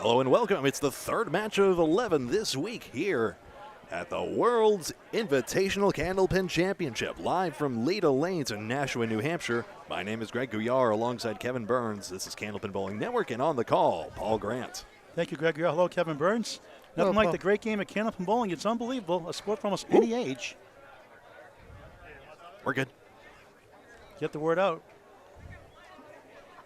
Hello and welcome. It's the third match of 11 this week here at the World's Invitational Candlepin Championship, live from Leda Lanes in Nashua, New Hampshire. My name is Greg Gouillart alongside Kevin Burns. This is Candlepin Bowling Network, and on the call, Paul Grant. Thank you, Greg. Hello, Kevin Burns. Nothing like the great game of Candlepin Bowling. It's unbelievable. A sport for almost any age. We're good. Get the word out.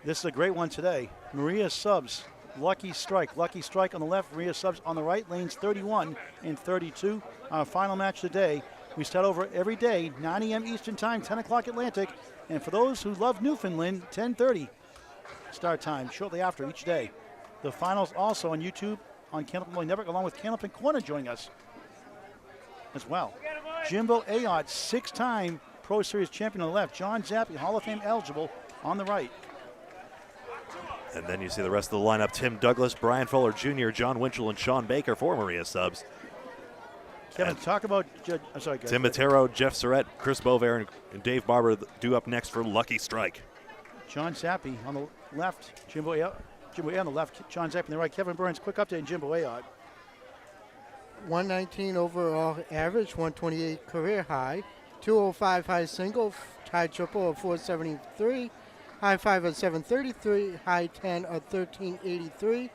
This is a great one today. Maria Subs, Lucky Strike. Lucky Strike on the left, Maria Subs on the right. Lanes 31 and 32. Our final match today. We start over every day, 9 a.m. Eastern Time, 10 o'clock Atlantic. And for those who love Newfoundland, 10:30 start time, shortly after each day. The finals also on YouTube on Candlepin Bowling Network, along with Candlepin Corner joining us as well. Jimbo Ayotte, 6-time Pro Series champion on the left. John Zappi, Hall of Fame eligible on the right. And then you see the rest of the lineup: Tim Douglas, Brian Fuller Jr., Jon Winchell, and Shawn Baker for Maria Subs. Kevin, talk about sorry, guys. Tim Matero, Jeff Surette, Chris Boisvert, and Dave Barber due up next for Lucky Strike. John Zappi on the left, Jimbo Ayotte on the left, John Zappi on the right. Kevin Burns, quick update on Jimbo Ayotte. 119 overall average, 128 career high, 205 high single, high triple of 473, high 5 of 733, high 10 of 1383,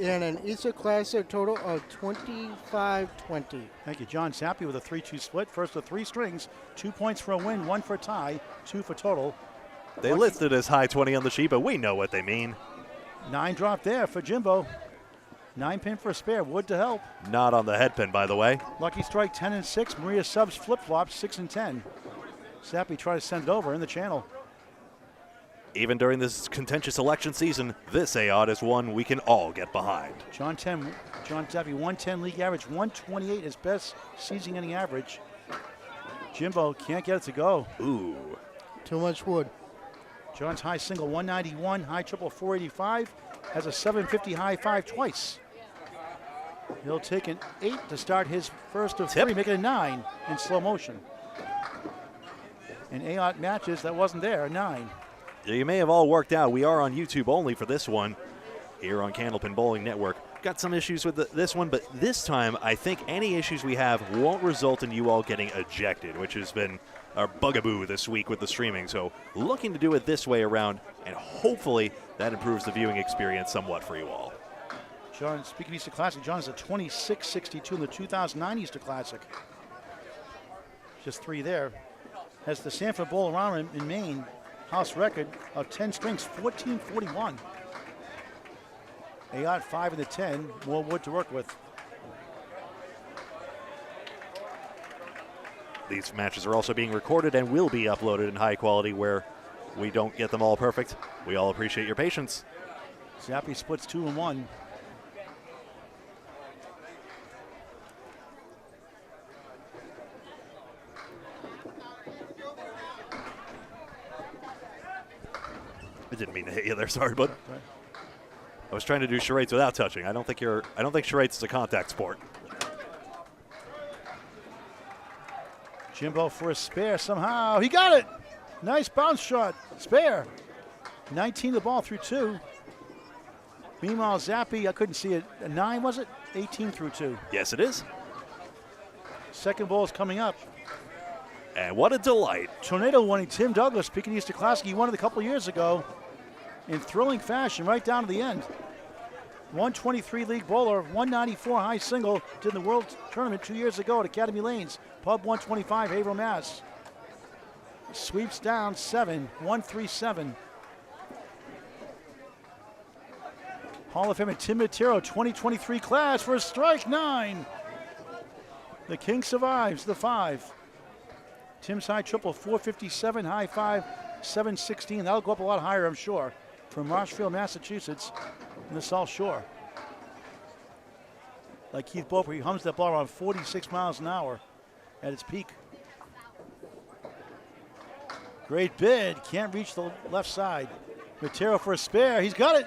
and an Easter Classic total of 2520. Thank you. John Zappi with a 3-2 split. First of 3 strings, 2 points for a win, 1 for a tie, 2 for total. They listed as high 20 on the sheet, but we know what they mean. 9 drop there for Jimbo. 9 pin for a spare. Wood to help. Not on the head pin, by the way. Lucky Strike 10 and 6. Maria Subs flip flop 6 and 10. Zappi tries to send it over in the channel. Even during this contentious election season, this Ayotte is one we can all get behind. John Zappi 110 league average, 128 is best season inning average. Jimbo can't get it to go. Ooh. Too much wood. John's high single 191, high triple 485, has a 750 high 5 twice. He'll take an 8 to start his first of 3, make it a 9 in slow motion. And Ayotte matches, that wasn't there, a 9. You may have all worked out. We are on YouTube only for this one here on Candlepin Bowling Network. Got some issues with this one, but this time I think any issues we have won't result in you all getting ejected, which has been our bugaboo this week with the streaming. So looking to do it this way around, and hopefully that improves the viewing experience somewhat for you all. John, speaking of Easter Classic, John is a 26.62 in the 2009 Easter Classic. Just 3 there. Has the Sanford Bowl around in Maine. House record of 10 strings, 1441. Ayotte 5 in the 10, more wood to work with. These matches are also being recorded and will be uploaded in high quality where we don't get them all perfect. We all appreciate your patience. Zappi splits 2 and 1. I didn't mean to hit you there, sorry, bud. Right. I was trying to do charades without touching. I don't think charades is a contact sport. Jimbo for a spare somehow. He got it. Nice bounce shot. Spare. 19 the ball through 2. Meanwhile, Zappi, I couldn't see it. A 9 was it? 18 through 2. Yes, it is. Second ball is coming up. And what a delight. Tornado winning Tim Douglas, speaking of Easter Classic, he won it a couple years ago in thrilling fashion right down to the end. 123 league bowler, 194 high single, did in the World Tournament 2 years ago at Academy Lanes, Pub 125, Haverhill, Mass. Sweeps down 7, 137. Hall of Fame Tim Matero, 2023 class for a strike 9. The King survives the 5. Tim's high triple 457, high 5 716. That'll go up a lot higher, I'm sure, from Marshfield, Massachusetts, in the South Shore. Like Keith Boper, he hums that ball around 46 miles an hour at its peak. Great bid, can't reach the left side. Matero for a spare, he's got it.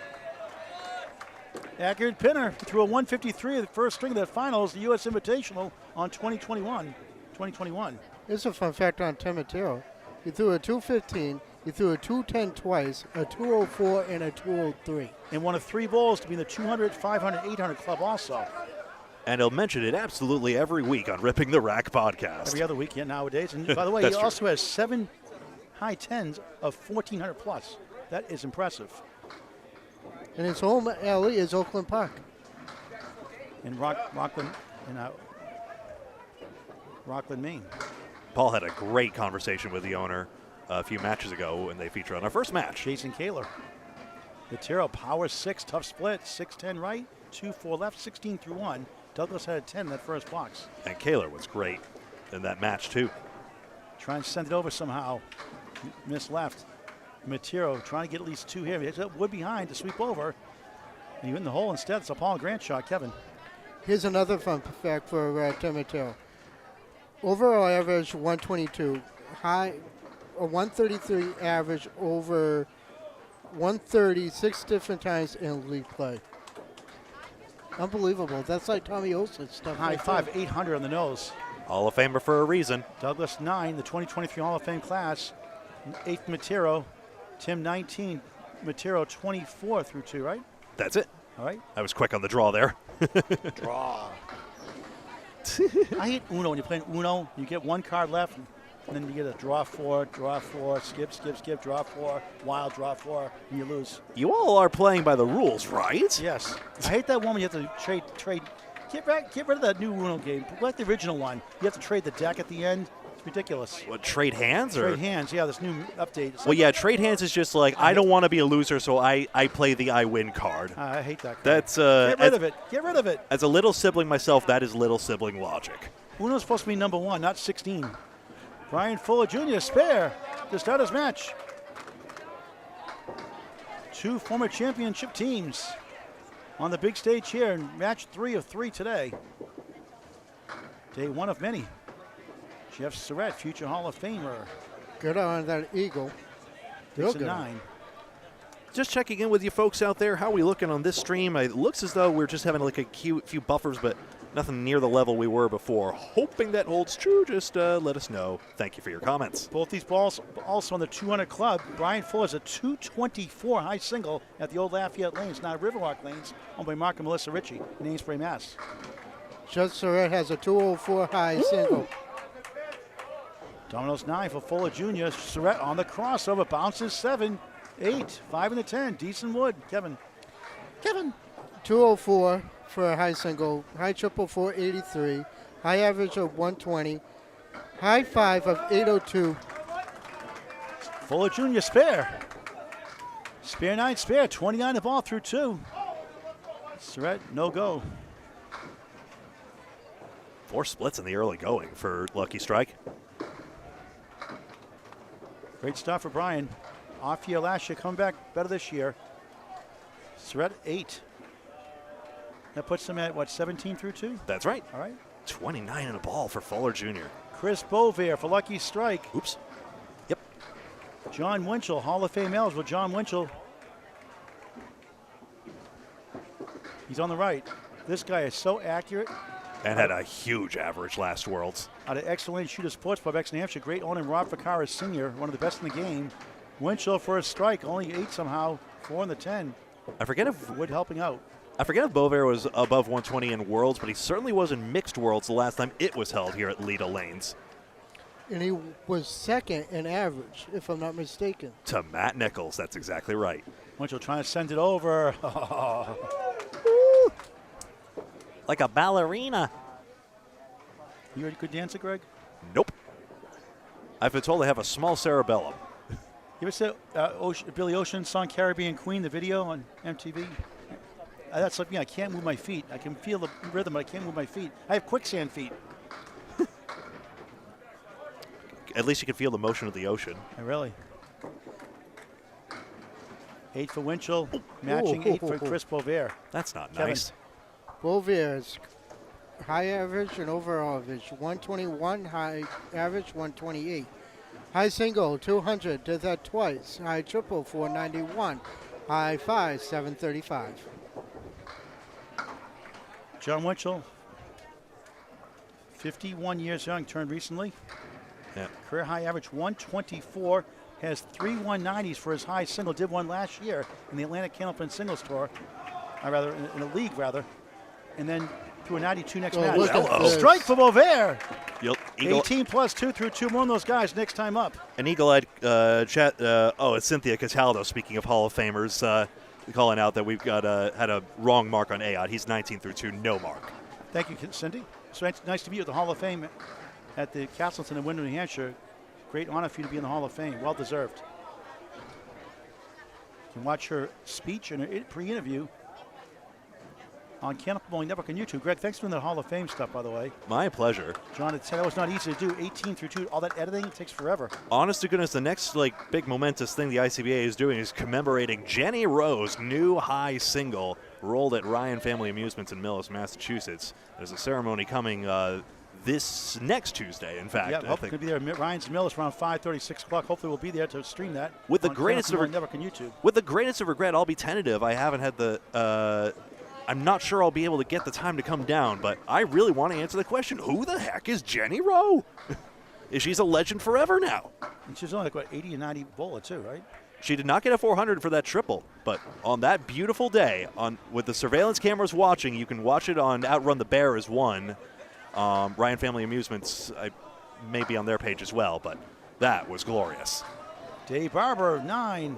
Accurate pinner, he threw a 153 at the first string of that finals, the U.S. Invitational on 2021. Here's a fun fact on Tim Matero. He threw a 215 He threw a 210 twice, a 204, and a 203. And one of 3 bowls to be in the 200, 500, 800 club also. And he'll mention it absolutely every week on Ripping the Rack podcast. Every other week, yeah, nowadays. And by the way, he also has 7 high 10s of 1,400 plus. That is impressive. And his home alley is Oakland Park. In Rockland, Maine. Paul had a great conversation with the owner a few matches ago when they featured on our first match. Jason Kaler. Matero, power 6, tough split, 6-10 right, 2-4 left, 16 through 1. Douglas had a 10 in that first box. And Kaler was great in that match, too. Trying to send it over somehow. Miss left. Matero trying to get at least 2 here. He hits up wood behind to sweep over. And you in the hole instead. It's a Paul Grant shot, Kevin. Here's another fun fact for Tim Matero. Overall average 122, high a 133 average over 130 6 different times in league play. Unbelievable. That's like Tommy Olsen stuff. High right 5, there. 800 on the nose. Hall of Famer for a reason. Douglas 9, the 2023 Hall of Fame class. 8th Matero. Tim 19. Matero 24 through 2, right? That's it. All right. I was quick on the draw there. Draw. I hate Uno. When you're playing Uno, you get 1 card left, and then you get a draw 4, skip, draw 4, wild, draw 4, and you lose. You all are playing by the rules, right? Yes. I hate that one when you have to trade. Get rid of that new Uno game. Like the original one. You have to trade the deck at the end. It's ridiculous. What, trade hands? Or? Trade hands, yeah, this new update. Well, yeah, trade hands is just like, I don't want to be a loser, so I play the I win card. I hate that card. That's Get rid of it. Get rid of it. As a little sibling myself, that is little sibling logic. Uno's supposed to be number 1, not 16. Brian Fuller Jr. spare to start his match. 2 former championship teams on the big stage here in match 3 of 3 today. Day 1 of many. Jeff Surette, future Hall of Famer. Good on that eagle. Real Dixon good. 9. Just checking in with you folks out there. How are we looking on this stream? It looks as though we're just having like a few buffers, but nothing near the level we were before. Hoping that holds true. Just let us know. Thank you for your comments. Both these balls also on the 200 club. Brian Fuller's a 224 high single at the old Lafayette Lanes, now Riverwalk Lanes, owned by Mark and Melissa Ritchie in Amesbury, Mass. Judge Surette has a 204 high single. Dominoes 9 for Fuller Jr. Surette on the crossover, bounces 7, 8, 5 and a 10. Decent wood. Kevin. 204 for a high single, high triple 483, high average of 120, high 5 of 802. Fuller Jr. spare. Spare 9, spare. 29 the ball through 2. Surette, no go. 4 splits in the early going for Lucky Strike. Great stuff for Brian. Off year last year, coming back better this year. Surette 8. That puts him at, what, 17 through 2? That's right. All right. 29 in a ball for Fuller Jr. Chris Boisvert for Lucky Strike. Oops. Yep. Jon Winchell, Hall of Fame eligible. Jon Winchell. He's on the right. This guy is so accurate. And had a huge average last Worlds. Out of Excellent Shooter Sports Pub, New Hampshire. Great owner, Rob Ficarra Sr., one of the best in the game. Winchell for a strike, only 8 somehow, 4 in the 10. I forget if Wood helping out. Boisvert was above 120 in Worlds, but he certainly was in Mixed Worlds the last time it was held here at Leda Lanes. And he was second in average, if I'm not mistaken. To Matt Nichols, that's exactly right. Winchell trying to send it over. Like a ballerina. You a good dancer, Greg? Nope. I've been told I have a small cerebellum. You ever see Billy Ocean's song Caribbean Queen, the video on MTV? That's like me. I can't move my feet. I can feel the rhythm, but I can't move my feet. I have quicksand feet. At least you can feel the motion of the ocean. Really. 8 for Winchell, matching 8 for Chris Boisvert. That's not Kevin. nice. Boisvert's high average and overall average 121, high average 128. High single 200, did that twice. High triple 491. High 5 735. Jon Winchell, 51 years young, turned recently. Yeah. Career high average 124, has 3 190s for his high single. Did one last year in the Atlantic Candlepin Singles Tour, in the league rather, and then threw a 92 next match. Strike for Boisvert. 18 plus 2 through 2 more of those guys next time up. An eagle-eyed chat. It's Cynthia Cataldo. Speaking of Hall of Famers, calling out that we've got had a wrong mark on Ayotte. He's 19 through 2, no mark. Thank you, Cindy. So nice to be at the Hall of Fame at the Castleton in Wyndham, New Hampshire. Great honor for you to be in the Hall of Fame. Well deserved. You can watch her speech and her pre-interview on Candlepin Bowling Network on YouTube. Greg, thanks for doing the Hall of Fame stuff, by the way. My pleasure. John, it said that was not easy to do. 18 through 2, all that editing takes forever. Honest to goodness, the next big momentous thing the ICBA is doing is commemorating Jenny Rowe's new high single rolled at Ryan Family Amusements in Millis, Massachusetts. There's a ceremony coming this next Tuesday, in fact. Yeah, hopefully we'll be there at Ryan's Millis around 5:30, 6 o'clock. Hopefully we'll be there to stream that. With the greatest of Network on YouTube. With the greatest of regret, I'll be tentative. I haven't had the. I'm not sure I'll be able to get the time to come down, but I really want to answer the question: who the heck is Jenny Rowe? She's a legend forever now. And she's only 80 and 90 bowler too, right? She did not get a 400 for that triple, but on that beautiful day, with the surveillance cameras watching, you can watch it on Outrun the Bear as one. Ryan Family Amusements may be on their page as well, but that was glorious. Dave Barber, 9.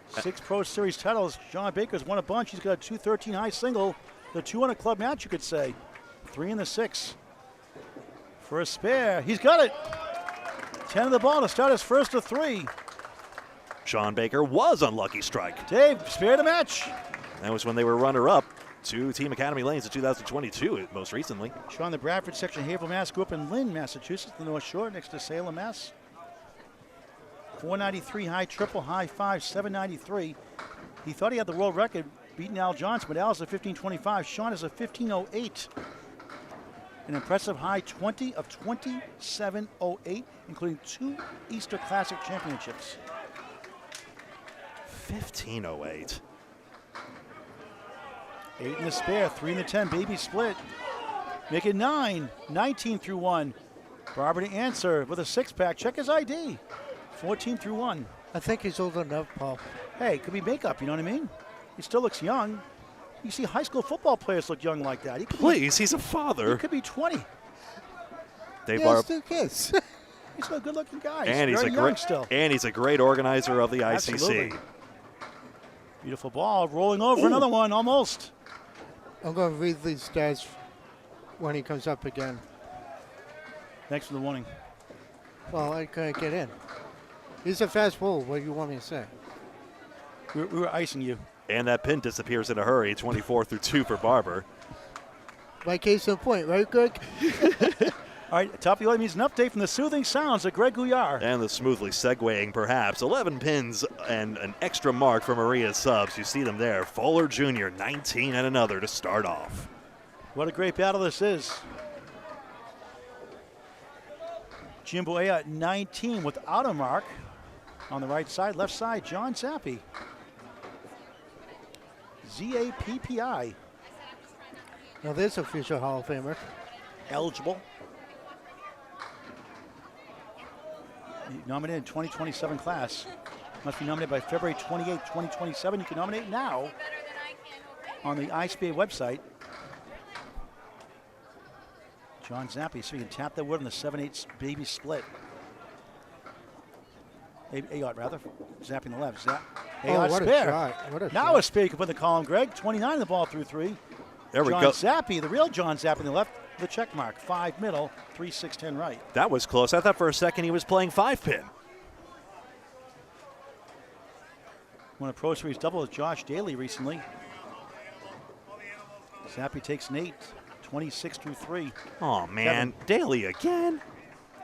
6 Pro Series titles. Shawn Baker's won a bunch. He's got a 213 high single. The 200 club match, you could say. 3 in the 6. For a spare. He's got it. 10 of the ball to start his first of 3. Shawn Baker was on Lucky Strike. Dave, spare the match. That was when they were runner-up to Team Academy Lanes in 2022, most recently. Shawn, the Bradford section, Haverhill, Mass. Grew up in Lynn, Massachusetts, the North Shore, next to Salem, Mass. 493 high triple, high 5, 793. He thought he had the world record, beating Al Johnson, but Al's a 1525. Shawn is a 1508. An impressive high 20 of 2708, including 2 Easter Classic championships. 1508. 8 in the spare, 3 in the 10, baby split. Make it 9, 19 through 1. Barber to answer with a 6-pack. Check his ID. 14 through 1. I think he's old enough, Paul. Hey, it could be makeup, you know what I mean? He still looks young. You see high school football players look young like that. Please, he's a father. He could be 20. Dave Barber. Still kids. He's a good-looking guy. And he's a great organizer of the ICC. Absolutely. Beautiful ball, rolling over. Ooh. Another one, almost. I'm going to read these stats when he comes up again. Thanks for the warning. Well, I couldn't get in. He's a fast bowler. What do you want me to say? We were icing you. And that pin disappears in a hurry. 24 through 2 for Barber. My case in point, right, Greg? All right, top of the order means an update from the soothing sounds of Greg Gouillart. And the smoothly segueing, perhaps. 11 pins and an extra mark for Maria's subs. You see them there. Fuller Jr., 19 and another to start off. What a great battle this is. Jimbo Ayotte, 19 without a mark. On the right side, left side, John Zappi. Z-A-P-P-I. Now there's a future Hall of Famer. Eligible. Nominated in 2027 class. Must be nominated by February 28, 2027. You can nominate now on the ICBA website. John Zappi, so you can tap that wood on the 7/8 baby split. Ayotte, rather. Zappi on the left. Ayotte what spare. A shot. What a now shot. A spare you can put in the column, Greg. 29 in the ball through 3. There we John go. Zappi, the real John Zappi on the left, the check mark. 5 middle, 3, 6, 10 right. That was close. I thought for a second he was playing 5-pin. Won a Pro Series double with Josh Daly recently. Zappi takes an 8, 26 through 3. Oh, man. Daly again?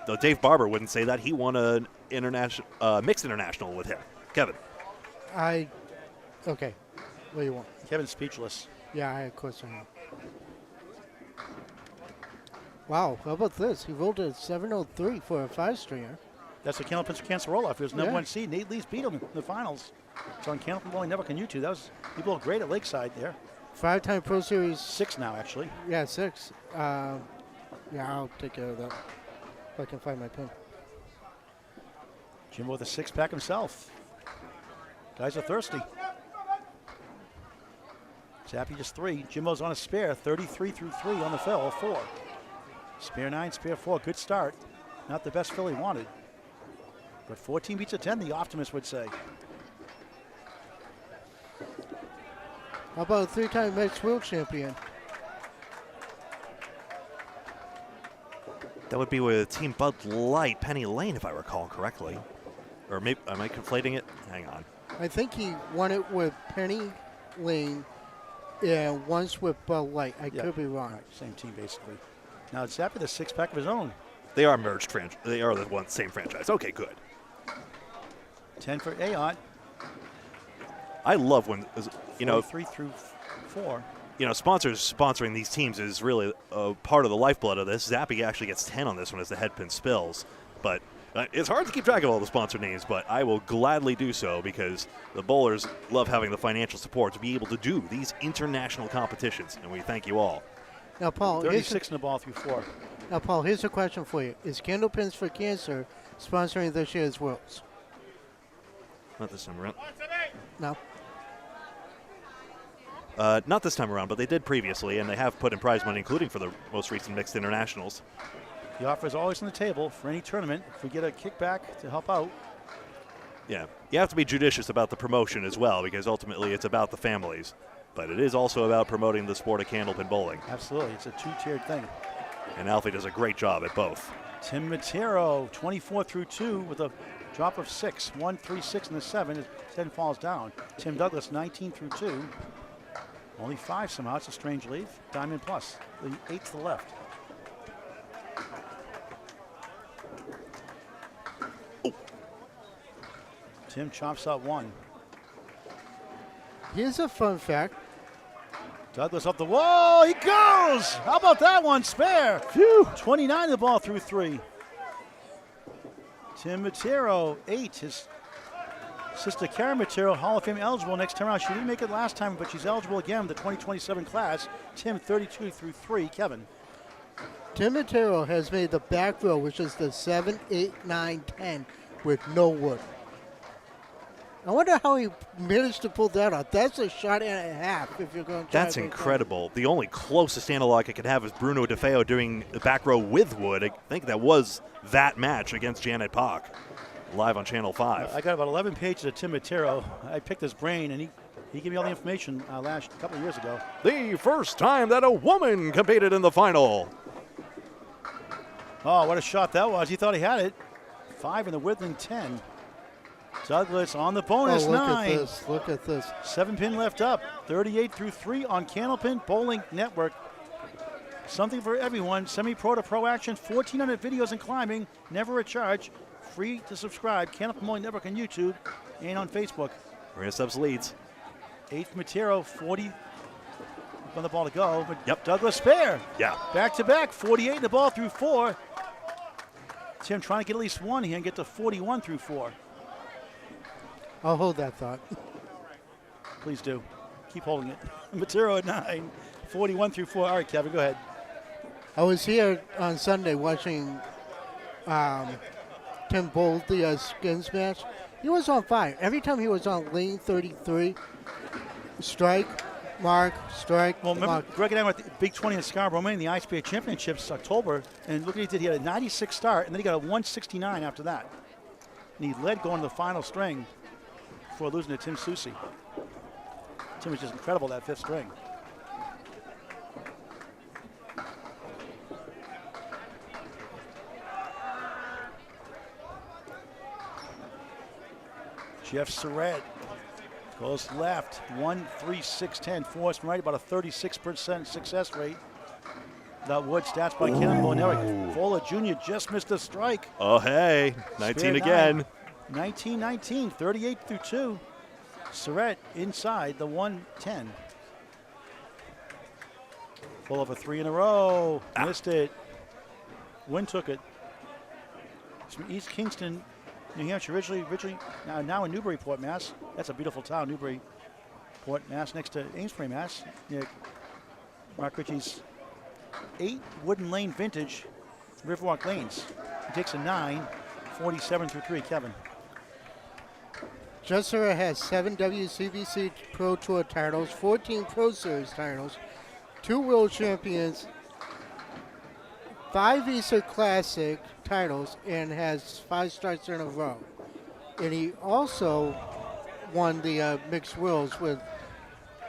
Though Dave Barber wouldn't say that. He won an mixed international with him. Kevin. Okay. What do you want? Kevin's speechless. Yeah, of course I am. Wow, how about this? He rolled a 703 for a 5-stringer. That's a Candlepin cancel roll-off. He was number 1 seed. Nate Lees beat him in the finals. It's on Candlepin Bowling Network on YouTube. That was people great at Lakeside there. 5-time Pro Series. 6 now, actually. Yeah, 6. Yeah, I'll take care of that if I can find my pin. Jimbo with a six-pack himself. Guys are thirsty. Zappi just 3. Jimbo's on a spare, 33 through 3 on the fill, 4. Spare 9, spare 4. Good start. Not the best fill he wanted. But 14 beats a 10, the optimist would say. How about a 3-time Mets world champion? That would be with Team Bud Light, Penny Lane, if I recall correctly. Or maybe, am I conflating it? Hang on. I think he won it with Penny Lane and once with Bud Light. I could be wrong. Right, same team, basically. Now, Zappi, the six-pack of his own. They are merged They are the same franchise. Okay, good. 10 for Ayotte. I love when, 3 through 4. Sponsors sponsoring these teams is really a part of the lifeblood of this. Zappi actually gets 10 on this one as the headpin spills. But it's hard to keep track of all the sponsor names, but I will gladly do so because the bowlers love having the financial support to be able to do these international competitions, and we thank you all. Now, Paul, 36 in the ball through 4. Now, Paul, here's a question for you. Is Candlepins for Cancer sponsoring this year's Worlds? Not this time around. No. Not this time around, but they did previously, and they have put in prize money, including for the most recent mixed internationals. The offer is always on the table for any tournament. If we get a kickback to help out. Yeah, you have to be judicious about the promotion as well, because ultimately it's about the families. But it is also about promoting the sport of candlepin bowling. Absolutely, it's a two-tiered thing. And Alfie does a great job at both. Tim Matero, 24 through 2 with a drop of 6. 1, 3, 6 in the 7. 10 falls down. Tim Douglas, 19 through 2. Only 5 somehow. It's a strange lead. Diamond plus. The 8 to the left. Oh. Tim chops out 1. Here's a fun fact. Douglas up the wall. He goes. How about that one? Spare. Phew. 29 the ball through 3. Tim Matero, 8. His sister Karen Matero, Hall of Fame eligible next time around. She didn't make it last time, but she's eligible again with the 2027 class. Tim, 32 through 3. Kevin. Tim Matero has made the back row, which is the 7, 8, 9, 10, with no wood. I wonder how he managed to pull that off. That's a shot and a half if you're going to try. That's incredible. The only closest analog I could have is Bruno DeFeo doing the back row with wood. I think that was that match against Janet Pock, live on Channel 5. I got about 11 pages of Tim Matero. I picked his brain, and he gave me all the information a couple of years ago. The first time that a woman competed in the final. Oh, what a shot that was. He thought he had it. 5 in the Whittling 10. Douglas on the bonus 9. Look at this. 7 pin left up. 38 through 3 on Candlepin Bowling Network. Something for everyone. Semi-pro to pro action. 1,400 videos in climbing. Never a charge. Free to subscribe. Candlepin Bowling Network on YouTube and on Facebook. Marina Stubbs leads. 8th Matero, 40 on the ball to go. But Yep. Douglas spare. Yeah. Back to back. 48 in the ball through 4. Tim trying to get at least 1 here and get to 41 through 4. I'll hold that thought. Please do. Keep holding it. Matero at 9. 41 through 4. All right, Kevin, go ahead. I was here on Sunday watching Tim bowl the skins match. He was on fire. Every time he was on lane 33, strike, mark, strike, Well, remember, mark. Greg and I were at the Big 20 in Scarborough, Maine, the ICPA Championships October, and look what he did. He had a 96 start, and then he got a 169 after that. And he led going to the final string before losing to Tim Susi. Tim was just incredible that 5th string. Jeff Surette goes left, 1, 3, 6, 10. Forrest right, about a 36% success rate. That wood stats by Cannonball Network. Fola Jr. just missed a strike. Oh, hey. 19 Spare again. 19, 38 through 2. Surette inside the 110. Full of a 3 in a row. Missed it. Wynn took it. It's from East Kingston, New Hampshire, originally now in Newburyport, Mass. That's a beautiful town, Newburyport, Mass, next to Amesbury, Mass. Near Mark Ritchie's 8 wooden lane vintage Riverwalk lanes. He takes a 9, 47 through 3. Kevin. Surette has 7 WCBC Pro Tour titles, 14 Pro Series titles, 2 World Champions, 5 Visa Classic titles, and has 5 starts in a row. And he also won the mixed worlds with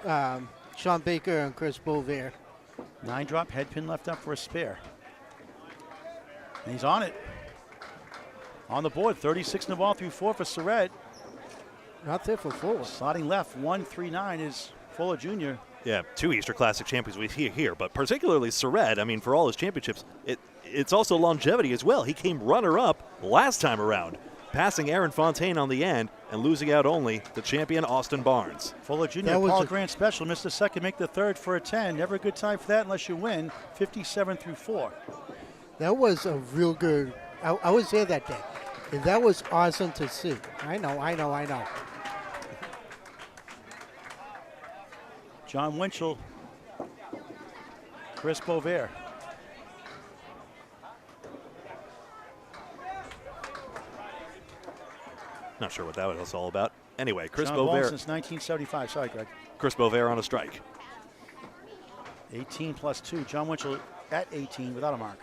Shawn Baker and Chris Boisvert. 9-drop, head pin left up for a spare. And he's on it. On the board, 36 in the ball through 4 for Surette. Not there for 4. Sliding left, 1-3-9 is Fuller Jr. Yeah, 2 Easter Classic champions we see here, but particularly Surette, I mean, for all his championships, it's also longevity as well. He came runner-up last time around, passing Aaron Fontaine on the end and losing out only the champion Austin Barnes. Fuller Jr., Paul Grant special, missed the second, make the third for a 10. Never a good time for that unless you win, 57 through 4. That was a real good, I was there that day, and that was awesome to see. I know. Jon Winchell, Chris Boisvert. Not sure what that was all about. Anyway, Chris John Wall Boisvert. since 1975. Sorry, Greg. Chris Boisvert on a strike. 18 plus 2. Jon Winchell at 18 without a mark.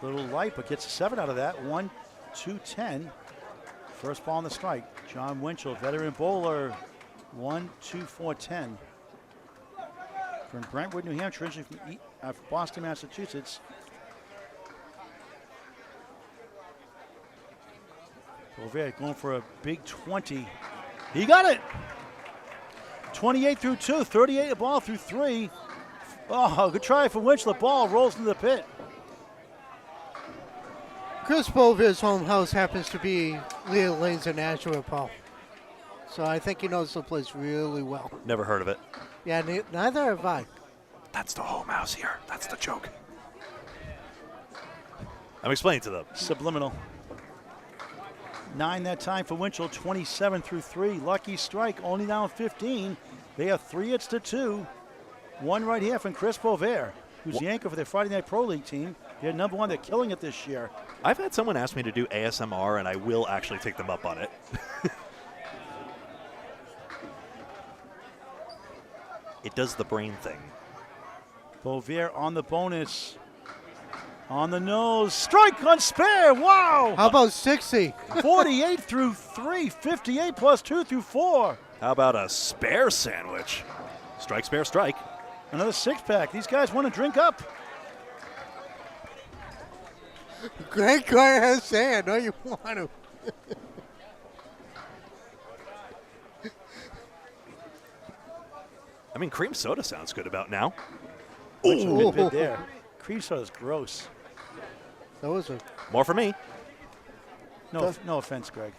Little light, but gets a 7 out of that. 1, 2, 10. First ball on the strike. Jon Winchell, veteran bowler. 1, 2, 4, 10. From Brentwood, New Hampshire, originally from Boston, Massachusetts. Boisvert going for a big 20. He got it! 28 through 2, 38 the ball through 3. Oh, good try for Winchell. The ball rolls into the pit. Chris Boisvert's home house happens to be Leda Lanes in Nashua, Paul. So I think he knows the place really well. Never heard of it. Yeah, neither have I. That's the home house here. That's the joke. I'm explaining to them. Subliminal. 9 that time for Winchell, 27 through 3. Lucky strike, only down 15. They have 3 hits to 2. 1 right here from Chris Boisvert, who's the anchor for their Friday Night Pro League team. They're number 1. They're killing it this year. I've had someone ask me to do ASMR, and I will actually take them up on it. It does the brain thing. Boisvert on the bonus. On the nose. Strike on spare. Wow. How about 60? 48 through 3. 58 plus 2 through 4. How about a spare sandwich? Strike, spare, strike. Another 6-pack. These guys want to drink up. Great guy has sand. No, you want to. I mean, cream soda sounds good about now. Good bid there. Cream soda's gross. That was a More for me. No offense, Greg.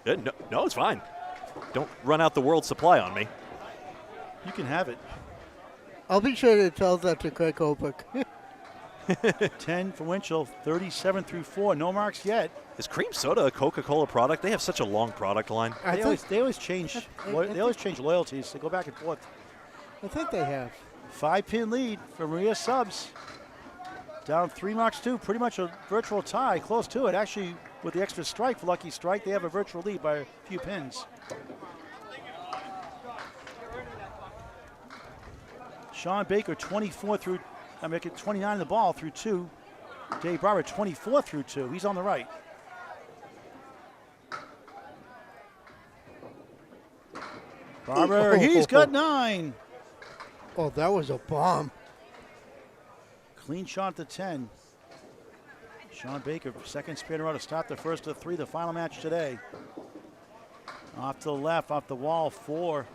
No, it's fine. Don't run out the world supply on me. You can have it. I'll be sure to tell that to Craig Opick. 10 for Winchell, 37 through 4. No marks yet. Is cream soda a Coca-Cola product? They have such a long product line. They always change. They always change loyalties. They go back and forth. I think they have. 5-pin lead for Maria Subs. Down 3 marks 2. Pretty much a virtual tie. Close to it. Actually, with the extra strike, lucky strike, they have a virtual lead by a few pins. Shawn Baker, 29 in the ball through 2. Dave Barber, 24 through 2. He's on the right. Barber, he's got 9. Oh, that was a bomb. Clean shot to 10. Shawn Baker, second spinner out to stop the first of 3, the final match today. Off to the left, off the wall, 4.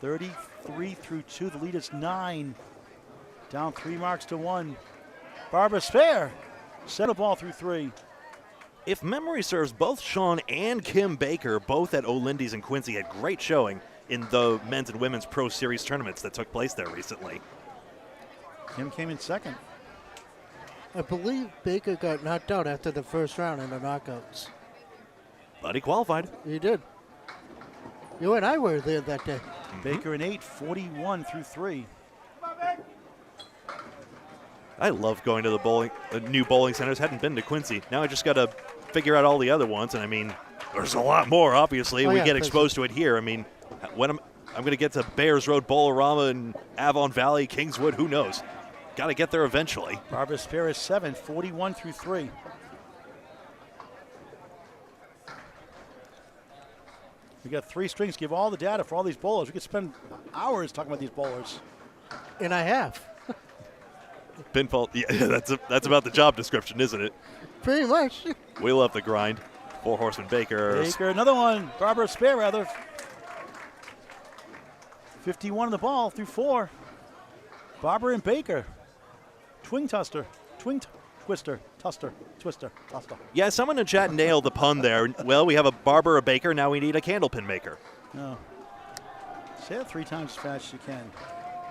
33 through 2. The lead is 9. Down 3 marks to 1. Barber spare. Center ball through 3. If memory serves, both Shawn and Kim Baker, both at O'Lindy's and Quincy, had great showing in the men's and women's Pro Series tournaments that took place there recently. Kim came in second. I believe Baker got knocked out after the first round in the knockouts. But he qualified. He did. You and I were there that day. Baker in 8, 41 through 3. I love going to the new bowling centers. Hadn't been to Quincy. Now I just got to figure out all the other ones, and I mean, there's a lot more. Obviously, we get exposed to it here. I mean, when I'm going to get to Bears Road, Bolorama, and Avon Valley, Kingswood. Who knows? Got to get there eventually. Barber spare is 7, 41 through 3. We got 3 strings. Give all the data for all these bowlers. We could spend hours talking about these bowlers. And I have. Pinfall. Yeah, that's about the job description, isn't it? Pretty much. We love the grind. 4 Horseman Baker. Baker, another one. Barber spare, rather. 51 on the ball through 4. Barber and Baker. Twin twister. Yeah, someone in chat nailed the pun there. Well, we have a Barber, a Baker. Now we need a Candlepin maker. No. Say it 3 times as fast as you can.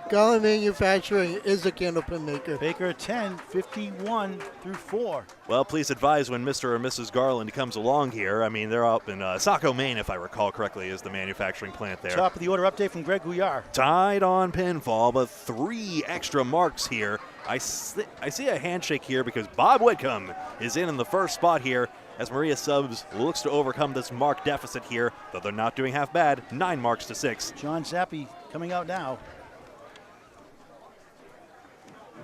Garland Manufacturing is a Candlepin maker. Baker 10, 51 through 4. Well, please advise when Mr. or Mrs. Garland comes along here. I mean, they're up in Saco, Maine, if I recall correctly, is the manufacturing plant there. Top of the order update from Greg Gouillart. Tied on pinfall, but 3 extra marks here. I see a handshake here because Bob Whitcomb is in the first spot here as Maria Subs looks to overcome this mark deficit here, though they're not doing half bad. 9 marks to 6. John Zappi coming out now.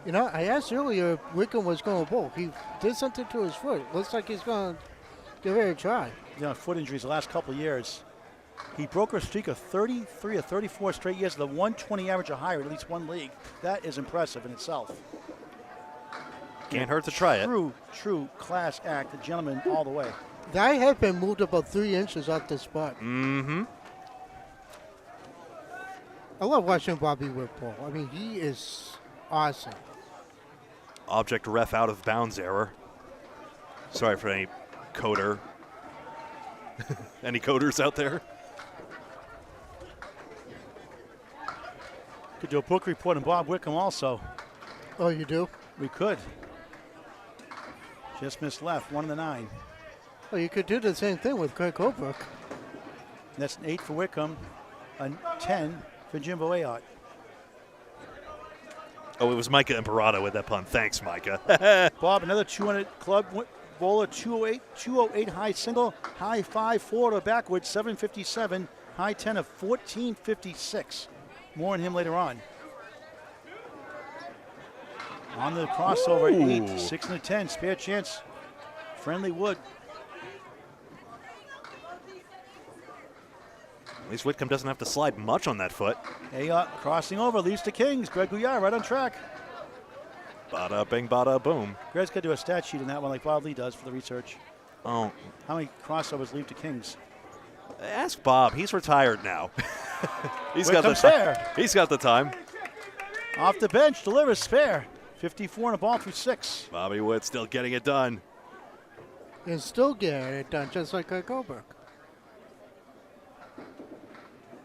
You know, I asked earlier if Wickham was going to bowl. He did something to his foot. Looks like he's going to give it a try. You know, foot injuries the last couple of years. He broke a streak of 33 or 34 straight years with a 120 average or higher in at least one league. That is impressive in itself. Can't hurt to try it. True class act. The gentleman all the way. That had been moved about 3 inches off the spot. Mm-hmm. I love watching Bobby Witt bowl. I mean, he is awesome. Object ref out of bounds error. Sorry for any coder. Any coders out there? Could do a book report on Bob Wickham also. Oh, you do? We could. Just missed left, 1 in the 9. Well, you could do the same thing with Craig Holbrook. That's an 8 for Wickham, a 10 for Jimbo Ayotte. Oh, it was Micah Imperato with that pun. Thanks, Micah. Bob, another 200 club bowler, 208 high single, high 5 forward or backward, 757, high 10 of 1456. More on him later on. On the crossover, Ooh. 8, 6 and a 10, spare chance. Friendly wood. At least Whitcomb doesn't have to slide much on that foot. Ayotte crossing over, leads to Kings. Greg Gouillart right on track. Bada bing, bada boom. Greg's got to do a stat sheet on that one like Bob Lee does for the research. Oh, How many crossovers lead to Kings? ask Bob. He's retired now. He's Whitcomb's got the there. He's got the time. Off the bench, delivers spare. 54 and a ball through 6. Bobby Witt still getting it done. And still getting it done, just like Craig Holbrook.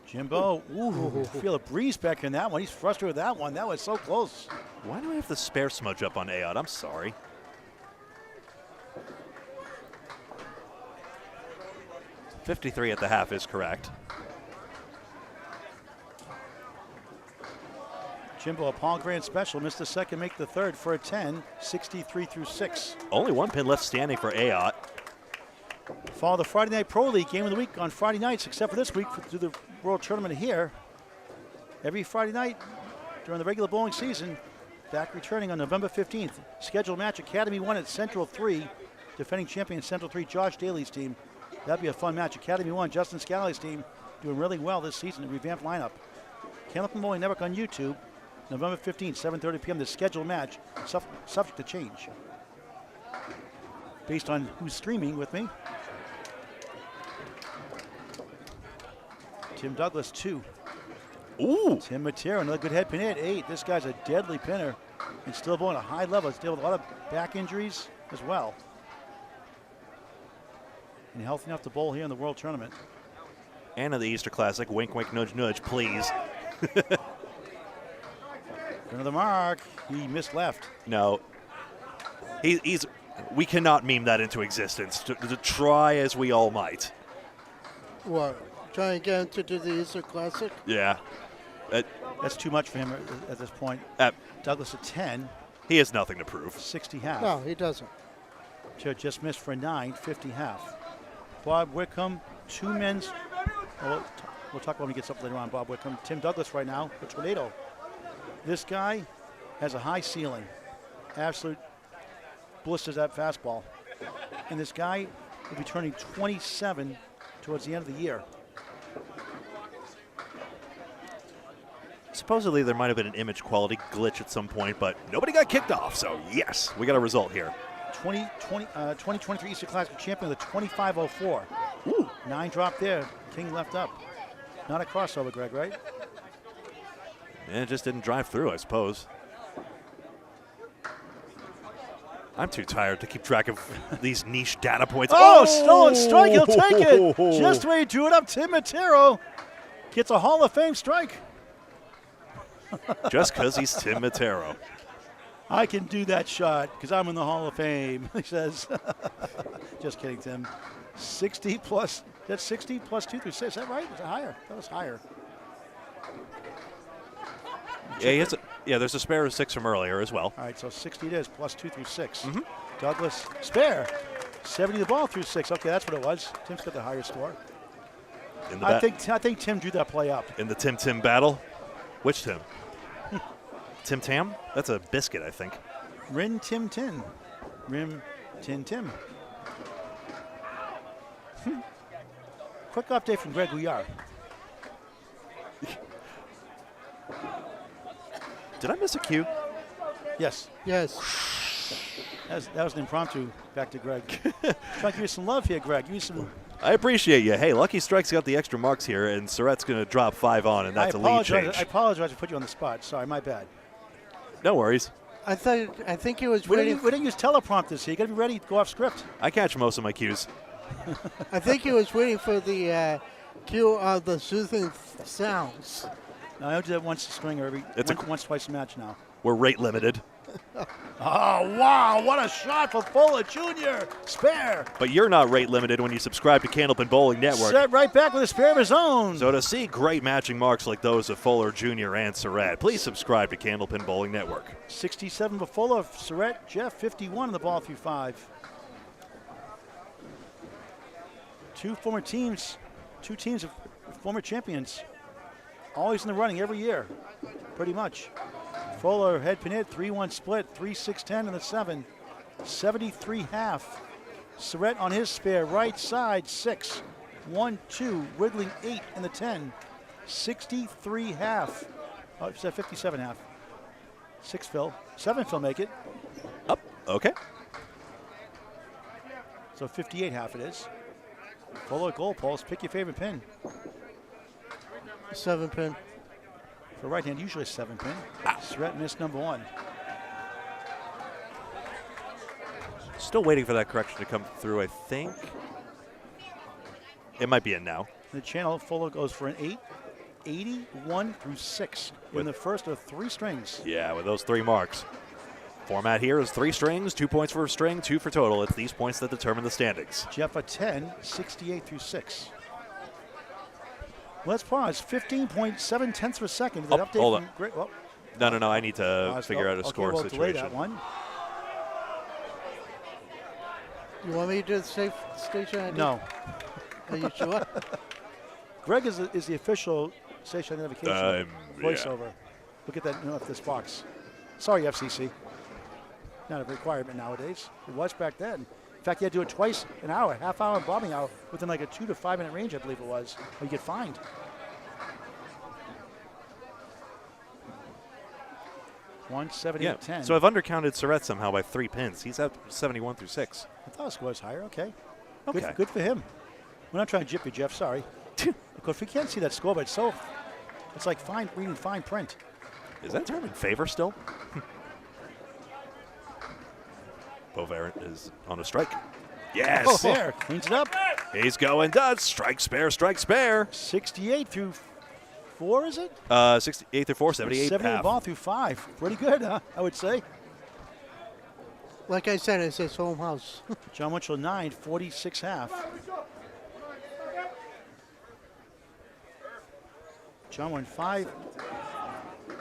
Jimbo, ooh, feel a breeze back in that one. He's frustrated with that one. That was so close. Why do I have the spare smudge up on Ayotte? I'm sorry. .53 at the half is correct. Jimbo, a Paul Grant special, missed the second, make the third for a 10, 63 through 6. Only 1 pin left standing for Ayotte. Follow the Friday Night Pro League game of the week on Friday nights, except for this week through the World Tournament here. Every Friday night during the regular bowling season, back returning on November 15th. Scheduled match, Academy 1 at Central 3. Defending champion Central 3, Josh Daly's team. That'd be a fun match. Academy 1, Justin Scally's team, doing really well this season, a revamped lineup. Candlepin Bowling Network on YouTube, November 15th, 7:30 p.m. The scheduled match, subject to change. Based on who's streaming with me. Tim Douglas, 2. Ooh. Tim Matero, another good head pin hit, 8. This guy's a deadly pinner and still bowling a high level. He's dealing with a lot of back injuries as well. And healthy enough to bowl here in the World Tournament. And in the Easter Classic, wink, wink, nudge, nudge, please. Another mark. He missed left. No. We cannot meme that into existence, to try as we all might. What? Try and get him to do the Easter Classic? Yeah. That's too much for him at this point. Douglas a 10. He has nothing to prove. 60 half. No, he doesn't. Just missed for 9, 50 half. Bob Wickham, 2 men's. We'll talk about when he gets up later on. Bob Wickham. Tim Douglas right now, the tornado. This guy has a high ceiling. Absolute blisters that fastball. And this guy will be turning 27 towards the end of the year. Supposedly there might have been an image quality glitch at some point, but nobody got kicked off, so yes, we got a result here. 2023 Eastern Classic champion with a 25.04. Ooh, 9 drop there. King left up. Not a crossover, Greg, right? Yeah, it just didn't drive through, I suppose. I'm too tired to keep track of these niche data points. Oh, stolen strike. He'll take it. Just the way he drew it up. Tim Matero gets a Hall of Fame strike. Just because he's Tim Matero. I can do that shot because I'm in the Hall of Fame, he says. Just kidding, Tim. 60 plus, that's 60 plus 2 through 6. Is that right? Is that higher? That was higher. Yeah, there's a spare of 6 from earlier as well. All right, so 60 it is, plus 2 through 6. Douglas, spare. 70 the ball through 6. Okay, that's what it was. Tim's got the higher score. I think Tim drew that play up. In the Tim battle? Which Tim? Tim Tam? That's a biscuit, I think. Rin Tim Tin. Rim Tin Tim. Quick update from Greg Gouillart. Did I miss a cue? Yes. Yes. That was an impromptu. Back to Greg. Trying to give you some love here, Greg. Give you some. I appreciate you. Hey, Lucky Strike's got the extra marks here, and Surette's going to drop 5 on, and that's a lead change. I apologize to put you on the spot. Sorry, my bad. No worries. I think he was We waiting. didn't use teleprompters here. You got to be ready to go off script. I catch most of my cues. I think he was waiting for the cue of the soothing sounds. No, I don't do that once a string or once, twice a match now. We're rate limited. Oh, wow. What a shot for Fuller Jr. Spare. But you're not rate limited when you subscribe to Candlepin Bowling Network. Set right back with a spare of his own. So to see great matching marks like those of Fuller Jr. and Surette, please subscribe to Candlepin Bowling Network. 67 for Fuller. Surette, Jeff, 51 in the ball through 5. 2 former teams, 2 teams of former champions. Always in the running every year, pretty much. Fuller, head pin hit, 3-1 split, 3-6-10 in the 7. 73 half. Surette on his spare, right side, 6. 1-2, wiggling 8 in the 10. 63 half. Oh, it's 57 half. 6 fill. 7 fill make it. Up. Okay. So 58 half it is. Fuller goal post, pick your favorite pin. 7 pin. For right hand, usually a 7 pin. Surette missed number 1. Still waiting for that correction to come through, I think. It might be in now. The channel, Fuller goes for an 8. 81 through 6 in the first of 3 strings. Yeah, with those 3 marks. Format here is 3 strings, 2 points for a string, 2 for total. It's these points that determine the standings. Jeff a 10, 68 through 6. Let's pause. 15.7 tenths per second. That update hold from on. No. I need to figure out a score we'll situation. Delay that one. You want me to do the safe station ID? No. Are you sure? Greg is the official station identification voiceover. Yeah. Look at that off this box. Sorry, FCC. Not a requirement nowadays. It was back then. In fact, you had to do it twice an hour, half hour and bobbing hour, within like a 2 to 5 minute range, I believe it was, or you get fined. Yeah. 178-10. So I've undercounted Surette somehow by 3 pins. He's at 71 through 6. I thought the score was higher. Okay. Okay. Good for him. We're not trying to jip you, Jeff. Sorry. Of course, we can't see that score, but it's like reading fine print. Is that term in favor still? Boisvert is on a strike. Yes. Oh, there. Cleans it up. He's going nuts. Strike spare, strike spare. 68 through 4, is it? 68 through 4, 78 78 half. ball through 5. Pretty good, huh? I would say. Like I said, it's his home house. Jon Winchell 9, 46 half. John won 5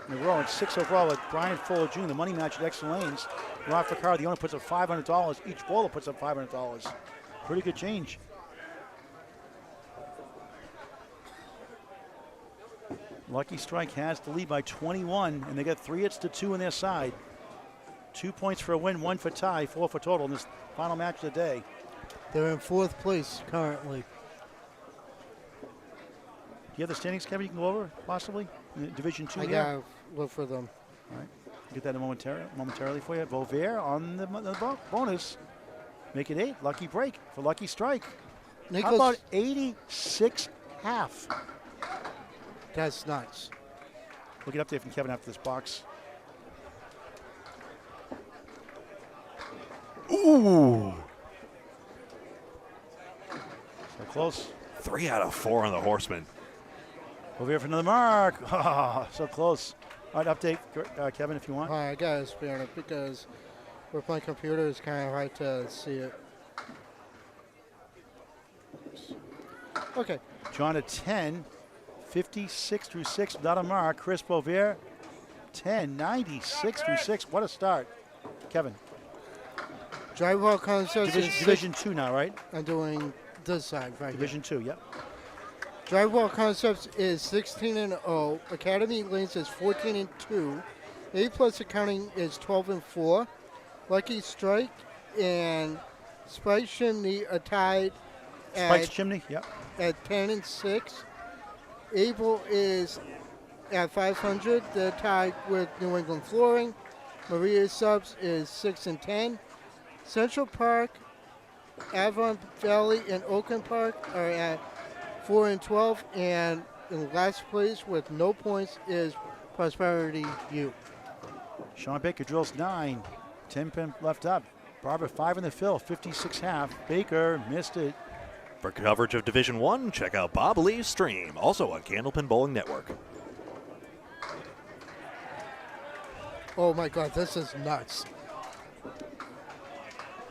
in a row. It's 6 overall with Brian Fuller Jr., the money match at Extra Lanes. Ron Ficar, the owner, puts up $500. Each bowler puts up $500. Pretty good change. Lucky Strike has the lead by 21, and they got 3 hits to 2 on their side. 2 points for a win, 1 for tie, 4 for total in this final match of the day. They're in 4th place currently. Do you have the standings, Kevin, you can go over, possibly? In Division 2 I here? gotta look for them. All right. Get that momentarily for you. Boisvert on the bonus. Make it 8. Lucky break for Lucky Strike. How about 86 half? That's nuts. We'll get up there from Kevin after this box. Ooh. So close. 3 out of 4 on the Horseman. Over here for another mark. Oh, so close. All right, update, Kevin, if you want. I gotta spare it because with my computer, it's kind of hard to see it. Okay. John at 10, 56 through 6 without a mark. Chris Boisvert, 10, 96 through 6. What a start. Kevin. Drywall Concepts Division 2 now, right? I'm doing this side right Division 2, yep. Drywall Concepts is 16-0. Academy Lanes is 14-2. A+ Accounting is 12-4. Lucky Strike and Spice Chimney are tied Spice Chimney, yep. at 10-6. Able is at 500. They're tied with New England Flooring. Maria Subs is 6-10. Central Park, Avon Valley, and Oakland Park are at 4-12, and in last place with no points is Prosperity U. Shawn Baker drills 9, 10 pin left up. Barber 5 in the fill, 56 half. Baker missed it. For coverage of Division 1, check out Bob Lee's stream, also on Candlepin Bowling Network. Oh my God, this is nuts.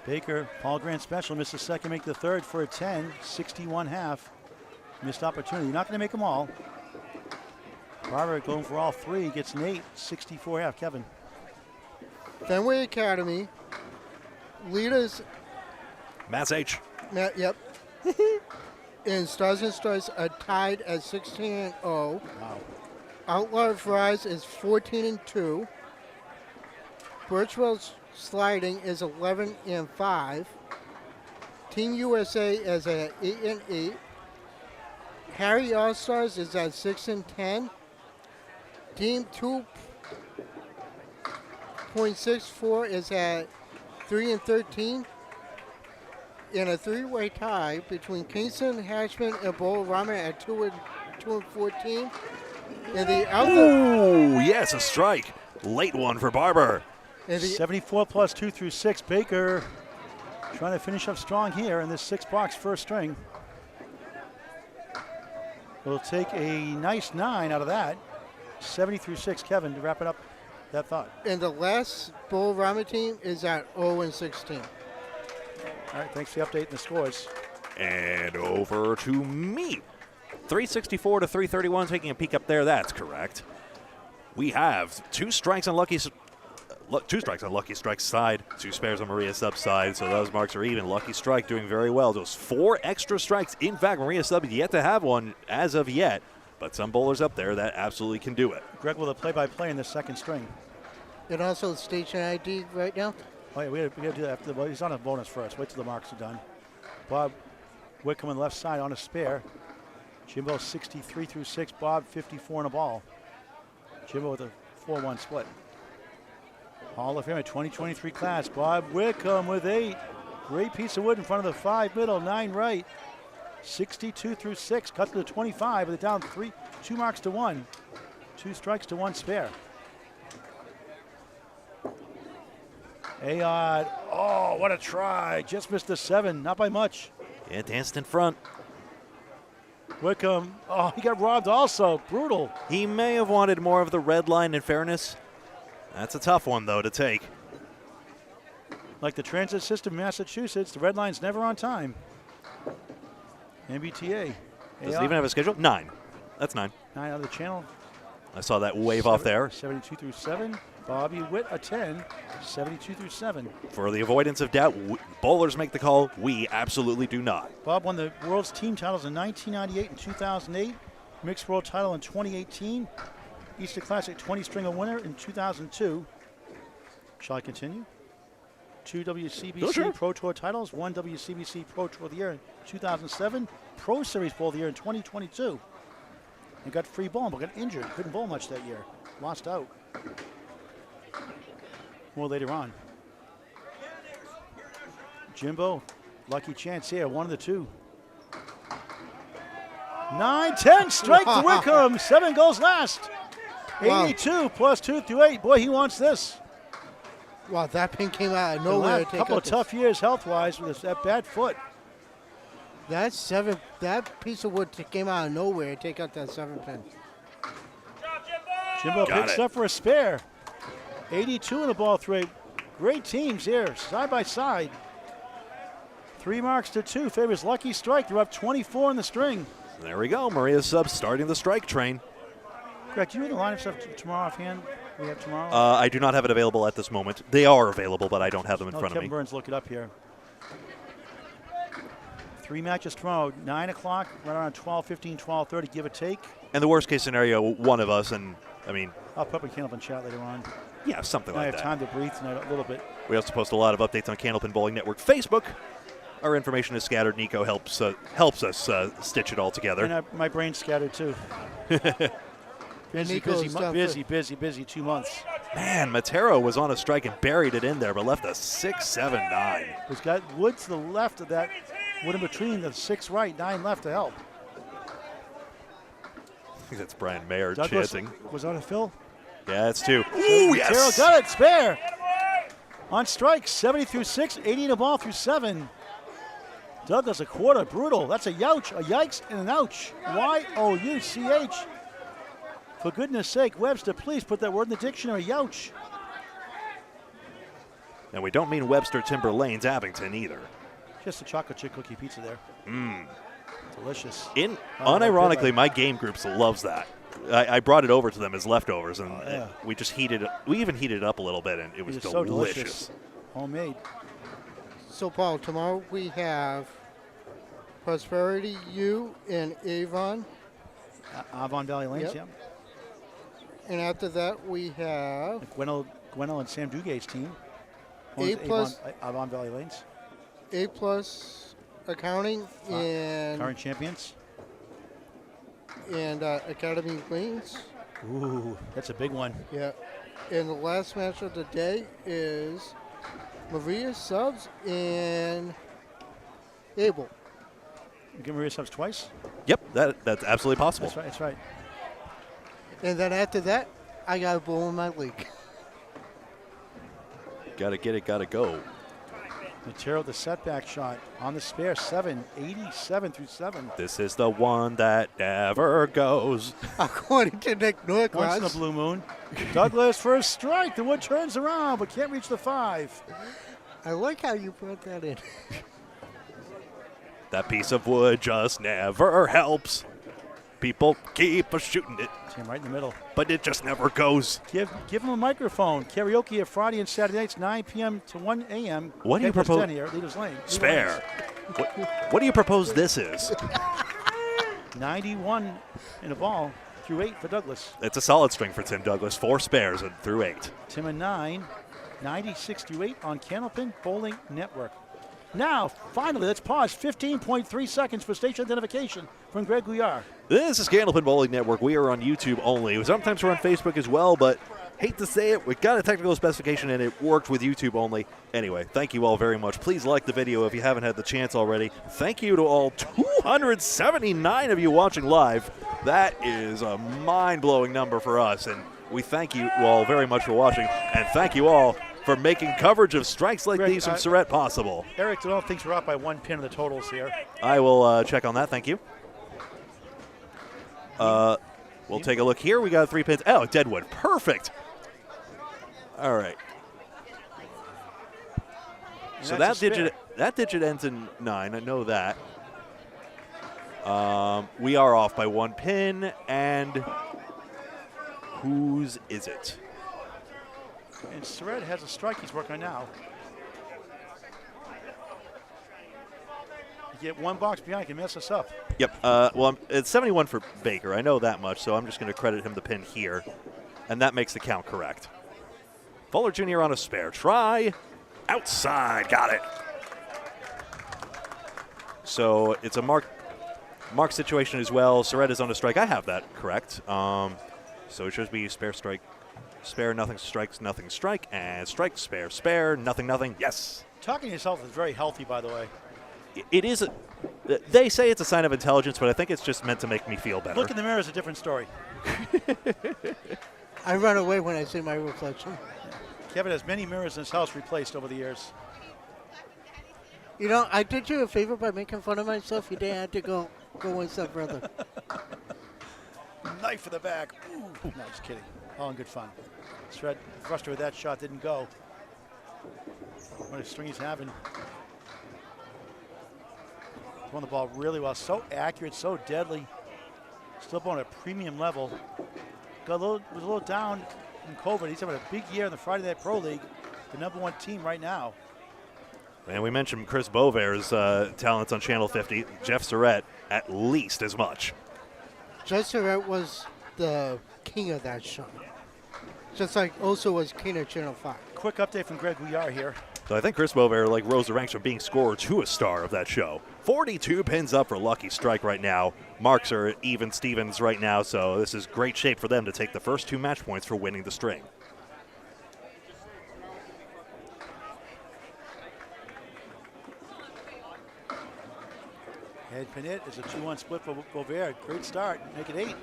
Baker, Paul Grant special, missed the second, make the third for a 10, 61 half. Missed opportunity. You're not going to make them all. Barber going for all 3, gets an 8, 64 half. Kevin. Fenway Academy, Leda's. Matt's H. Yep. And Stars and Stripes are tied at 16-0. Wow. Outlaws Rise is 14-2. Birchwell's Sliding is 11-5. Team USA is at 8-8. Harry All Stars is at 6-10. Team 2.64 is at 3-13. In a 3-way tie between Kingston, Hatchman, and Bolorama at 2-14. And the other. Ooh, yes, a strike. Late one for Barber. 74 plus 2 through 6. Baker trying to finish up strong here in this 6-box first string. We'll take a nice 9 out of that. 70 through 6, Kevin, to wrap it up that thought. And the last Bolorama team is at 0-16. All right, thanks for the update and the scores. And over to me. 364 to 331, taking a peek up there. That's correct. We have 2 strikes on Lucky Strike's side, 2 spares on Maria Sub's side, so those marks are even. Lucky Strike doing very well. Those 4 extra strikes. In fact, Maria Sub yet to have one as of yet, but some bowlers up there that absolutely can do it. Greg with a play-by-play in the second string. And also station ID right now. Oh yeah, we got to do that after. Well, he's on a bonus first. Wait till the marks are done. Bob Wickham on the left side on a spare. Jimbo 63 through 6. Bob 54 in a ball. Jimbo with a 4-1 split. Hall of Fame 2023 class. Bob Wickham with 8. Great piece of wood in front of the 5 middle, 9 right. 62 through 6. Cut to the 25 with it down 2 marks to 1. 2 strikes to 1 spare. Ayotte. Oh, what a try. Just missed the 7. Not by much. Yeah, danced in front. Wickham. Oh, he got robbed also. Brutal. He may have wanted more of the red line in fairness. That's a tough one, though, to take. Like the transit system in Massachusetts, the red line's never on time. MBTA. Does it even have a schedule? 9. That's 9. 9 out of the channel. I saw that wave off there. 72 through 7. Bobby Witt a 10. 72 through 7. For the avoidance of doubt, bowlers make the call. We absolutely do not. Bob won the world's team titles in 1998 and 2008. Mixed world title in 2018. Easter Classic 20 stringer winner in 2002. Shall I continue? 2 WCBC sure. Pro Tour titles, 1 WCBC Pro Tour of the Year in 2007, Pro Series Bowl of the Year in 2022. He got free ball, but got injured. Couldn't bowl much that year. Lost out. More later on. Jimbo, lucky chance here, one of the two. 9-10, strike to Wickham. 7 goes last. 82 plus 2 through 8. Boy, he wants this. Wow, that pin came out of nowhere. A couple of tough years health-wise with that bad foot. That piece of wood came out of nowhere to take out that 7 pin. Jimbo picks up for a spare. 82 in the ball through 8. Great teams here, side by side. 3 marks to 2 favors Lucky Strike. They're up 24 in the string. There we go. Maria's Subs starting the strike train. Greg, do you have the lineup stuff tomorrow offhand? We have tomorrow? I do not have it available at this moment. They are available, but I don't have them in front of Kevin me. Burns, look it up here. 3 matches tomorrow, 9 o'clock, right around 12:15, 12:30, give or take. And the worst case scenario, one of us, and I mean, I'll put up a Candlepin chat later on. yeah, something I like have that. time to breathe tonight a little bit. We also post a lot of updates on Candlepin Bowling Network Facebook. Our information is scattered. Nico helps us stitch it all together. And my brain's scattered too. busy 2 months. Man, Matero was on a strike and buried it in there, but left a 6-7-9. It's got wood to the left of that, wood in between the 6 right, 9 left to help. I think that's Brian Mayer Douglas chanting. was on a fill. Yeah, it's 2. Ooh, yes! Matero got it, spare. On strike, 70 through 6, 80 in the ball through 7. Douglas a quarter, brutal. That's a youch, a yikes, and an ouch. Y-O-U-C-H. For goodness sake, Webster, please put that word in the dictionary, youch. And we don't mean Webster Timber Lanes, Abington either. Just a chocolate chip cookie pizza there. Mmm. Delicious. Unironically, my game groups loves that. I brought it over to them as leftovers, and we just heated it. We even heated it up a little bit, and it was so delicious. Homemade. So, Paul, tomorrow we have Prosperity U in Avon. Avon Valley Lanes, Yep. And after that, we have Gwendolyn and Sam Dugate's team. Avon Valley Lanes. A+ Accounting and current champions. And Academy Lanes. Ooh, that's a big one. Yeah. And the last match of the day is Maria Subs and Abel. You get Maria Subs twice? Yep, that's absolutely possible. That's right. And then after that, I got a bowl in my league. Gotta get it, gotta go. Matero, the setback shot on the spare, 7, 87 through 7. This is the one that never goes. According to Nick Norcross. Once in a blue moon. Douglas for a strike. The wood turns around, but can't reach the 5. I like how you brought that in. That piece of wood just never helps. People keep shooting it, Tim right in the middle. but it just never goes. Give him a microphone. Karaoke here Friday and Saturday nights, 9 p.m. to 1 a.m. What do you propose? Leaders Lane. Spare. What do you propose this is? 91 in the ball through 8 for Douglas. It's a solid string for Tim Douglas. 4 spares and through 8. Tim and 9, 96 through 8 on Candlepin Bowling Network. Now, finally, let's pause. 15.3 seconds for station identification from Greg Gouillart. This is Candlepin Bowling Network. We are on YouTube only. Sometimes we're on Facebook as well, but hate to say it, we got a technical specification and it worked with YouTube only. Anyway, thank you all very much. Please like the video if you haven't had the chance already. Thank you to all 279 of you watching live. That is a mind-blowing number for us, and we thank you all very much for watching, and thank you all for making coverage of strikes like these from Surette possible. Eric Donald thinks we're up by 1 pin in the totals here. I will check on that. Thank you. We'll take a look here. We got 3 pins. Oh, Deadwood. Perfect. All right. So that digit ends in 9. I know that. We are off by 1 pin, and Whose is it? And Surette has a strike he's working on now. You get one box behind, you can mess us up. Yep. Well, it's 71 for Baker. I know that much, so I'm just going to credit him the pin here. And that makes the count correct. Fuller Jr. on a spare try. Outside. Got it. So it's a mark situation as well. Surette is on a strike. I have that correct. So it should be spare strike, spare, nothing strikes, nothing strike, and strike, spare, spare, nothing, nothing. Yes. Talking to yourself is very healthy, by the way. It is. They say it's a sign of intelligence, but I think it's just meant to make me feel better. Look in the mirror is a different story. I run away when I see my reflection. Kevin has many mirrors in his house replaced over the years. You know, I did you a favor by making fun of myself. You didn't have to go one step further. Knife in the back. Ooh. No, just kidding. All in good fun. Surette frustrated that shot didn't go. What a string he's having. Throwing the ball really well. So accurate, so deadly. Still on a premium level. Was a little down in COVID. He's having a big year in the Friday Night Pro League. The #1 team right now. And we mentioned Chris Boisvert's talents on Channel 50. Jeff Surette, at least as much. Jeff Surette was the king of that show. Just like also was king of Channel 5. Quick update from Greg Gouillart here. So I think Chris Boisvert rose the ranks from being scorer to a star of that show. 42 pins up for Lucky Strike right now. Marks are even Stevens right now, so this is great shape for them to take the first 2 match points for winning the string. Head pin it is a 2-1 split for Boisvert. Great start. Make it 8.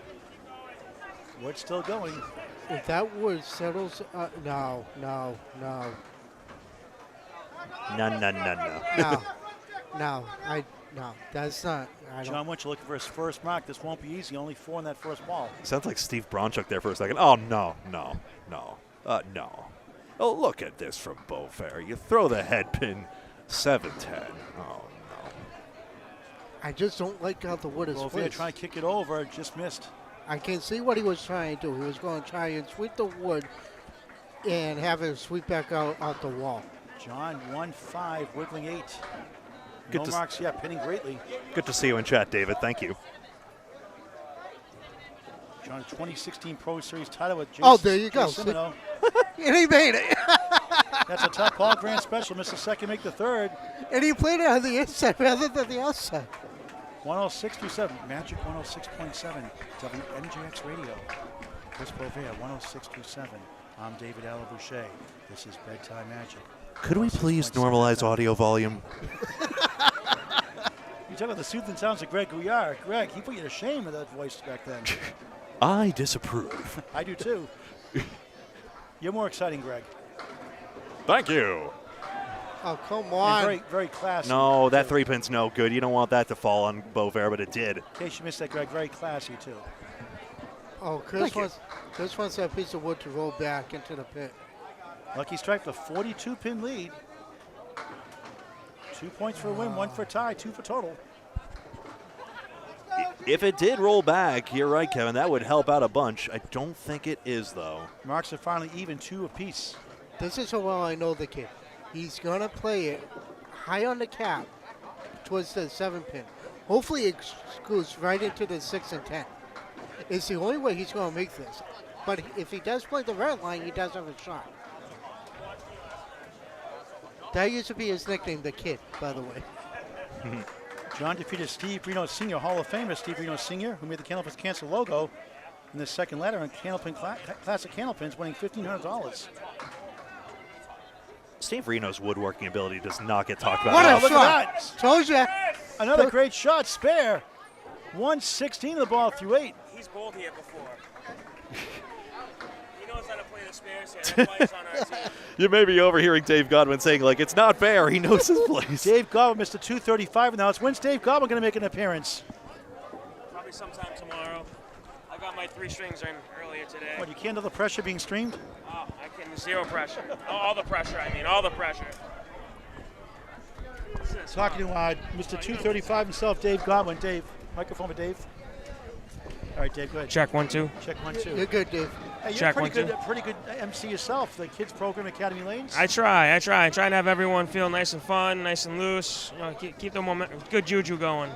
Wood's still going. If that wood settles, no. No. No, that's not. Jon Winchell looking for his first mark. This won't be easy. Only 4 on that first ball. Sounds like Steve Bronchuk there for a second. Oh, no. Oh, look at this from Boisvert. You throw the head pin 7-10. Oh, no. I just don't like how the wood is Boisvert trying to kick it over. Just missed. I can see what he was trying to do. He was going to try and sweep the wood and have it sweep back out the wall. John 1-5, wiggling 8. Good no marks yet, pinning greatly. Good to see you in chat, David. Thank you. John, 2016 Pro Series title with Jason. Oh, there you go. And he made it. That's a tough ball, grand special. Missed the second, make the third. And he played it on the inside rather than the outside. 106.27, Magic 106.7, WNJX Radio. Chris Boisvert, 106.7. I'm David Alabouche. This is Bedtime Magic. Could we please normalize audio volume? You talk about the soothing sounds of Greg Gouillart. Greg, he put you to shame with that voice back then. I disapprove. I do too. You're more exciting, Greg. Thank you. Oh, come on. Very, very classy. No, that 3-pin's no good. You don't want that to fall on Boisvert, but it did. In case you missed that, Greg, very classy too. Oh, Chris wants that piece of wood to roll back into the pit. Lucky Strike, the 42-pin lead. 2 points for a win, 1 for a tie, 2 for total. If it did roll back, you're right, Kevin, that would help out a bunch. I don't think it is, though. Marks are finally even, 2 apiece. This is how well I know the kid. He's going to play it high on the cap towards the 7-pin. Hopefully it goes right into the 6 and 10. It's the only way he's going to make this. But if he does play the red line, he does have a shot. That used to be his nickname, the Kid, by the way. John defeated Steve Reno Sr., Hall of Famer Steve Reno Sr., who made the Candlepin Cancer logo in the second letter on Candlepin Classic Candlepins, winning $1,500. Steve Reno's woodworking ability does not get talked about. What a look shot! at that. Told you. Another great shot, spare. 116 of the ball through 8. He's bowled here before. He knows how to play the spares here. That's why he's on our team. You may be overhearing Dave Godwin saying, like, it's not fair. He knows his place. Dave Godwin missed a 235, and now it's when's Dave Godwin going to make an appearance? Probably sometime tomorrow. I got my 3 strings in earlier today. What, you can't handle the pressure being streamed? Oh, I can. Zero pressure. All the pressure, all the pressure. Talking to Mr. 235 himself, Dave Godwin. Dave, microphone for Dave. All right, Dave, go ahead. Check 1, 2. Check 1, 2. You're good, Dave. Hey, you're Check, pretty 1, 2. pretty good MC yourself. The kids program, Academy Lanes. I try to have everyone feel nice and fun, nice and loose. You know, keep the good juju going.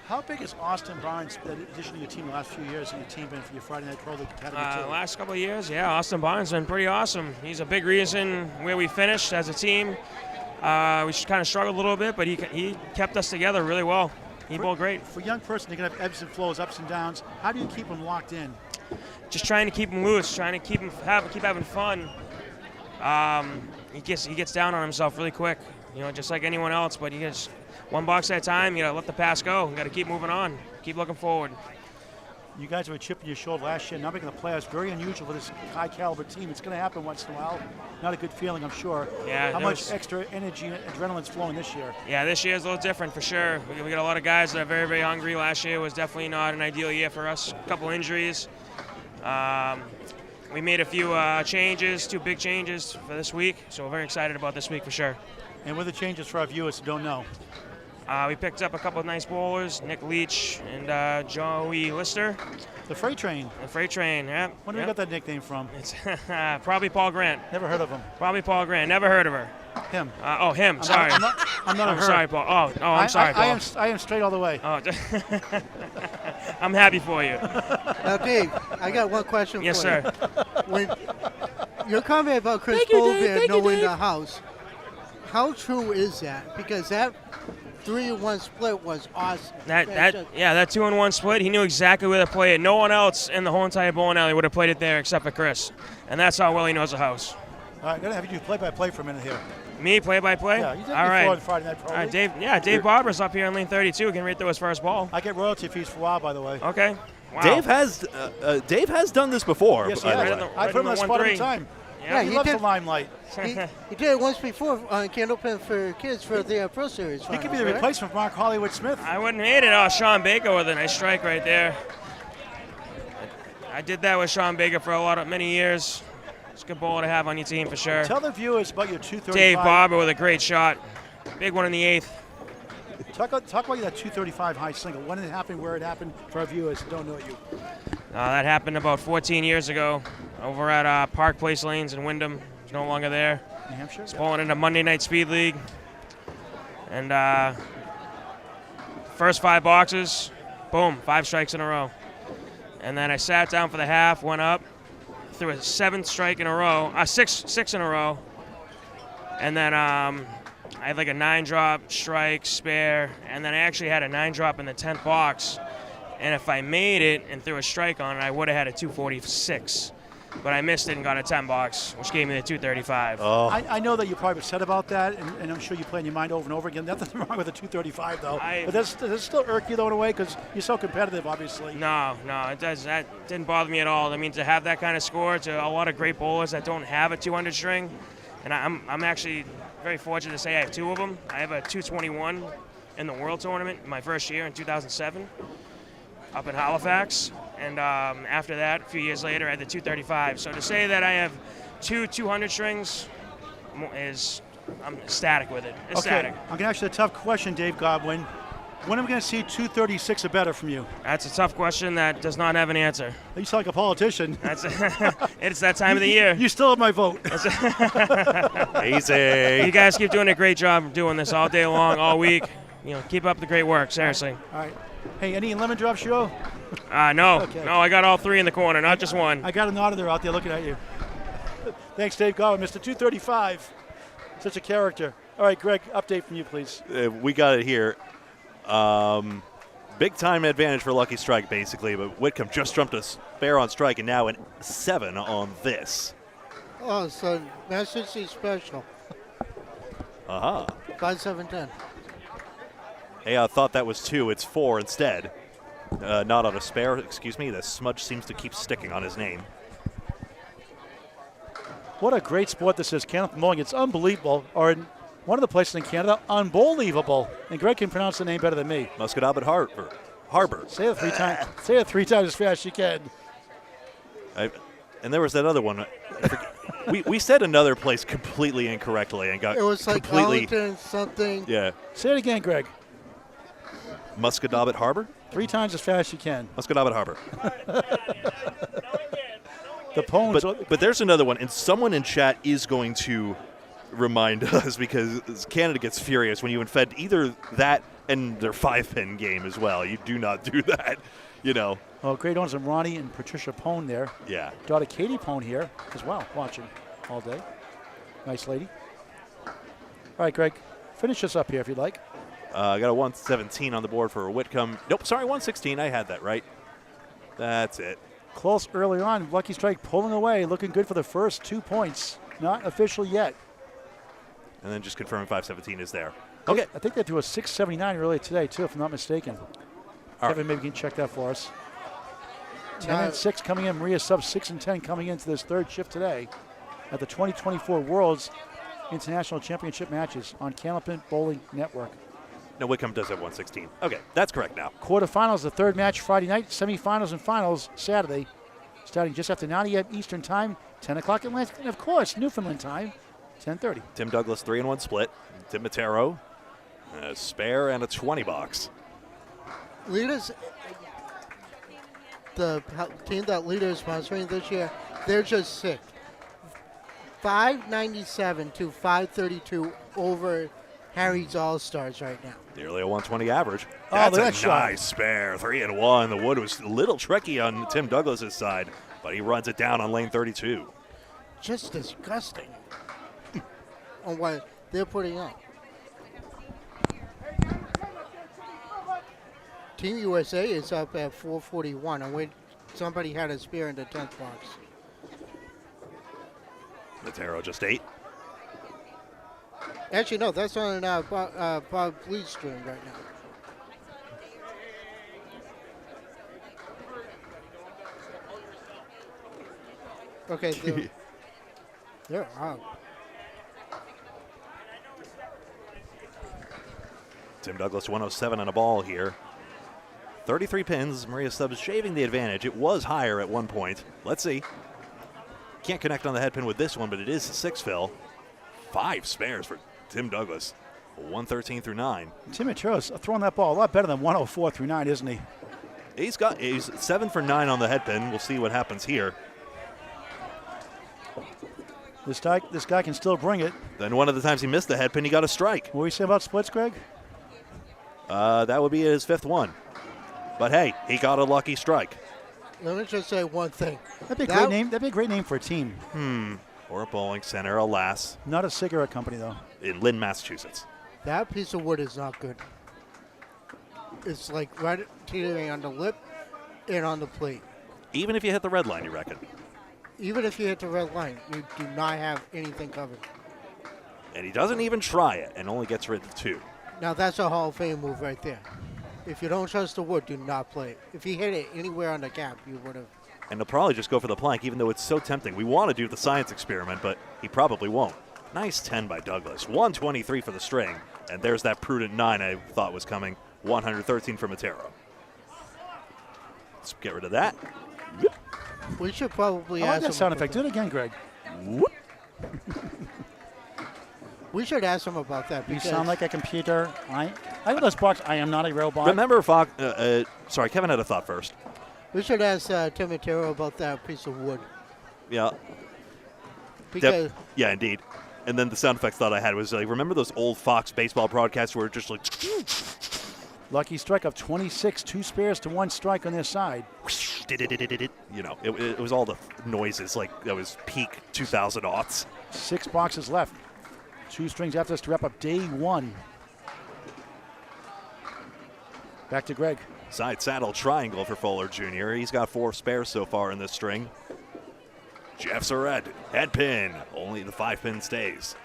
How big is Austin Barnes, the addition to your team the last few years, and your team been for your Friday Night Pro League Academy too? Last couple of years, yeah, Austin Barnes been pretty awesome. He's a big reason where we finished as a team. We kind of struggled a little bit, but he kept us together really well. He bowled great. For a young person, they can have ebbs and flows, ups and downs. How do you keep them locked in? Just trying to keep him loose, trying to keep having fun. He gets down on himself really quick, you know, just like anyone else. But he gets one box at a time. You gotta let the pass go. You gotta keep moving on, keep looking forward. You guys have a chip in your shoulder last year, now making the playoffs. Very unusual for this high caliber team. It's going to happen once in a while. Not a good feeling, I'm sure. Yeah. How much extra energy and adrenaline's flowing this year? Yeah, this year is a little different for sure. We got a lot of guys that are very, very hungry. Last year was definitely not an ideal year for us. A couple injuries. We made a few changes, 2 big changes for this week. So we're very excited about this week for sure. And with the changes for our viewers who don't know? We picked up a couple of nice bowlers, Nick Leach and Joey Lister. The Freight Train. The Freight Train, yeah. Where did you get that nickname from? It's probably Paul Grant. Never heard of him. Probably Paul Grant. Never heard of her. Him. Him. Sorry. I'm not a her. Sorry, Paul. I'm sorry, Paul. I am straight all the way. Oh, I'm happy for you. Now, Dave, I got one question Yes, for you. sir. When your comment about Chris Boisvert knowing the house, how true is that? Because that 3-1 split was awesome. That 2-1 split, he knew exactly where to play it. No one else in the whole entire bowling alley would have played it there except for Chris. And that's how well he knows the house. All right, I'm going to have you do play-by-play for a minute here. Me, play-by-play? Yeah, you did All before right. on Friday Night Pro League. Dave Barber's up here in lane 32, getting right through his first ball. I get royalty fees for a while, by the way. Okay. Wow. Dave has done this before. Yes, he by the has. way. I put him on the spot every 1-3. time. Yeah, He he loves did. the limelight. He did it once before on Candlepin for kids for the Pro Series. He could be the finals, right? replacement for Mark Hollywood Smith. I wouldn't hate it. Oh, Shawn Baker with a nice strike right there. I did that with Shawn Baker for many years. It's a good bowler to have on your team for sure. Tell the viewers about your 235. Dave Barber with a great shot. Big one in the 8th. Talk about that 235 high single. When it happened, where it happened, for our viewers who don't know you. That happened about 14 years ago over at Park Place Lanes in Wyndham. He's no longer there. New Hampshire? He's bowling in the Monday Night Speed League. And first 5 boxes, boom, 5 strikes in a row. And then I sat down for the half, went up, threw a 7th strike in a row, 6 in a row. And then I had like a 9-drop, strike, spare, and then I actually had a 9-drop in the 10th box. And if I made it and threw a strike on it, I would have had a 246. But I missed it and got a 10 box, which gave me the 235. Oh. I know that you're probably upset about that, and I'm sure you play in your mind over and over again. Nothing wrong with the 235, though. But does it still irk you, though, in a way? Because you're so competitive, obviously. No, it does. That didn't bother me at all. I mean, to have that kind of score to a lot of great bowlers that don't have a 200 string, and I'm actually very fortunate to say I have 2 of them. I have a 221 in the World Tournament my first year in 2007 up in Halifax. And after that, a few years later, I had the 235. So to say that I have 2 200 strings I'm ecstatic with it. Ecstatic. Okay, I'm going to ask you a tough question, Dave Godwin. When am I going to see 236 or better from you? That's a tough question that does not have an answer. You sound like a politician. It's that time of the year. You still have my vote. Easy. You guys keep doing a great job doing this all day long, all week. Keep up the great work, seriously. All right. Hey, any lemon drops, show? No. Okay. No, I got all 3 in the corner, not just one. I got an auditor out there looking at you. Thanks, Dave Godwin. Mr. 235. Such a character. All right, Greg, update from you, please. We got it here. Big time advantage for Lucky Strike, basically, but Whitcomb just jumped a spare on strike and now an 7 on this. Oh, so Master C special. 5-7-10. Hey, I thought that was 2. It's 4 instead. Not on a spare, excuse me. The smudge seems to keep sticking on his name. What a great sport this is, Candlepin bowling. It's unbelievable. Or in one of the places in Canada, unbelievable. And Greg can pronounce the name better than me. MacDougall Harbor. Say it 3 times. Say it 3 times as fast as you can. And there was that other one. we said another place completely incorrectly and got It was like completely Arlington something. Yeah. Say it again, Greg. Harbor. 3 times as fast as you can. Harbor. The Pones. But there's another one, and someone in chat is going to remind us because Canada gets furious when you infed either that and their 5-pin game as well. You do not do that, you know. Oh, great ones of Ronnie and Patricia Pone there. Yeah. Daughter Katie Pone here as well, watching all day. Nice lady. All right, Greg, finish us up here if you'd like. I got a 117 on the board for Whitcomb. Nope, sorry, 116. I had that right. That's it. Close early on. Lucky Strike pulling away, looking good for the first 2 points. Not official yet. And then just confirming 517 is there. Okay. I think they threw a 679 earlier today, too, if I'm not mistaken. All Kevin, right. maybe you can check that for us. 10 and 6 coming in. Maria Sub 6 and 10 coming into this third shift today at the 2024 World's International Championship matches on Candlepin Bowling Network. No, Whitcomb does have 116. Okay, that's correct now. Quarterfinals, the third match Friday night. Semifinals and finals Saturday, starting just after 9 a.m. Eastern Time, 10 o'clock Atlantic, and of course Newfoundland time, 10:30. Tim Douglas 3-1 split. Tim Matero, a spare and a 20 box. Leda's, the team that Leda is sponsoring this year, they're just sick. 597 to 532 over Harry's All-Stars right now. Nearly a 120 average. Oh, That's look a at that shot. nice spare. 3-1. The wood was a little tricky on Tim Douglas's side, but he runs it down on lane 32. Just disgusting on what they're putting up. Team USA is up at 441, and somebody had a spear in the 10th box. Matero just 8. Actually, no, that's on Bob Lee's stream right now. Okay, they're out. Tim Douglas 107 on a ball here. 33 pins. Maria Stubbs shaving the advantage. It was higher at one point. Let's see. Can't connect on the head pin with this one, but it is a 6 fill. 5 spares for Tim Douglas. 113 through 9. Tim Matero's throwing that ball a lot better than 104 through 9, isn't he? He's 7 for 9 on the head pin. We'll see what happens here. This guy can still bring it. Then one of the times he missed the head pin, he got a strike. What do you say about splits, Greg? That would be his 5th one. But hey, he got a lucky strike. Let me just say one thing. That'd be a great name. That'd be a great name for a team. Or a bowling center, alas. Not a cigarette company, though. In Lynn, Massachusetts. That piece of wood is not good. It's like right teetering on the lip and on the plate. Even if you hit the red line, you reckon? Even if you hit the red line, you do not have anything covered. And he doesn't even try it and only gets rid of 2. Now that's a Hall of Fame move right there. If you don't trust the wood, do not play it. If you hit it anywhere on the gap, you would have. And he'll probably just go for the plank, even though it's so tempting. We want to do the science experiment, but he probably won't. Nice 10 by Douglas. 123 for the string. And there's that prudent 9 I thought was coming. 113 for Matero. Let's get rid of that. We should probably I like ask that him sound about effect. Do it again, Greg. Whoop. We should ask him about that. You Because sound like a computer. I have this box. I am not a robot. Remember, Fox. Sorry, Kevin had a thought first. we should ask Tim Matero about that piece of wood. Yeah. Because Yeah, indeed. And then the sound effects thought I had was like, remember those old Fox baseball broadcasts where it just like, Lucky strike of 26, 2 spares to 1 strike on their side. you know, it was all the noises like that was peak 2000 aughts. 6 boxes left. 2 strings after this to wrap up day 1. Back to Greg. Side saddle triangle for Fuller Jr. He's got 4 spares so far in this string. Jeff Surette, head pin. Only the 5-pin stays.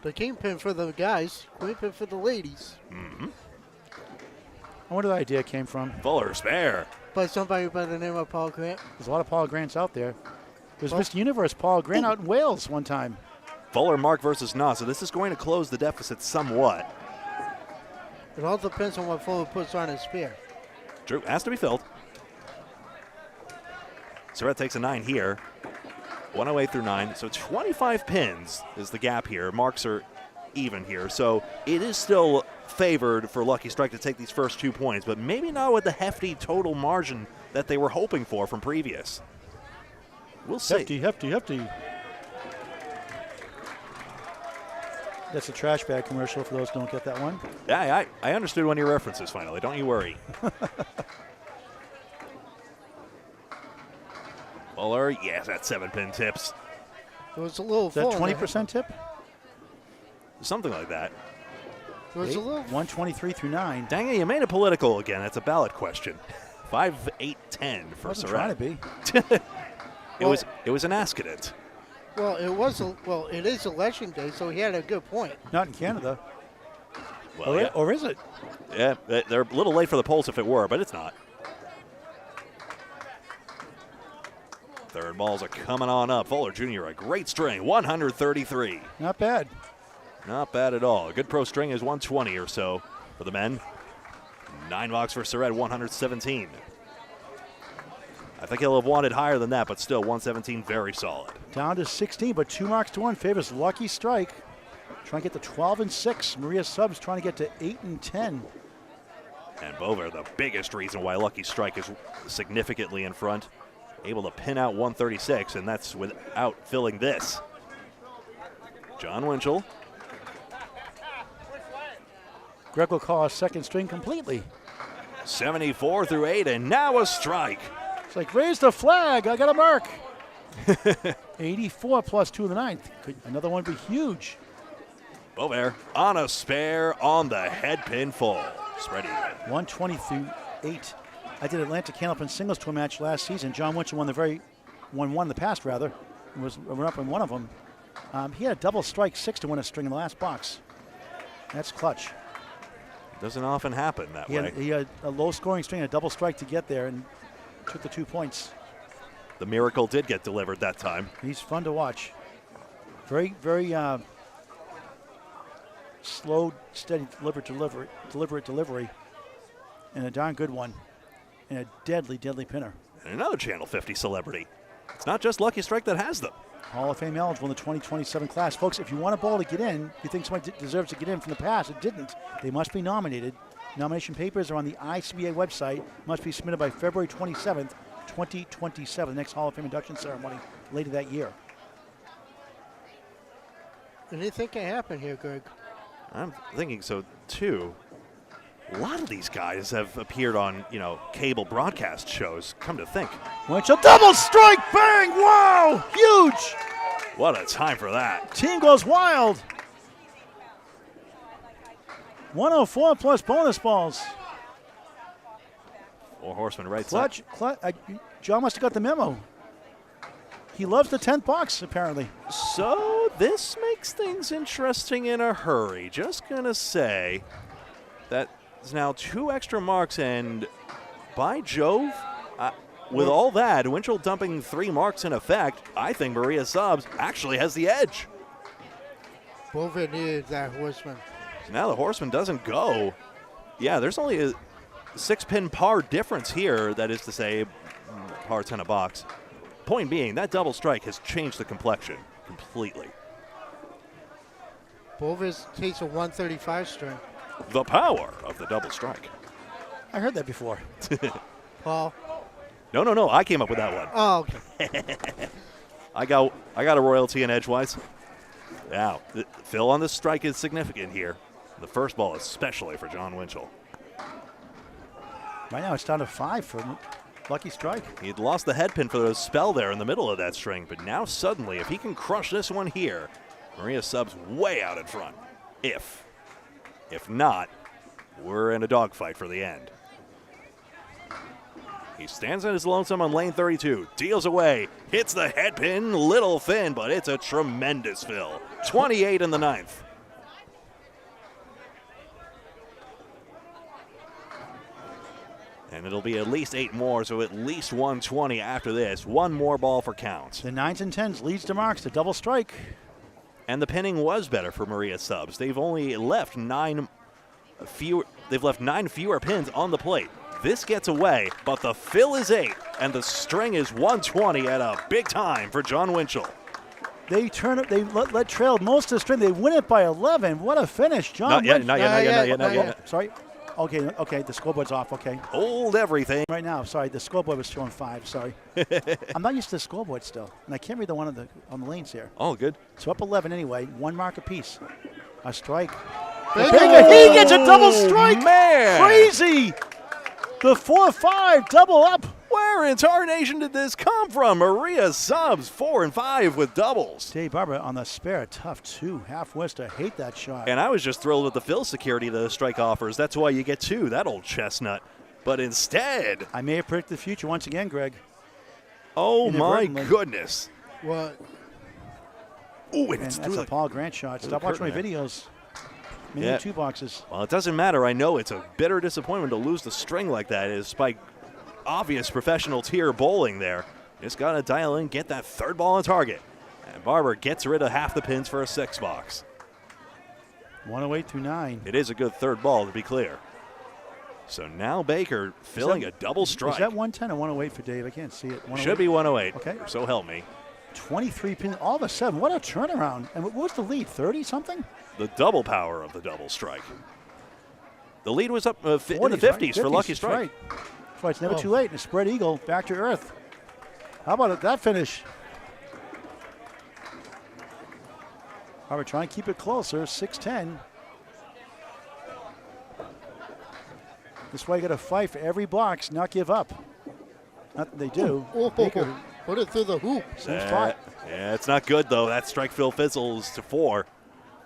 the king pin for the guys, queen pin for the ladies. I wonder where the idea came from. Fuller spare. By somebody by the name of Paul Grant. There's a lot of Paul Grants out there. There's Mr. Universe Paul Grant out in Wales one time. Fuller Mark versus Nah. So this is going to close the deficit somewhat. It all depends on what Fuller puts on his spear. Drew has to be filled. Surette takes a 9 here. 108 through 9. So 25 pins is the gap here. Marks are even here. So it is still favored for Lucky Strike to take these first 2 points, but maybe not with the hefty total margin that they were hoping for from previous. We'll see. Hefty. That's a trash bag commercial for those who don't get that one. Yeah, I understood one of your references finally. Don't you worry. Fuller, yes, that 7-pin tips. It was a little Is that full. 20% tip? Something like that. It was a little. 123 through 9. Dang it, you made it political again. That's a ballot question. 5, 8, 10 for Wasn't Surette. trying to be. It was an accident. Well, it is election day, so he had a good point. Not in Canada. Well, yeah. Or is it? Yeah, they're a little late for the polls if it were, but it's not. Third balls are coming on up. Fuller Jr., a great string, 133. Not bad. Not bad at all. A good pro string is 120 or so for the men. 9 box for Surette, 117. I think he'll have wanted higher than that, but still 117, very solid. Down to 16, but 2 marks to 1 favors Lucky Strike. Trying to get to 12 and 6. Maria Subs trying to get to 8 and 10. And Boisvert, the biggest reason why Lucky Strike is significantly in front. Able to pin out 136, and that's without filling this. Jon Winchell. Greg will call a second string completely. 74 through 8, and now a strike. It's like, raise the flag. I got a mark. 84 plus 2 in the 9th. Another one would be huge. Boisvert on a spare on the head pin full. Spreading. 120 through 8. I did Atlanta Candlepin singles tour match last season. Jon Winchell won one in the past rather. Was up in one of them. He had a double strike 6 to win a string in the last box. That's clutch. Doesn't often happen that way. He had a low scoring string, a double strike to get there, and took the 2 points. The miracle did get delivered that time. He's fun to watch. Very slow, steady, delivery, and a darn good one, and a deadly pinner. And another Channel 50 celebrity. It's not just Lucky Strike that has them. Hall of Fame eligible in the 2027 class. Folks, if you want a ball to get in, you think somebody deserves to get in from the past, it didn't. They must be nominated. Nomination papers are on the ICBA website. Must be submitted by February 27th, 2027, the next Hall of Fame induction ceremony later that year. Anything can happen here, Greg. I'm thinking so too. A lot of these guys have appeared on, cable broadcast shows, come to think. Winchell, double strike, bang, wow, huge. What a time for that. Team goes wild. 104 plus bonus balls. 4 horsemen right side. Clutch. John must have got the memo. He loves the 10th box, apparently. So this makes things interesting in a hurry. Just going to say that there's now 2 extra marks, and by Jove, with all that, Winchell dumping 3 marks in effect, I think Maria Subs actually has the edge. Boisvert needed that horseman. So now the horseman doesn't go. Yeah, there's only a 6-pin par difference here, that is to say, par 10 a box. Point being, that double strike has changed the complexion completely. Boisvert takes a 135 string. The power of the double strike. I heard that before. Paul? No, I came up with that one. Oh, okay. I got a royalty in edgewise. Now, Phil on the strike is significant here. The first ball especially for Jon Winchell. Right now it's down to 5 for Lucky Strike. He'd lost the head pin for the spell there in the middle of that string, but now suddenly, if he can crush this one here, Maria Subs way out in front. If not, we're in a dogfight for the end. He stands in his lonesome on lane 32, deals away, hits the head pin, little thin, but it's a tremendous fill. 28 in the 9th. And it'll be at least 8 more, so at least 120 after this. 1 more ball for counts. The 9s and 10s leads to marks, the double strike. And the pinning was better for Maria Subs. They've only left 9 fewer pins on the plate. This gets away, but the fill is 8, and the string is 120 at a big time for Jon Winchell. They turn it. They let trailed most of the string. They win it by 11. What a finish, John. Not yet, not yet. Sorry. Okay. The scoreboard's off. Okay. Hold everything. Right now, sorry. The scoreboard was showing 5. Sorry. I'm not used to the scoreboard still, and I can't read the one on the lanes here. Oh, good. So up 11 anyway. 1 mark apiece. A strike. Baker. He gets a double strike. Man. Crazy. The 4-5 double up. Where in tarnation did this come from? Maria Subs 4 and 5 with doubles. Dave Barber on the spare, tough 2, half Worcester. Hate that shot. And I was just thrilled with the fill security the strike offers. That's why you get 2, that old chestnut. But instead, I may have predicted the future once again, Greg. oh my goodness. What? Ooh, And it's that's through a Paul Grant shot. Stop watching my videos. Maybe Yeah. 2 boxes. Well, it doesn't matter. I know it's a bitter disappointment to lose the string like that. It's by obvious professional tier bowling there. Just got to dial in, get that 3rd ball on target. And Barber gets rid of half the pins for a 6 box. 108 through 9. It is a good 3rd ball, to be clear. So now Baker filling a double strike. Is that 110 or 108 for Dave? I can't see it. 108? Should be 108. Okay. So help me. 23 pins. All of a sudden, what a turnaround. And what was the lead? 30 something? The double power of the double strike. The lead was up in the 40s, 50s for 50s, Lucky that's Strike. Right. That's why it's never too late. And a spread eagle back to earth. How about that finish? Barber trying to keep it closer. 6-10. This way you got to fight for every box, not give up. Not that they do. Baker, Put it through the hoop. same spot. Yeah, it's not good, though. That strike fill fizzles to 4.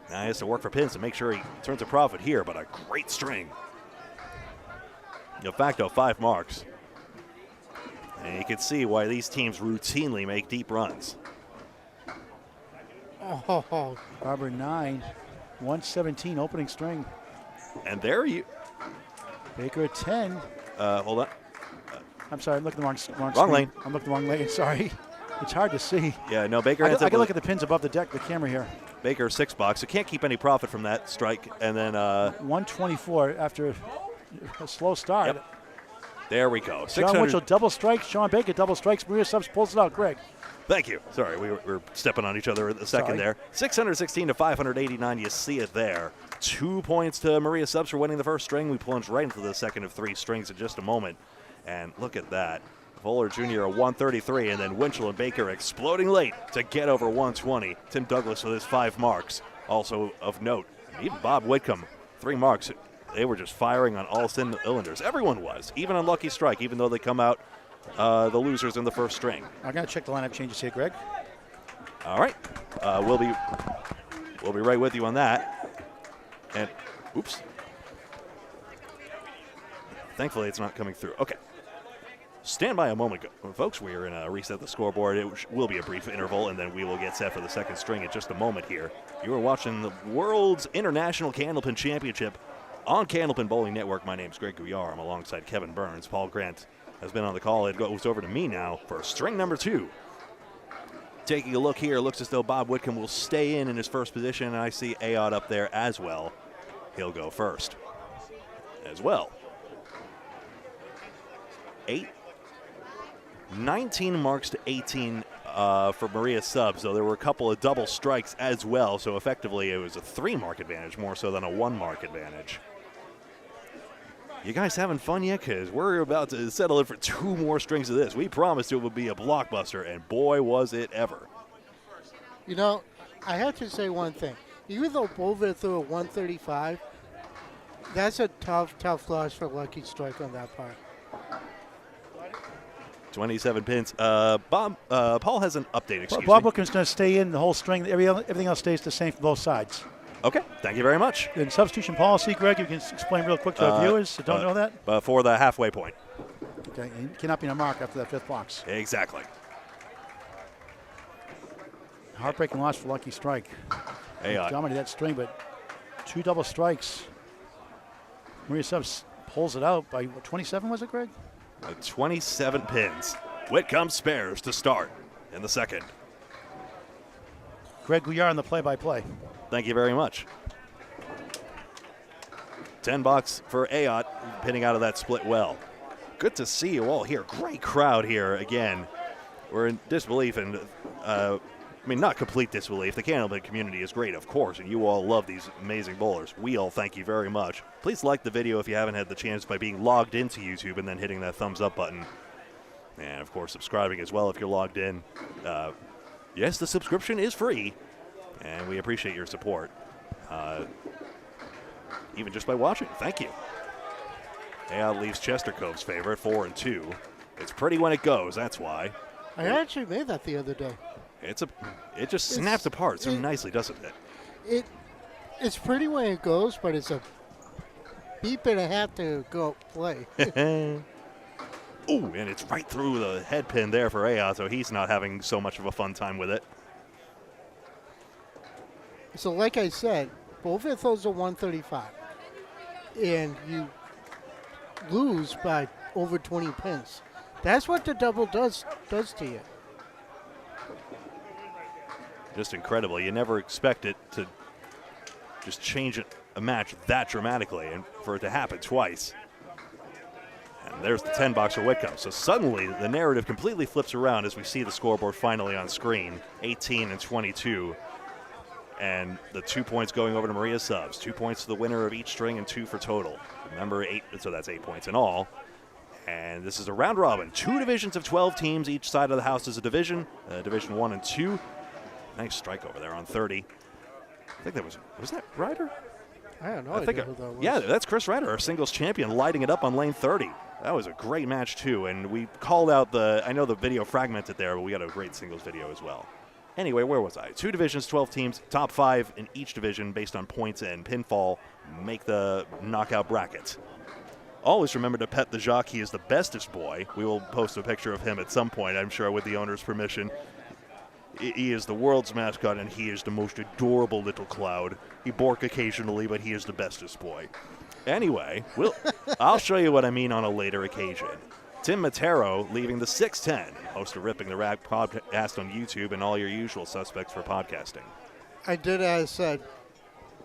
Now he has to work for pins to make sure he turns a profit here, but a great string. De facto 5 marks. And you can see why these teams routinely make deep runs. Oh, Barber 9, 117 opening string. And there you... Baker at 10. hold on. I'm sorry, I'm looking at the wrong Wrong screen. lane. I'm looking the wrong lane, sorry. It's hard to see. Yeah, no, Baker I ends can up look with at the pins above the deck, the camera here. Baker 6 box. So can't keep any profit from that strike. And then 124 after a slow start. Yep. There we go. Jon 600. Winchell double strikes. Shawn Baker double strikes. Maria Subs pulls it out. Greg. Thank you. Sorry, we were stepping on each other a second Sorry. there. 616 to 589. You see it there. 2 points to Maria Subs for winning the first string. We plunge right into the second of 3 strings in just a moment. And look at that. Voller Jr. a 133, and then Winchell and Baker exploding late to get over 120. Tim Douglas with his 5 marks. Also of note, even Bob Whitcomb, 3 marks. They were just firing on all cylinders. Everyone was, even on Lucky Strike, even though they come out the losers in the first string. I'm going to check the lineup changes here, Greg. All right, we'll be right with you on that. And oops, thankfully it's not coming through. Okay, stand by a moment, folks. We are in a reset the scoreboard. It will be a brief interval, and then we will get set for the second string in just a moment. Here, you are watching the World's International Candlepin Championship on Candlepin Bowling Network. My name's Greg Gouillart. I'm alongside Kevin Burns. Paul Grant has been on the call. It goes over to me now for string number 2. Taking a look here, looks as though Bob Whitcomb will stay in his first position, and I see Ayotte up there as well. He'll go first as well. 19 marks to 18 for Maria Subs, though there were a couple of double strikes as well, so effectively it was a 3-mark advantage more so than a 1-mark advantage. You guys having fun yet? Because we're about to settle in for 2 more strings of this. We promised it would be a blockbuster, and boy, was it ever. you know, I have to say one thing. Even though Boisvert threw a 135, that's a tough loss for Lucky Strike on that part. 27 pins. Paul has an update, excuse Bob me. Whitcomb's going to stay in the whole string. Everything else stays the same for both sides. Okay, thank you very much. In substitution policy, Greg, you can explain real quick to our viewers that don't know that? For the halfway point. Okay, and you cannot be in a mark after that 5th box. Exactly. Heartbreaking loss for Lucky Strike. Ayotte. Dominated that string, but 2 double strikes. Maria Subs pulls it out by, what, 27 was it, Greg? 27 pins. Whitcomb spares to start in the second. Greg Gouillart on the play-by-play. Thank you very much. 10 bucks for Ayotte, pinning out of that split well. Good to see you all here. Great crowd here again. We're in disbelief, and I mean, not complete disbelief. The Candlepin community is great, of course, and you all love these amazing bowlers. We all thank you very much. Please like the video if you haven't had the chance by being logged into YouTube and then hitting that thumbs up button. And, of course, subscribing as well if you're logged in. Yes, the subscription is free, and we appreciate your support. Even just by watching. Thank you. Ayotte leaves Chester Cove's favorite, 4-2. It's pretty when it goes, that's why. I actually made that the other day. It just snaps apart so nicely, doesn't it? It's pretty when it goes, but it's a beep and a half to go play. Ooh, and it's right through the head pin there for Ayotte, so he's not having so much of a fun time with it. So like I said, Boisvert throws a 135, and you lose by over 20 pins. That's what the double does to you. Just incredible. You never expect it to just change a match that dramatically, and for it to happen twice. And there's the 10 box for Whitcomb. So suddenly the narrative completely flips around as we see the scoreboard finally on screen, 18-22. And the 2 points going over to Maria Subs. 2 points to the winner of each string and 2 for total. Remember, 8, so that's 8 points in all. And this is a round robin. 2 divisions of 12 teams. Each side of the house is a division. Division 1 and 2. Nice strike over there on 30. I think that was that Ryder? I don't know. Who that was. Yeah, that's Chris Ryder, our singles champion, lighting it up on lane 30. That was a great match, too. And we called out I know the video fragmented there, but we got a great singles video as well. Anyway, where was I? 2 divisions, 12 teams, top 5 in each division based on points and pinfall make the knockout bracket. Always remember to pet the jock. He is the bestest boy. We will post a picture of him at some point, I'm sure, with the owner's permission. He is the world's mascot, and he is the most adorable little cloud. He bork occasionally, but he is the bestest boy. Anyway, I'll show you what I mean on a later occasion. Tim Matero leaving the 610, host of Ripping the Rack podcast on YouTube and all your usual suspects for podcasting. I did ask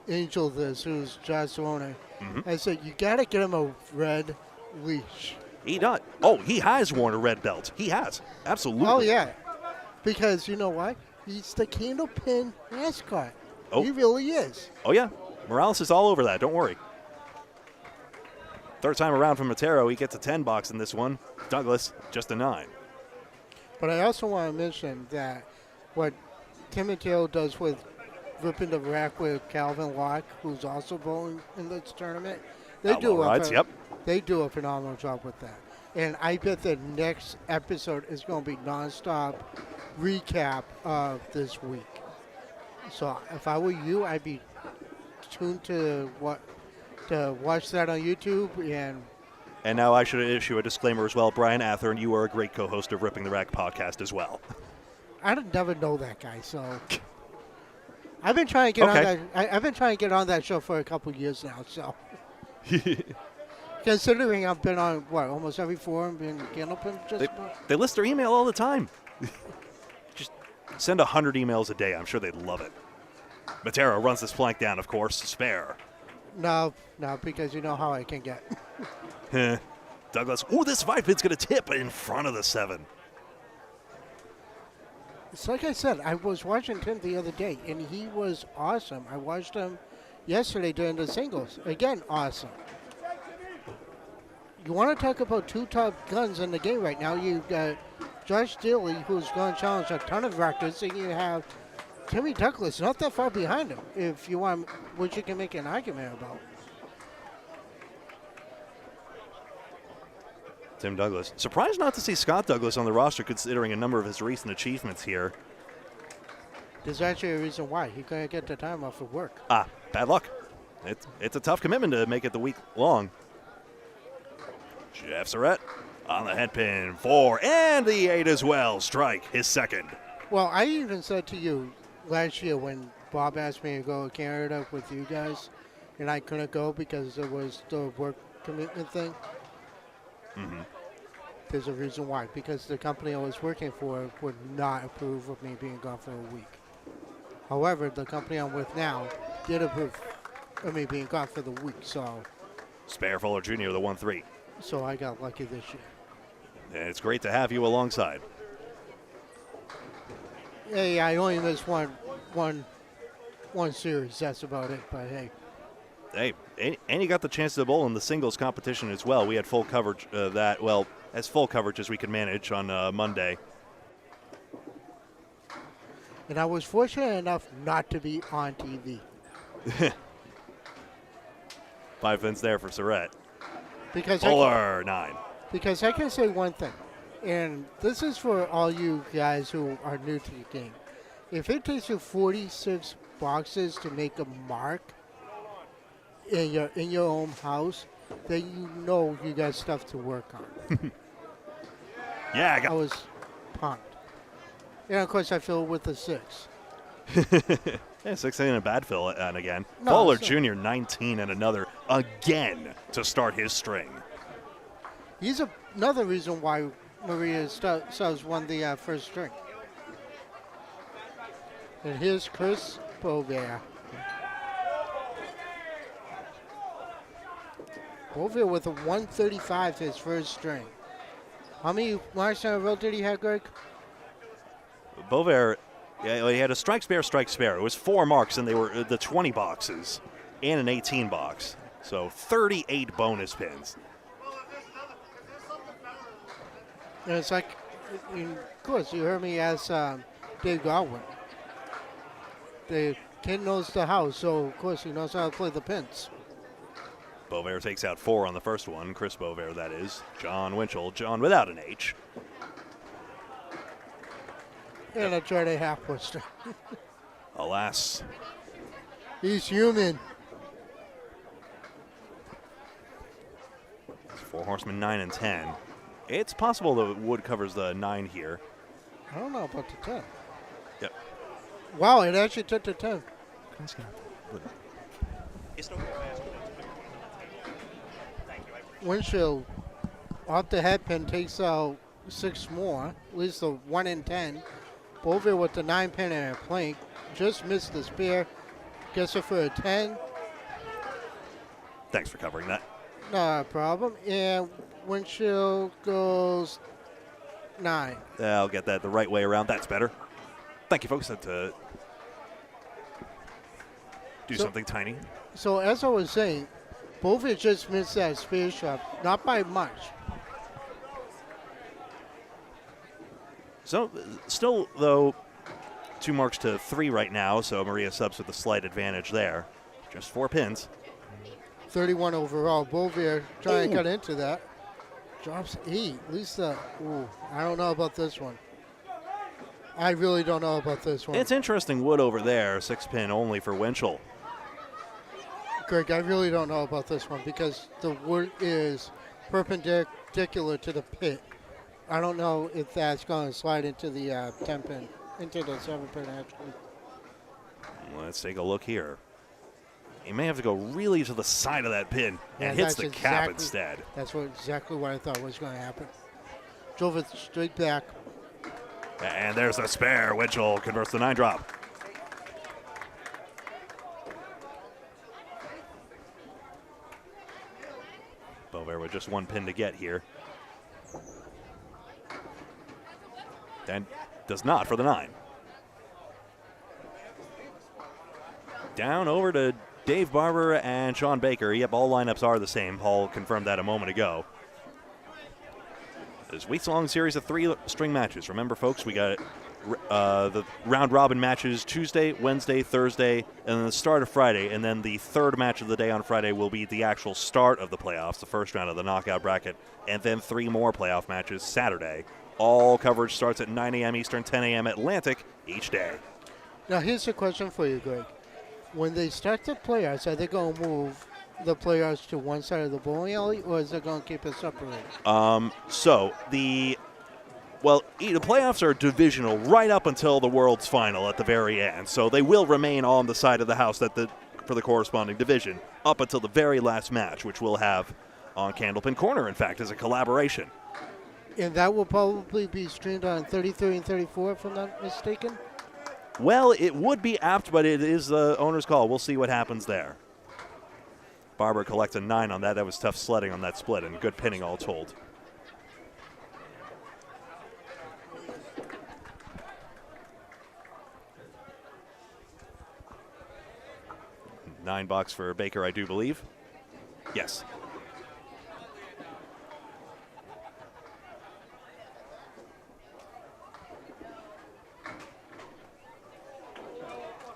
Angel this, who's Josh's owner. I said, you got to get him a red leash. He does. Oh, he has worn a red belt. He has. Absolutely. Oh, yeah. Because you know what? He's the Candlepin mascot. Oh. He really is. Oh, yeah. Morales is all over that. Don't worry. Third time around from Matero. He gets a 10 box in this one. Douglas, just a 9. But I also want to mention that what Tim Mateo does with Ripping the Rack with Calvin Locke, who's also bowling in this tournament, they do a phenomenal job with that. And I bet the next episode is going to be nonstop recap of this week. So if I were you, I'd be tuned to watch that on YouTube. And now I should issue a disclaimer as well. Brian Athern, you are a great co-host of Ripping the Rack podcast as well. I didn't never know that guy, so I've been trying to get on that. I've been trying to get on that show for a couple years now. So considering I've been on almost every forum in Candlepin. They list their email all the time. Just send 100 emails a day. I'm sure they'd love it. Matero runs this flank down, of course. Spare. No, because you know how I can get. Douglas. Ooh, this 5-pin's going to tip in front of the 7. It's like I said, I was watching Tim the other day, and he was awesome. I watched him yesterday during the singles. Again, awesome. You want to talk about 2 top guns in the game right now. You've got Josh Daly, who's going to challenge a ton of records, and you have Timmy Douglas not that far behind him, if you want, which you can make an argument about. Tim Douglas. Surprised not to see Scott Douglas on the roster, considering a number of his recent achievements here. There's actually a reason why. He couldn't get the time off of work. Bad luck. It's a tough commitment to make it the week long. Jeff Surette on the head pin, 4, and the 8 as well. Strike, his second. Well, I even said to you last year when Bob asked me to go to Canada with you guys, and I couldn't go because it was the work commitment thing. There's a reason why. Because the company I was working for would not approve of me being gone for a week. However, the company I'm with now did approve of me being gone for the week. So Spare Fuller Jr., the 1-3. So I got lucky this year. And it's great to have you alongside. Hey, I only missed one series. That's about it. But hey. Hey, and you got the chance to bowl in the singles competition as well. We had full coverage of that. Well, as full coverage as we could manage on Monday. And I was fortunate enough not to be on TV. 5 pins there for Surette. Because Bowler 9. Because I can say one thing, and this is for all you guys who are new to the game. If it takes you 46 boxes to make a mark in your own house, then you know you got stuff to work on. Yeah, I was pumped. And of course I filled with a 6. Yeah, 6 ain't a bad fill and again. No, Bowler Jr. 19 and another again to start his string. He's another reason why Maria Subs won the first string. And here's Chris Boisvert. Boisvert with a 135 his first string. How many marks in a row did he have, Greg? Boisvert, yeah, he had a strike spare. It was 4 marks, and they were the 20 boxes and an 18 box. So 38 bonus pins. And it's like, of course, you heard me ask Dave Godwin. The kid knows the house, so of course he knows how to play the pins. Boisvert takes out 4 on the first one. Chris Boisvert, that is. Jon Winchell, John without an H. And I tried a half twister. Alas. He's human. 4 horsemen, 9 and 10. It's possible that Wood covers the 9 here. I don't know about the 10. Yep. Wow, it actually took the 10. Winchell off the head pin takes out 6 more, at least the 1 in 10. Boisvert with the 9 pin and a plank. Just missed the spear. Gets it for a 10. Thanks for covering that. Not a problem. And Winchell goes 9. I'll get that the right way around. That's better. Thank you, folks. Had to do something tiny. So as I was saying, Boisvert just missed that spear shot, not by much. So, still, though, 2 marks to 3 right now, so Maria Subs with a slight advantage there. Just 4 pins. 31 overall. Boisvert trying to cut into that. Drops 8. At least I don't know about this one. I really don't know about this one. It's interesting. Wood over there, 6 pin only for Winchell. Greg, I really don't know about this one because the wood is perpendicular to the pit. I don't know if that's going to slide into the 10 pin, into the 7 pin actually. Let's take a look here. He may have to go really to the side of that pin and hits the cap instead. That's exactly what I thought was going to happen. Drove it straight back. And there's the spare. Winchell converts the 9 drop. Boisvert with just 1 pin to get here. And does not for the 9. Down over to Dave Barber and Shawn Baker. Yep, all lineups are the same. Paul confirmed that a moment ago. This weeks-long series of 3 string matches. Remember, folks, we got the round-robin matches Tuesday, Wednesday, Thursday, and then the start of Friday. And then the 3rd match of the day on Friday will be the actual start of the playoffs, the first round of the knockout bracket, and then 3 more playoff matches Saturday. All coverage starts at 9 a.m. Eastern, 10 a.m. Atlantic each day. Now, here's a question for you, Greg. When they start the playoffs, are they going to move the playoffs to one side of the bowling alley, or is it going to keep it separated? The playoffs are divisional right up until the World's Final at the very end. So they will remain on the side of the house for the corresponding division up until the very last match, which we'll have on Candlepin Corner, in fact, as a collaboration. And that will probably be streamed on 33 and 34, if I'm not mistaken? Well, it would be apt, but it is the owner's call. We'll see what happens there. Barber collects a 9 on that. That was tough sledding on that split and good pinning all told. $9 for Baker, I do believe. Yes.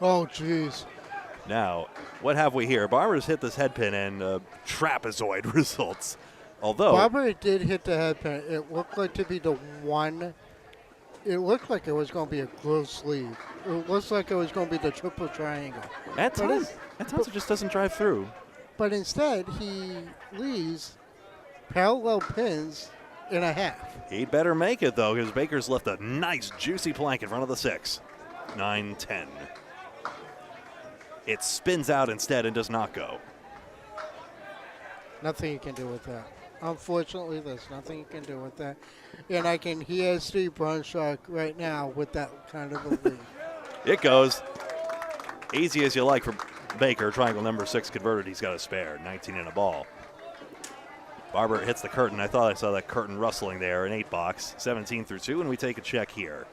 Oh, jeez. Now, what have we here? Barber's hit this head pin and trapezoid results. Although Barber did hit the head pin. It looked like to be the one. It looked like it was going to be a gross sleeve. It looks like it was going to be the triple triangle. at times it just doesn't drive through. But instead, he leaves parallel pins in a half. He'd better make it, though, because Baker's left a nice, juicy plank in front of the 6. 9-10. It spins out instead and does not go. Nothing you can do with that. Unfortunately, there's nothing you can do with that. And he has Steve Brunshaw right now with that kind of a lead. It goes. Easy as you like for Baker. Triangle number 6 converted. He's got a spare. 19 in a ball. Barber hits the curtain. I thought I saw that curtain rustling there. An 8 box. 17 through 2, and we take a check here.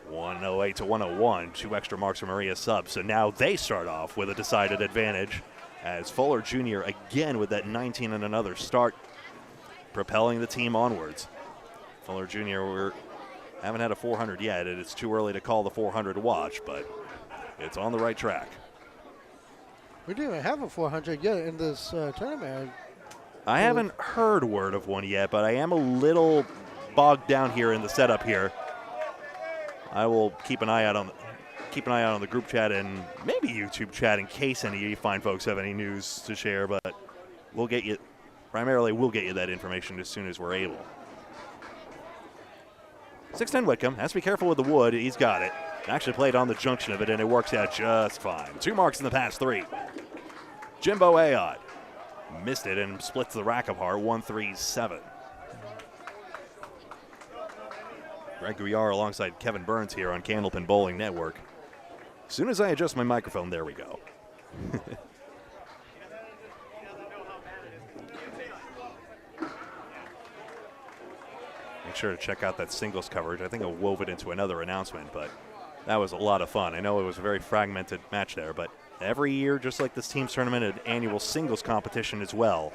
108 to 101. 2 extra marks for Maria Sub. So now they start off with a decided advantage as Fuller Jr. again with that 19 and another start, propelling the team onwards. Fuller Jr. we haven't had a 400 yet, and it's too early to call the 400 watch, but it's on the right track. We didn't even have a 400 yet in this tournament. I haven't heard word of one yet, but I am a little bogged down here in the setup here. I will keep an eye out on the group chat and maybe YouTube chat in case any of you fine folks have any news to share, but we'll get you that information as soon as we're able. 6'10" Whitcomb has to be careful with the wood. He's got it. Actually played on the junction of it, and it works out just fine. 2 marks in the past 3. Jimbo Ayotte missed it and splits the rack apart. 1-3-7. Greg Gouillart alongside Kevin Burns here on Candlepin Bowling Network. As soon as I adjust my microphone, there we go. Make sure to check out that singles coverage. I think I wove it into another announcement, but that was a lot of fun. I know it was a very fragmented match there, but every year, just like this team's tournament, an annual singles competition as well,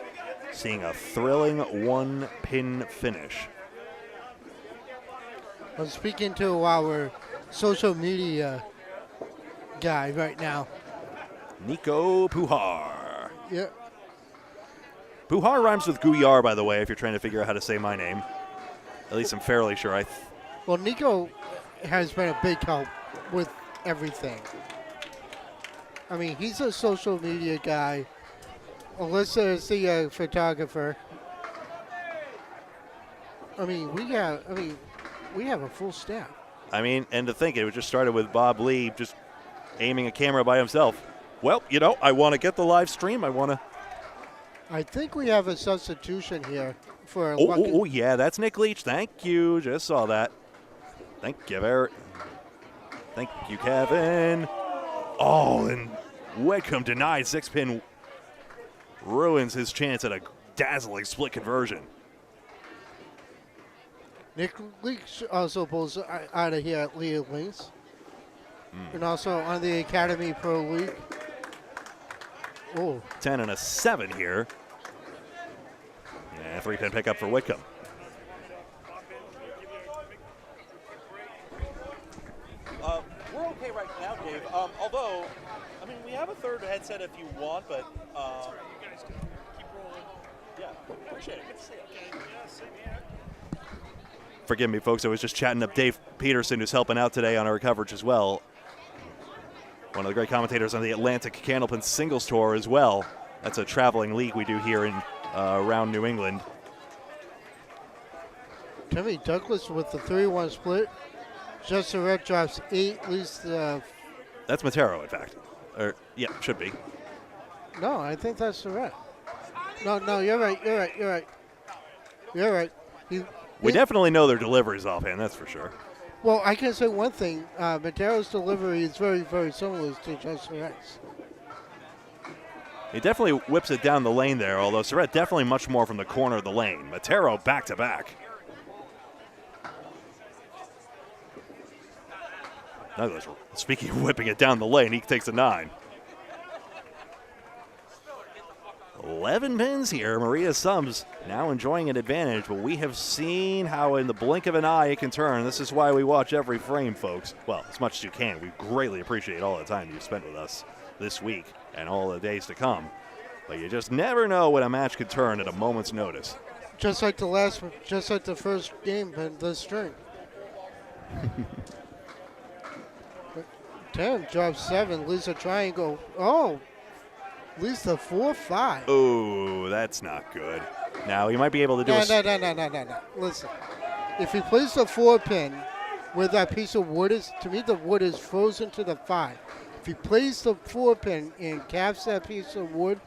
seeing a thrilling 1-pin finish. I'm speaking to our social media guy right now. Nico Pujar. Yeah. Pujar rhymes with Gouillart, by the way, if you're trying to figure out how to say my name. At least I'm fairly sure. Well, Nico has been a big help with everything. I mean, he's a social media guy. Alyssa is the photographer. We have a full staff. I mean, and to think it just started with Bob Lee just aiming a camera by himself. Well, I want to get the live stream. I think we have a substitution here for. Oh, yeah, that's Nick Leach. Thank you. Just saw that. Thank you, Barrett. Thank you, Kevin. Oh, and Whitcomb denied 6-pin. Ruins his chance at a dazzling split conversion. Nick Leach also pulls out of here at Leah Links. And also on the Academy Pro League. Oh. 10 and a 7 here. Yeah, 3-pin pickup for Whitcomb. We're okay right now, Dave. Although, we have a third headset if you want, but you guys can keep rolling. Yeah, appreciate it. Good to see you. Yeah, same here. Forgive me, folks. I was just chatting up Dave Peterson, who's helping out today on our coverage as well. One of the great commentators on the Atlantic Candlepin Singles Tour as well. That's a traveling league we do here in around New England. Timmy Douglas with the 3-1 split. Just Surette drops 8, leads the. That's Matero, in fact. Yeah, should be. No, I think that's Surette. No, you're right. We definitely know their deliveries offhand, that's for sure. Well, I can say one thing. Matero's delivery is very, very similar to Just Surette's. He definitely whips it down the lane there, although Surette definitely much more from the corner of the lane. Matero back-to-back. Speaking of whipping it down the lane, he takes a 9. 11 pins here. Maria Sums now enjoying an advantage, but we have seen how in the blink of an eye it can turn. This is why we watch every frame, folks. Well, as much as you can. We greatly appreciate all the time you've spent with us this week and all the days to come. But you just never know when a match could turn at a moment's notice. Just like the first game in the string. 10 drops 7, leaves a triangle. Oh, leaves the 4-5. Oh, that's not good. Now, he might be able to do No. Listen, if he plays the 4-pin where that piece of wood is, to me the wood is frozen to the 5. If he plays the 4-pin and caps that piece of wood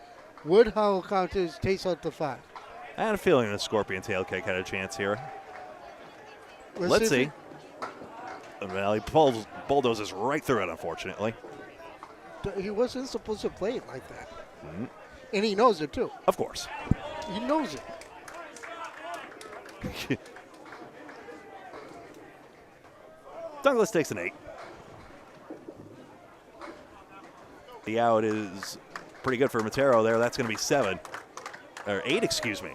helicopters takes out the 5. I had a feeling the Scorpion tail kick had a chance here. Let's see. Well, he bulldozes right through it, unfortunately. He wasn't supposed to play it like that. Mm-hmm. And he knows it, too. Of course. He knows it. Douglas takes an 8. The out is pretty good for Matero there. That's going to be 7. Or 8, excuse me.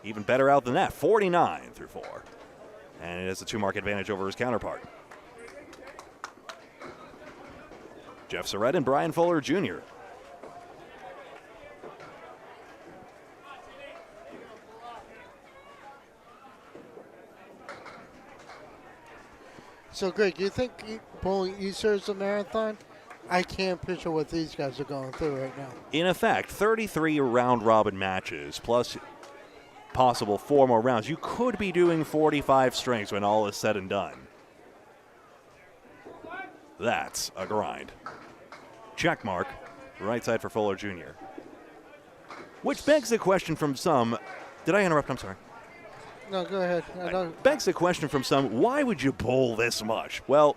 Even better out than that. 49 through 4. And it has a 2-mark advantage over his counterpart. Jeff Surette and Brian Fuller Jr. So, Greg, do you think bowling Easter is a marathon? I can't picture what these guys are going through right now. In effect, 33 round-robin matches, plus possible 4 more rounds. You could be doing 45 strings when all is said and done. That's a grind. Check mark, right side for Fuller Jr. Which begs the question from some. Did I interrupt? I'm sorry. No, go ahead. Begs the question from some, why would you bowl this much? Well,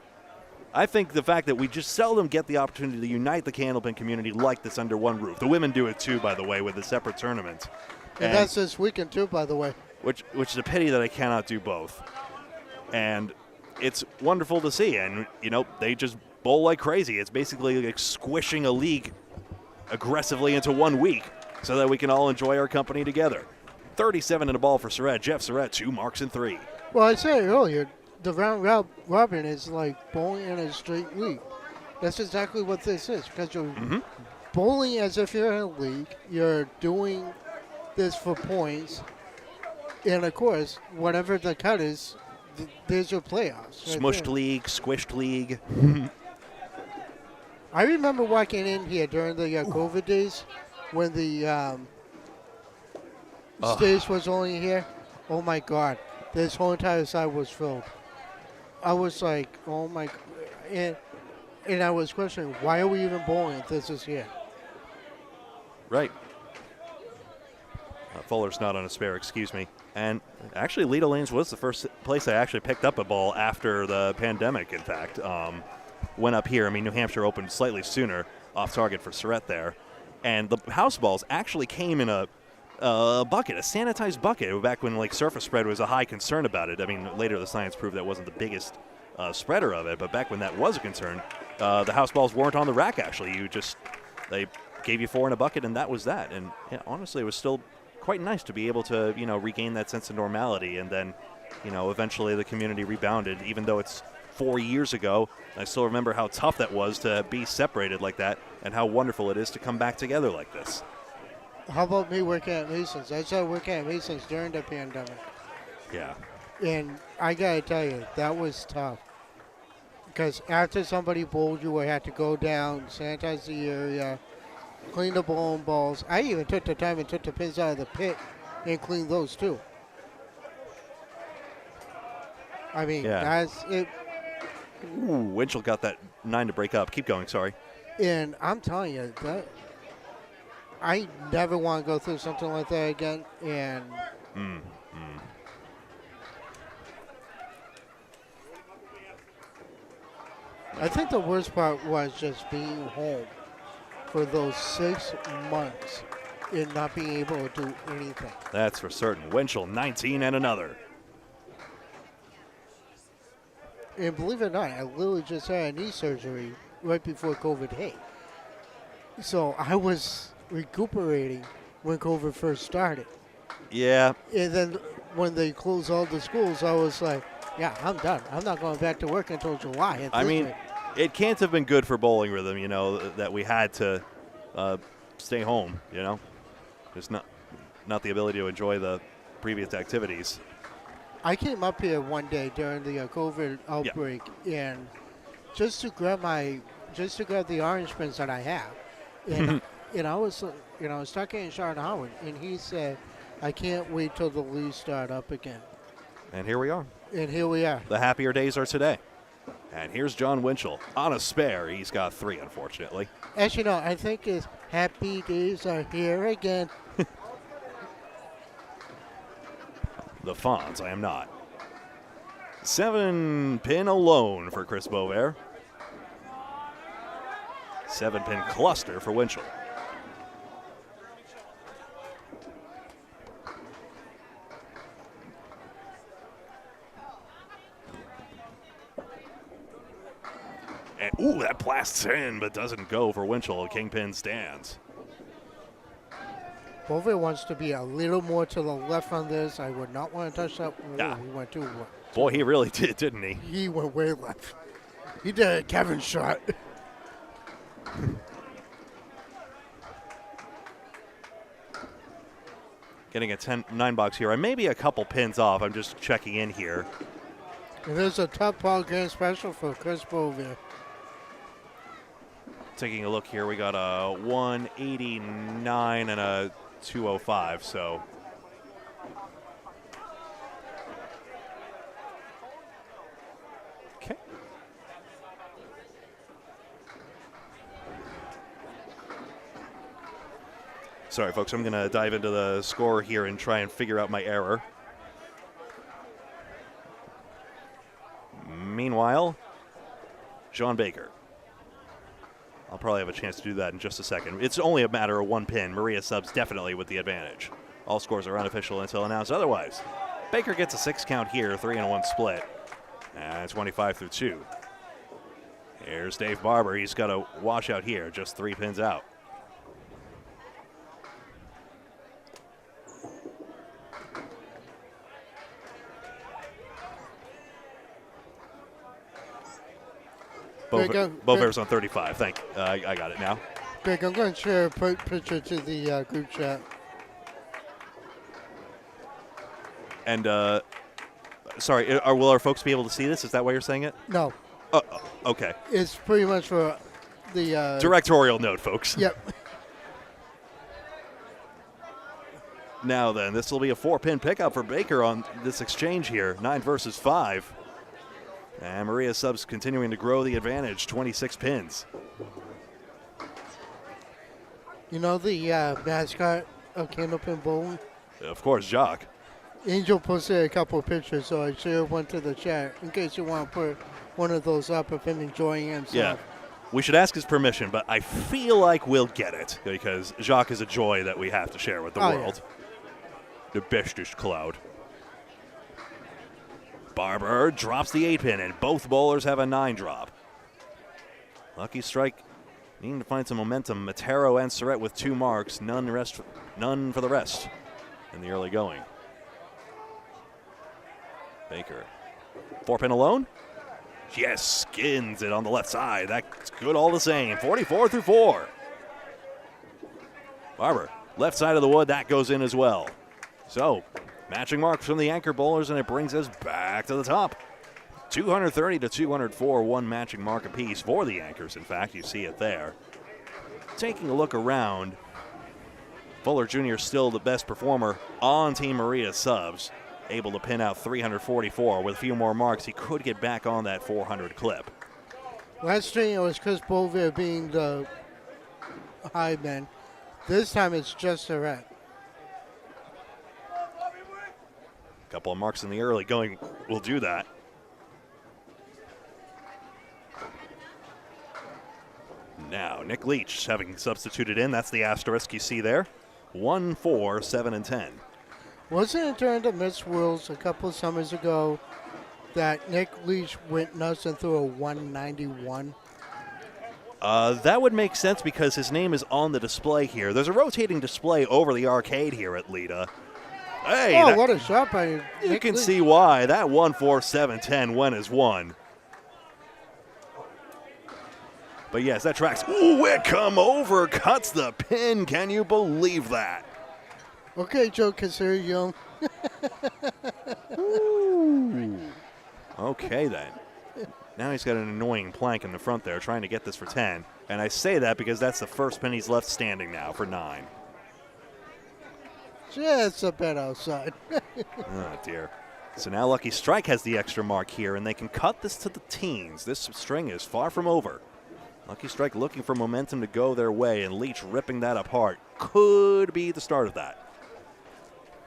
I think the fact that we just seldom get the opportunity to unite the Candlepin community like this under one roof. The women do it too, by the way, with the separate tournaments. And that's this weekend too, by the way. Which is a pity that I cannot do both. And it's wonderful to see. And, you know, they just bowl like crazy. It's basically like squishing a league aggressively into 1 week so that we can all enjoy our company together. 37 in the ball for Surette. Jeff Surette, 2 marks and 3. Well, I said earlier, the round robin is like bowling in a straight league. That's exactly what this is, because you're bowling as if you're in a league. You're doing this for points. And, of course, whatever the cut is, there's your playoffs. Right Smushed there. league, squished league. I remember walking in here during the COVID days when the stage was only here. Oh, my God. This whole entire side was filled. I was like, oh, my God. And I was questioning, why are we even bowling if this is here? Right. Fuller's not on a spare, excuse me. And actually, Leda Lanes was the first place I actually picked up a ball after the pandemic, in fact. Went up here. I mean, New Hampshire opened slightly sooner, off target for Surette there. And the house balls actually came in a bucket, a sanitized bucket, back when like surface spread was a high concern about it. I mean, later the science proved that wasn't the biggest spreader of it, but back when that was a concern, the house balls weren't on the rack, actually. They gave you 4 in a bucket, and that was that. And yeah, honestly, it was still quite nice to be able to, you know, regain that sense of normality. And then, you know, eventually the community rebounded, even though it's 4 years ago. I still remember how tough that was to be separated like that and how wonderful it is to come back together like this. How about me working at Mason's? I started working at Mason's during the pandemic. Yeah. And I got to tell you, that was tough. Because after somebody bowled, you would have to go down, sanitize the area, clean the bowling balls. I even took the time and took the pins out of the pit and cleaned those too. I mean, that's it. Ooh, Winchell got that 9 to break up. Keep going, sorry. And I'm telling you, that I never want to go through something like that again. And I think the worst part was just being home for those 6 months and not being able to do anything. That's for certain. Winchell, 19 and another. And believe it or not, I literally just had a knee surgery right before COVID hit. So I was recuperating when COVID first started. Yeah, And then when they closed all the schools, I was like, yeah, I'm done. I'm not going back to work until July. At I this mean, rate. it can't have been good for bowling rhythm, that we had to stay home, There's not the ability to enjoy the previous activities. I came up here one day during the COVID outbreak, and just to grab the orange pins that I have, and I was talking to Sean Howard, and he said, I can't wait till the leagues start up again. And here we are. And here we are. The happier days are today. And here's Jon Winchell on a spare. He's got 3, unfortunately. Actually, no, I think his happy days are here again. The Fonz, I am not. 7-pin alone for Chris Boisvert. 7-pin cluster for Winchell. And, ooh, that blasts in, but doesn't go for Winchell. Kingpin stands. Boisvert wants to be a little more to the left on this. I would not want to touch that. Yeah. He went too left. Boy, he really did, didn't he? He went way left. He did a Kevin shot. Getting a 9 box here. I may be a couple pins off. I'm just checking in here. And there's a top ball grand special for Chris Boisvert. Taking a look here, we got a 189 and a 205, so. Okay. Sorry, folks, I'm going to dive into the score here and try and figure out my error. Meanwhile, Shawn Baker. I'll probably have a chance to do that in just a second. It's only a matter of 1 pin. Maria subs definitely with the advantage. All scores are unofficial until announced otherwise. Baker gets a 6 count here, 3-1 split. And 25-2. Here's Dave Barber. He's got a washout here, just 3 pins out. Bover's on 35. I got it now. Greg, I'm going to share a picture to the group chat. And, sorry, will our folks be able to see this? Is that why you're saying it? No. Okay. It's pretty much for the... Directorial note, folks. Yep. Now then, this will be a 4-pin pickup for Baker on this exchange here. 9 versus 5. And Maria subs continuing to grow the advantage, 26 pins. You know the mascot of Candlepin Bowling? Of course, Jock. Angel posted a couple of pictures, so I shared one to the chat in case you want to put one of those up of him enjoying himself. Yeah. We should ask his permission, but I feel like we'll get it because Jacques is a joy that we have to share with the world. Yeah. The bestest cloud. Barber drops the 8-pin, and both bowlers have a 9 drop. Lucky strike, needing to find some momentum. Matero and Surette with 2 marks, none for the rest in the early going. Baker, 4-pin alone. Yes, skins it on the left side. That's good all the same. 44-4. Barber, left side of the wood, that goes in as well. So, matching marks from the anchor bowlers, and it brings us back to the top. 230-204, 1 matching mark apiece for the anchors. In fact, you see it there. Taking a look around, Fuller Jr. still the best performer on Team Maria subs. Able to pin out 344. With a few more marks, he could get back on that 400 clip. Last string, it was Chris Boisvert being the high man. This time it's just Surette. Couple of marks in the early going will do that. Now, Nick Leach having substituted in. That's the asterisk you see there. 1, 4, 7, and 10. Wasn't it during the Miss Worlds a couple of summers ago that Nick Leach went nuts and threw a 191? That would make sense because his name is on the display here. There's a rotating display over the arcade here at Leda. Hey, Oh, what a shot by you Nick can Lee. see why. That 1-4-7-10 win is won. But yes, that tracks. Ooh, Whitcomb over, cuts the pin. Can you believe that? Okay, Joe Casario. Ooh. Okay, then. Now he's got an annoying plank in the front there trying to get this for 10. And I say that because that's the first pin he's left standing now for 9. Just a bit outside. Oh, dear. So now Lucky Strike has the extra mark here, and they can cut this to the teens. This string is far from over. Lucky Strike looking for momentum to go their way, and Leach ripping that apart. Could be the start of that.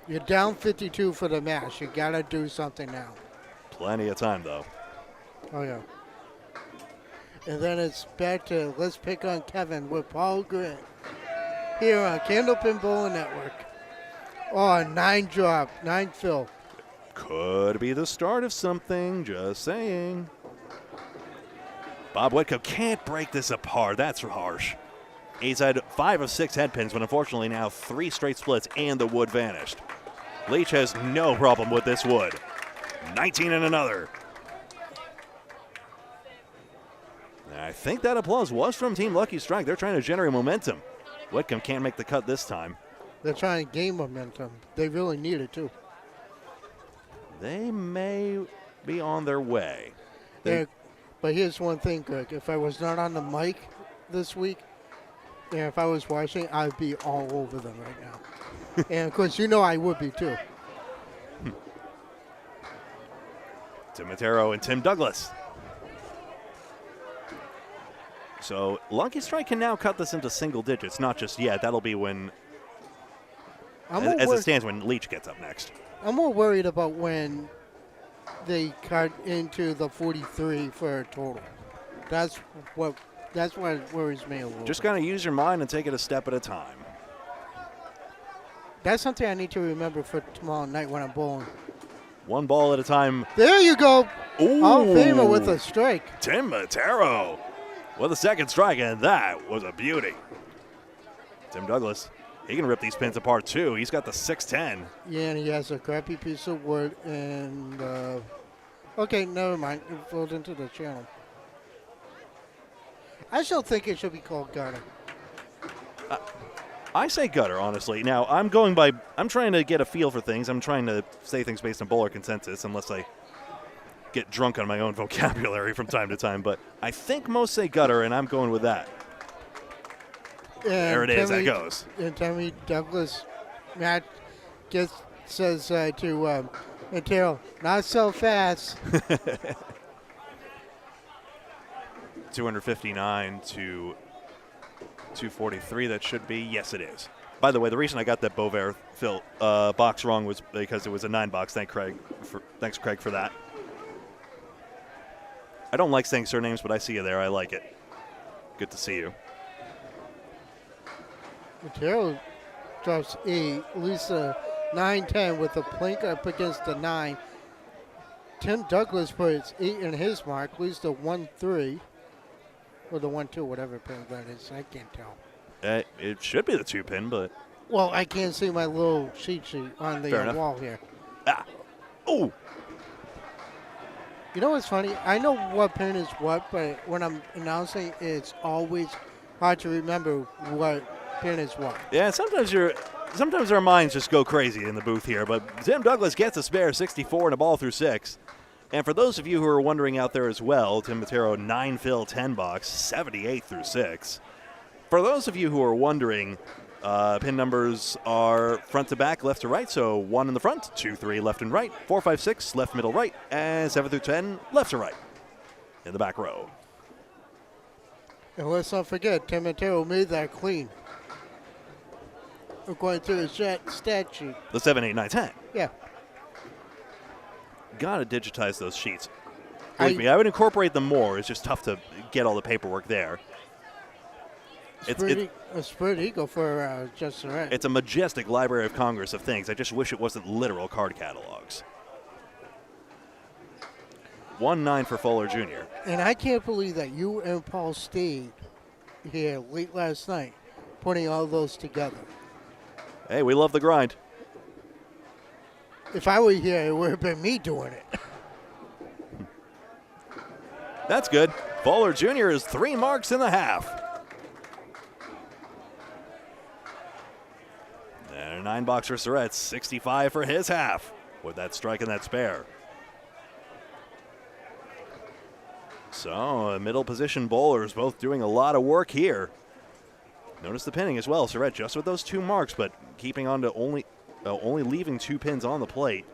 You're down 52 for the match. You got to do something now. Plenty of time, though. Oh, yeah. And then it's back to Let's Pick on Kevin with Paul Grant here on Candlepin Bowling Network. Oh, 9 drop, 9 fill. Could be the start of something, just saying. Bob Whitcomb can't break this apart. That's harsh. He's had 5 of 6 head pins, but unfortunately now 3 straight splits and the wood vanished. Leach has no problem with this wood. 19 and another. I think that applause was from Team Lucky Strike. They're trying to generate momentum. Whitcomb can't make the cut this time. They're trying to gain momentum. They really need it, too. They may be on their way. They- Yeah, but here's one thing, Greg. If I was not on the mic this week, and if I was watching, I'd be all over them right now. And, of course, you know I would be, too. To Matero and Tim Douglas. So Lucky Strike can now cut this into single digits, not just yet. That'll be when, as it stands, when Leach gets up next. I'm more worried about when they cut into the 43 for a total. That's what worries me a little. Just bit. got to use your mind and take it a step at a time. That's something I need to remember for tomorrow night when I'm bowling. One ball at a time. There you go. Ooh. Hall of Famer with a strike. Tim Matero with a second strike, and that was a beauty. Tim Douglas, he can rip these pins apart too. He's got the 610. Yeah, and he has a crappy piece of wood and okay, never mind. It flowed into the channel. I still think it should be called gutter. I say gutter, honestly. Now, I'm trying to get a feel for things. I'm trying to say things based on bowler consensus, unless I get drunk on my own vocabulary from time to time. But I think most say gutter, and I'm going with that. And There it is. That goes. And Timmy Douglas, Matt says to Matero, not so fast. 259 to 243, that should be. Yes, it is. By the way, the reason I got that Boisvert box wrong was because it was a 9-box. Thanks, Craig, for that. I don't like saying surnames, but I see you there. I like it. Good to see you. Matero drops 8, Lisa 9-10 with a plank up against the 9. Tim Douglas puts 8 in his mark, leads the 1-3, or the 1-2, whatever pin that is. I can't tell. It should be the 2-pin, but. Well, I can't see my little cheat sheet on the wall here. Ah. Ooh. You know what's funny? I know what pin is what, but when I'm announcing, it's always hard to remember what pin is what. Yeah, sometimes our minds just go crazy in the booth here, but Tim Douglas gets a spare 64 and a ball through 6. And for those of you who are wondering out there as well, Tim Matero 9 fill 10 box, 78 through 6. For those of you who are wondering, pin numbers are front to back, left to right. So 1 in the front, 2, 3 left and right, 4, 5, 6 left, middle, right, and 7 through 10 left to right in the back row. And let's not forget, Tim Matero made that clean. According to his stat sheet. The 7, 8, 9, 10. Yeah. Gotta digitize those sheets. Believe me, I would incorporate them more. It's just tough to get all the paperwork there. A spread eagle for just Surette. It's a majestic Library of Congress of things. I just wish it wasn't literal card catalogs. 1-9 for Fuller Jr. And I can't believe that you and Paul stayed here late last night, putting all those together. Hey, we love the grind. If I were here, it would have been me doing it. That's good. Fowler Jr. is 3 marks in the half. And a 9-boxer Surette, 65 for his half with that strike and that spare. So, middle position bowlers both doing a lot of work here. Notice the pinning as well. Surette just with those 2 marks, but keeping on to only leaving 2 pins on the plate.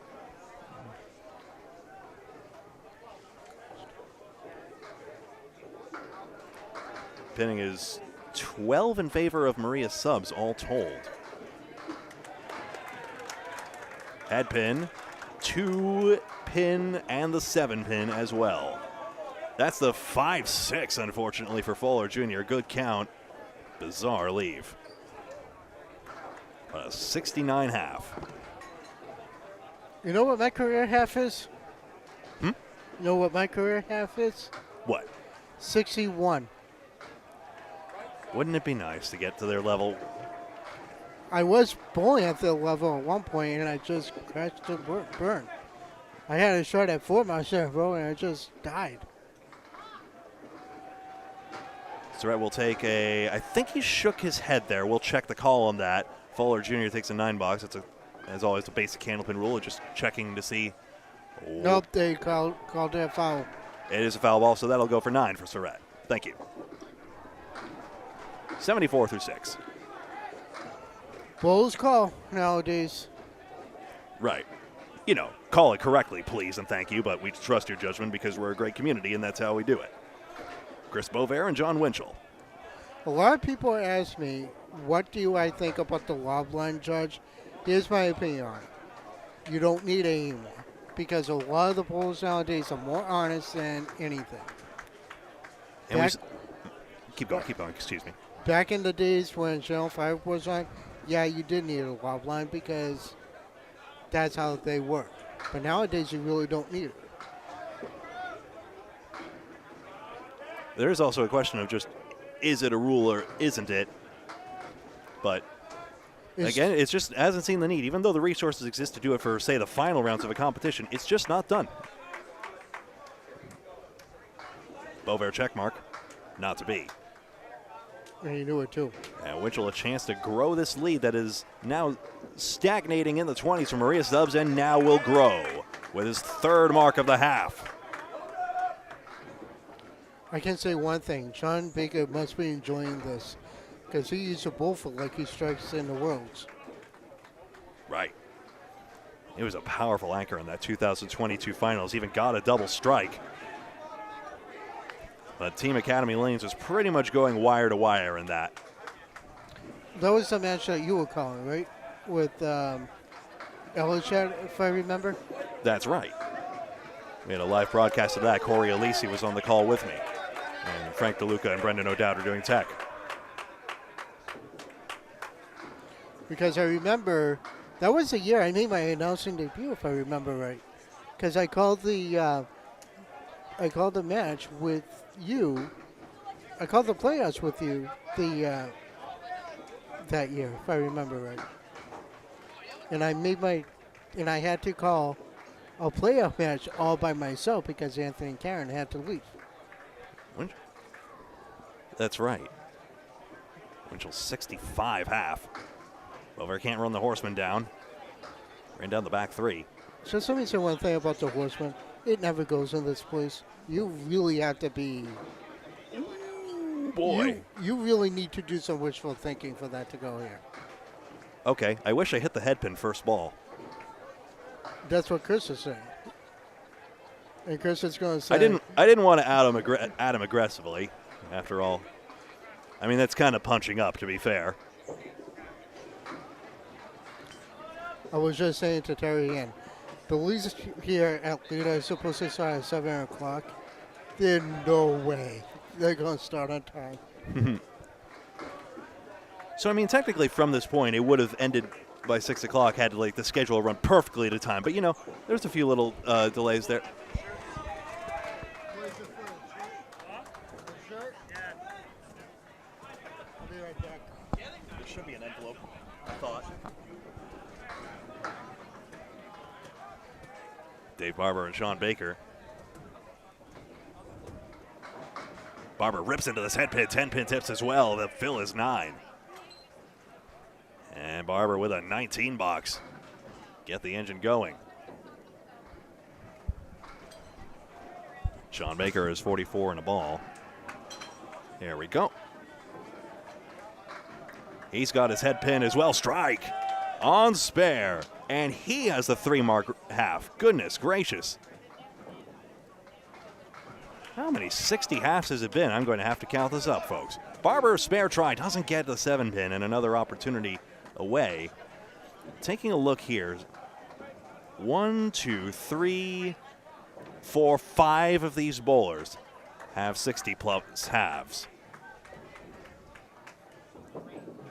Pinning is 12 in favor of Maria Subs, all told. Head pin, 2 pin, and the 7 pin as well. That's the 5-6, unfortunately, for Fowler Jr. Good count. Bizarre leave. A 69 half. You know what my career half is? Hmm? You know what my career half is? What? 61. Wouldn't it be nice to get to their level? I was bowling at the level at one point, and I just crashed to burn. I had a shot at 4 miles an hour, and I just died. Surette will take a, I think he shook his head there. We'll check the call on that. Fowler Jr. takes a 9-box. It's, as always, the basic Candlepin rule of just checking to see. Nope, they called it a foul. It is a foul ball, so that'll go for 9 for Surette. Thank you. 74 through 6. Bowls call nowadays. Right. You know, call it correctly, please, and thank you, but we trust your judgment because we're a great community, and that's how we do it. Chris Boisvert and Jon Winchell. A lot of people ask me, what do I think about the lob line judge? Here's my opinion on it. You don't need it anymore because a lot of the bowls nowadays are more honest than anything. And keep going, excuse me. Back in the days when Channel 5 was on, yeah, you did need a lob line because that's how they work. But nowadays, you really don't need it. There is also a question of just, is it a rule or isn't it? But again, it just hasn't seen the need. Even though the resources exist to do it for, say, the final rounds of a competition, it's just not done. Boisvert check mark, not to be. And you knew it too. And Winchell a chance to grow this lead that is now stagnating in the 20s for Maria Stubbs and now will grow with his 3rd mark of the half. I can say one thing. Shawn Baker must be enjoying this because he used to bowl for like he strikes in the Worlds. Right. He was a powerful anchor in that 2022 finals. Even got a double strike. But Team Academy Lanes was pretty much going wire to wire in that. That was the match that you were calling, right? With Elichat, if I remember. That's right. We had a live broadcast of that. Corey Alisi was on the call with me. And Frank DeLuca and Brendan O'Dowd are doing tech. Because I remember, that was the year I made my announcing debut, if I remember right. Because I called the match with you. I called the playoffs with you that year, if I remember right. And I had to call a playoff match all by myself because Anthony and Karen had to leave. Winchell. That's right. Winchell 65 half. Boisvert can't run the horseman down. Ran down the back 3. Just let me say one thing about the horseman. It never goes in this place. You really have to be. Ooh, boy. You really need to do some wishful thinking for that to go here. Okay, I wish I hit the head pin first ball. That's what Chris is saying. And Chris is going to say. I didn't want to add him aggressively. After all, I mean that's kind of punching up, to be fair. I was just saying to Terry Ann, the leagues here at Leda is supposed to start at 7 o'clock. There's no way they're going to start on time. So I mean, technically, from this point, it would have ended by 6 o'clock had the schedule run perfectly to time. But you know, there's a few little delays there. I thought. Dave Barber and Shawn Baker. Barber rips into this head pin, 10-pin tips as well. The fill is 9. And Barber with a 19 box. Get the engine going. Shawn Baker is 44 in a ball. Here we go. He's got his head pin as well. Strike on spare. And he has the 3-mark half. Goodness gracious. How many 60 halves has it been? I'm going to have to count this up, folks. Barber spare try doesn't get the 7-pin and another opportunity away. Taking a look here. 1, 2, 3, 4, 5 of these bowlers have 60 plus halves.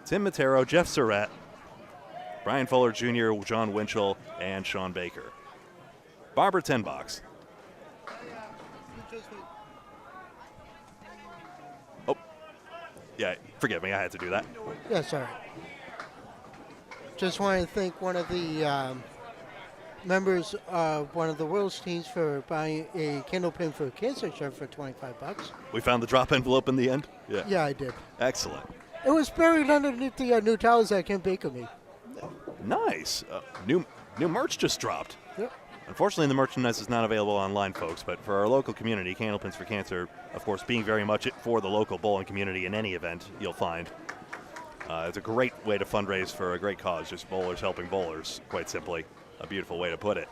Tim Matero, Jeff Surette, Brian Fuller Jr., Jon Winchell, and Shawn Baker. Barber 10 box. Oh, yeah, forgive me, I had to do that. Yes, sir. Just want to thank one of the members of one of the World's teams for buying a Candlepin for Cancer shirt for 25 bucks. We found the drop envelope in the end? Yeah, I did. Excellent. It was buried underneath the new towels that Ken Baker made. Nice. New merch just dropped. Yep. Unfortunately, the merchandise is not available online, folks, but for our local community, Candlepins for Cancer, of course, being very much for the local bowling community in any event, you'll find. It's a great way to fundraise for a great cause, just bowlers helping bowlers, quite simply. A beautiful way to put it.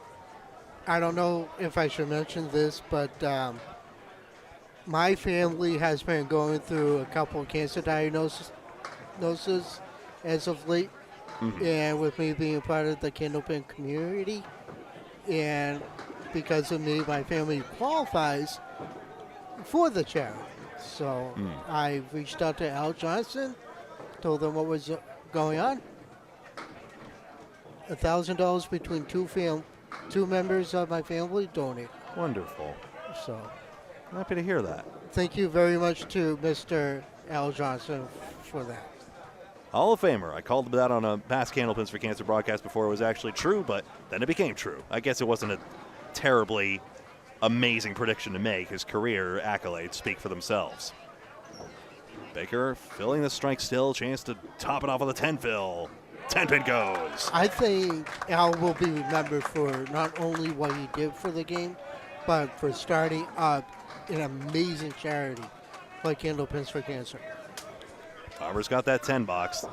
I don't know if I should mention this, but my family has been going through a couple of cancer diagnoses as of late. Mm-hmm. And with me being part of the Candlepin community, and because of me, my family qualifies for the charity. So I reached out to Al Johnson, told them what was going on. $1,000 between two members of my family donated. Wonderful. So happy to hear that. Thank you very much to Mr. Al Johnson for that. Hall of Famer. I called that on a past Candlepins for Cancer broadcast before it was actually true, but then it became true. I guess it wasn't a terribly amazing prediction to make. His career accolades speak for themselves. Baker filling the strike still. Chance to top it off with a 10 fill. 10-pin goes. I think Al will be remembered for not only what he did for the game, but for starting up an amazing charity like Candlepins for Cancer. Barber's got that 10 box.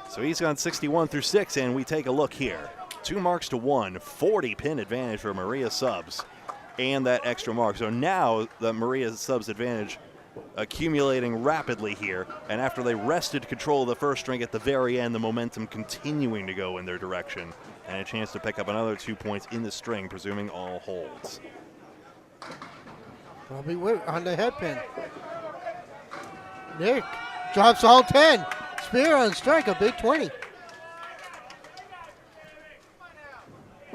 So he's gone 61 through 6, and we take a look here. 2 marks to 1, 40-pin advantage for Maria Subs, and that extra mark. So now the Maria Subs advantage accumulating rapidly here, and after they wrested control of the first string at the very end, the momentum continuing to go in their direction, and a chance to pick up another 2 points in the string, presuming all holds. Probably on the head pin. Nick drops all 10. Spear on strike, a big 20.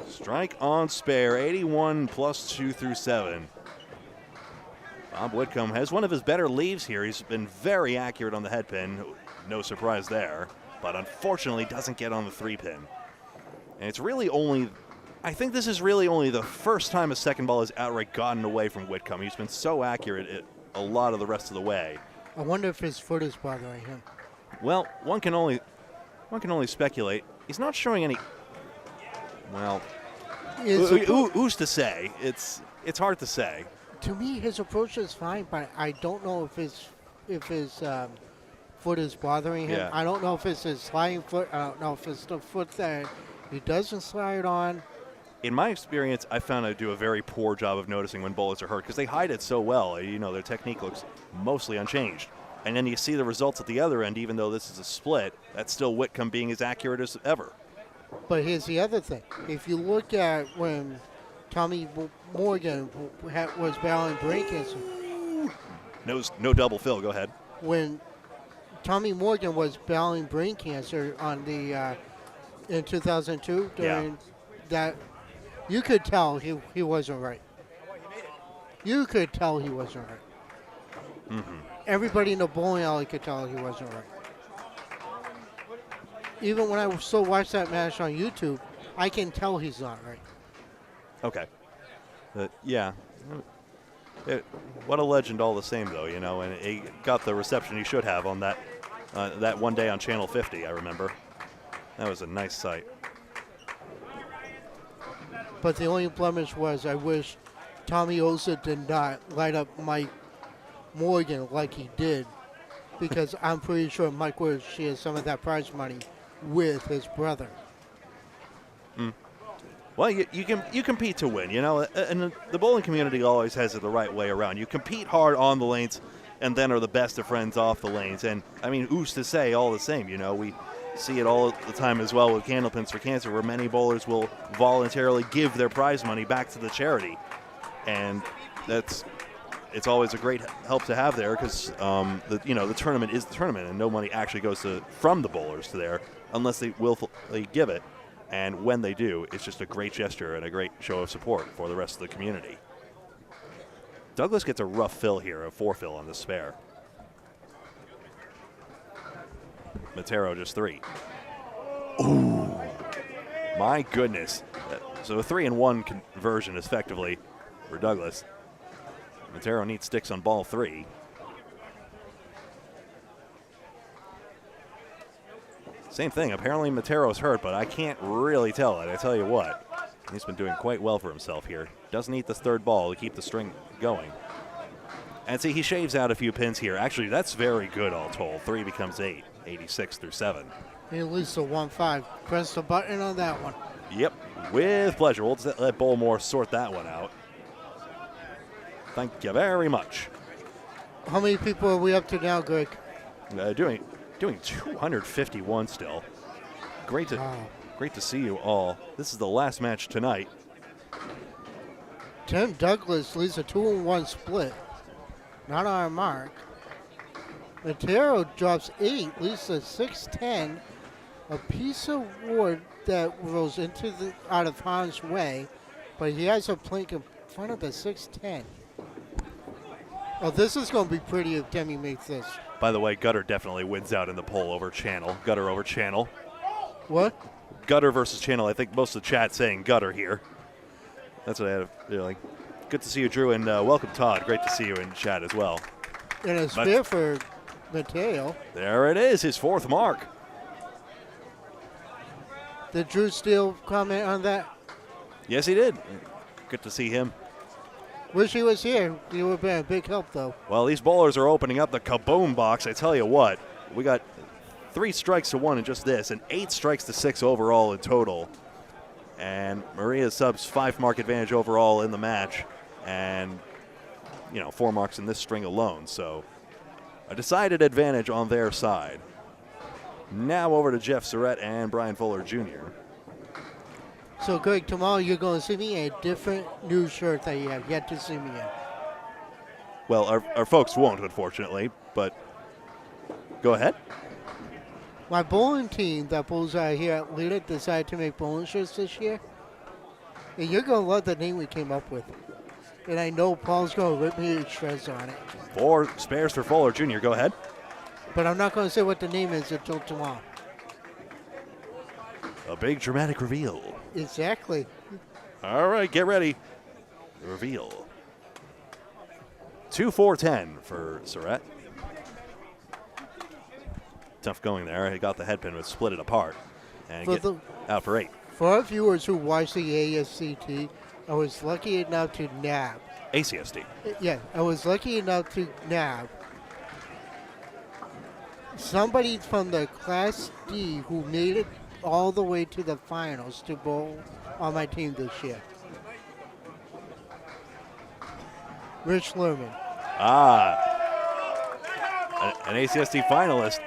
Strike on spare, 81 plus 2 through 7. Bob Whitcomb has one of his better leaves here. He's been very accurate on the head pin. No surprise there. But unfortunately doesn't get on the 3-pin. And it's really only, I think this is really only the first time a second ball has outright gotten away from Whitcomb. He's been so accurate a lot of the rest of the way. I wonder if his foot is bothering him. Well, one can only speculate. He's not showing any. Well, who's to say? It's hard to say. To me, his approach is fine, but I don't know if his foot is bothering him. Yeah. I don't know if it's his sliding foot. I don't know if it's the foot that he doesn't slide on. In my experience, I found I do a very poor job of noticing when bowlers are hurt because they hide it so well. You know, their technique looks mostly unchanged. And then you see the results at the other end, even though this is a split, that's still Whitcomb being as accurate as ever. But here's the other thing. If you look at when Tommy Morgan was battling brain cancer. No double fill, go ahead. When Tommy Morgan was battling brain cancer on the in 2002 during that, you could tell he wasn't right. You could tell he wasn't right. Mm-hmm. Everybody in the bowling alley could tell he wasn't right. even when I still watch that match on YouTube, I can tell he's not right. Okay. Yeah. What a legend all the same, though, and he got the reception he should have on that one day on Channel 50, I remember. That was a nice sight. But the only blemish was I wish Tommy Osa did not light up Mike Morgan like he did, because I'm pretty sure Mike would share some of that prize money with his brother. Well, you compete to win, and the bowling community always has it the right way around. You compete hard on the lanes and then are the best of friends off the lanes. And, I mean, who's to say all the same, we see it all the time as well with Candlepins for Cancer, where many bowlers will voluntarily give their prize money back to the charity. And it's always a great help to have there, because the tournament is the tournament, and no money actually goes from the bowlers to there unless they willfully give it. And when they do, it's just a great gesture and a great show of support for the rest of the community. Douglas gets a rough fill here, a 4 fill on the spare. Matero just 3. Ooh, my goodness. So a 3-1 conversion effectively for Douglas. Matero needs sticks on ball 3. Same thing. Apparently Matero's hurt, but I can't really tell it. I tell you what, he's been doing quite well for himself here. Doesn't need this third ball to keep the string going. And see, he shaves out a few pins here. Actually, that's very good all told. 3 becomes 8, 86 through 7. At least a 1-5. Press the button on that one. Yep, with pleasure. We'll just let Bowlemore sort that one out. Thank you very much. How many people are we up to now, Greg? Doing 251 still. Great to see you all. This is the last match tonight. Tim Douglas leads a 2-1 split. Not on our mark. Matero drops 8, leads a 6-10. A piece of wood that rolls out of harm's way, but he has a plank in front of the 6-10. Oh, this is going to be pretty if Demi makes this. By the way, Gutter definitely wins out in the poll over Channel. Gutter over Channel. What? Gutter versus Channel. I think most of the chat saying Gutter here. That's what I had a feeling. Good to see you, Drew, and welcome, Todd. Great to see you in chat as well. And a spear for Mateo. There it is, his 4th mark. Did Drew Steele comment on that? Yes, he did. Good to see him. Wish he was here. He would have been a big help, though. Well, these bowlers are opening up the kaboom box. I tell you what, we got 3 strikes to 1 in just this, and 8 strikes to 6 overall in total. And Maria subs 5 mark advantage overall in the match, and 4 marks in this string alone. So a decided advantage on their side. Now over to Jeff Surette and Brian Fuller Jr. So, Greg, tomorrow you're going to see me in a different new shirt that you have yet to see me in. Well, our folks won't, unfortunately, but go ahead. My bowling team that bowls out here at Leda decided to make bowling shirts this year. And you're going to love the name we came up with. And I know Paul's going to rip me to shreds on it. 4 spares for Fuller Jr. Go ahead. But I'm not going to say what the name is until tomorrow. A big dramatic reveal. Exactly. All right, get ready. The reveal. 2-4-10 for Surette. Tough going there. He got the head pin, but split it apart. And get out for 8. For our viewers who watch the ASCT, I was lucky enough to nab. ACST. Yeah, I was lucky enough to nab somebody from the Class D who made it all the way to the finals to bowl on my team this year. Rich Lerman. An ACST finalist.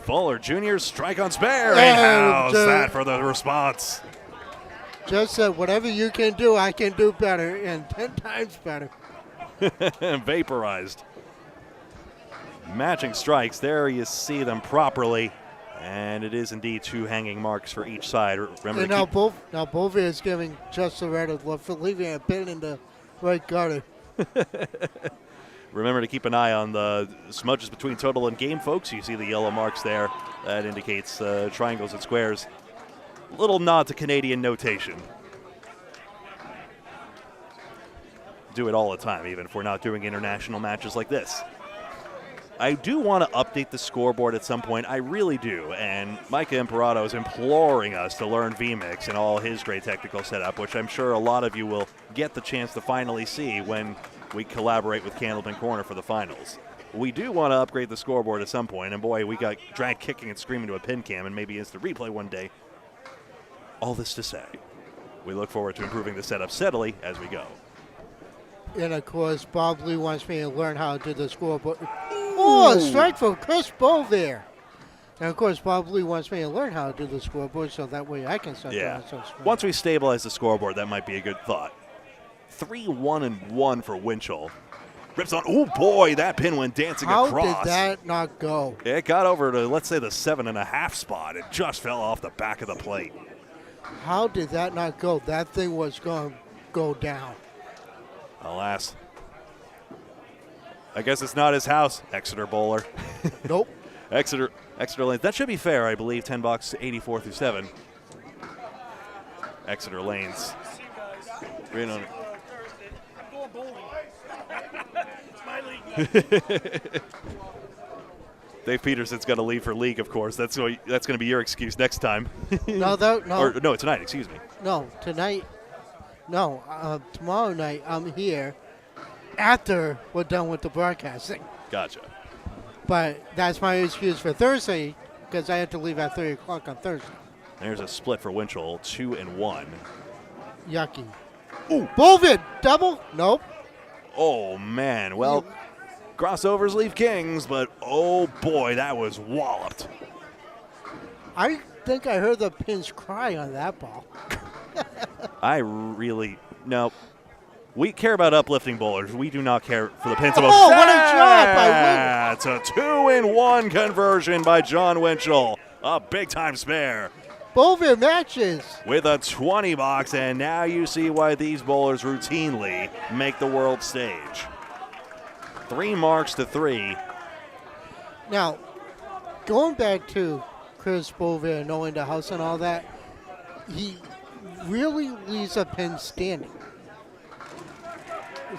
Fuller Jr.'s strike on spare. How's that for the response? Just said, whatever you can do, I can do better, and 10 times better. Vaporized. Matching strikes. There you see them properly. And it is indeed 2 hanging marks for each side. Remember, and now Boisvert is giving just the red of love for leaving a pin in the right gutter. Remember to keep an eye on the smudges between total and game, folks. You see the yellow marks there. That indicates triangles and squares. Little nod to Canadian notation. Do it all the time, even if we're not doing international matches like this. I do want to update the scoreboard at some point. I really do. And Micah Imperato is imploring us to learn vMix and all his great technical setup, which I'm sure a lot of you will get the chance to finally see when we collaborate with Candlepin Corner for the finals. We do want to upgrade the scoreboard at some point, and boy, we got dragged kicking and screaming to a pin cam and maybe instant replay one day. All this to say, we look forward to improving the setup steadily as we go. And of course, Bob Lee wants me to learn how to do the scoreboard. Oh, a strike for Chris Boisvert. And of course, Bob Lee wants me to learn how to do the scoreboard so that way I can start doing some strikes. Once we stabilize the scoreboard, that might be a good thought. 3-1-1 for Winchell. Rips on. Oh boy, that pin went dancing across. How did that not go? It got over to, let's say, the 7.5 spot. It just fell off the back of the plate. How did that not go? That thing was going to go down. Alas. I guess it's not his house, Exeter bowler. Nope. Exeter lanes. That should be fair, I believe. 10 bucks, 84 through 7. Exeter lanes. Green on it. I'm going bowling. It's my league. Dave Peterson's got to leave for league, of course. That's going to be your excuse next time. No, no, tonight. Excuse me. No, tonight. No, tomorrow night I'm here after we're done with the broadcasting. Gotcha. But that's my excuse for Thursday because I have to leave at 3 o'clock on Thursday. There's a split for Winchell, 2-1. Yucky. Ooh, Boisvert, double? Nope. Oh, man. Well, crossovers leave kings, but oh, boy, that was walloped. I think I heard the pins cry on that ball. No. We care about uplifting bowlers. We do not care for the pins. Oh, what a job by Winchell. It's a 2-1 conversion by Jon Winchell. A big-time spare. Boisvert matches. With a 20 box, and now you see why these bowlers routinely make the world stage. 3 marks to 3. Now, going back to Chris Boisvert knowing the house and all that, he really leaves a pin standing.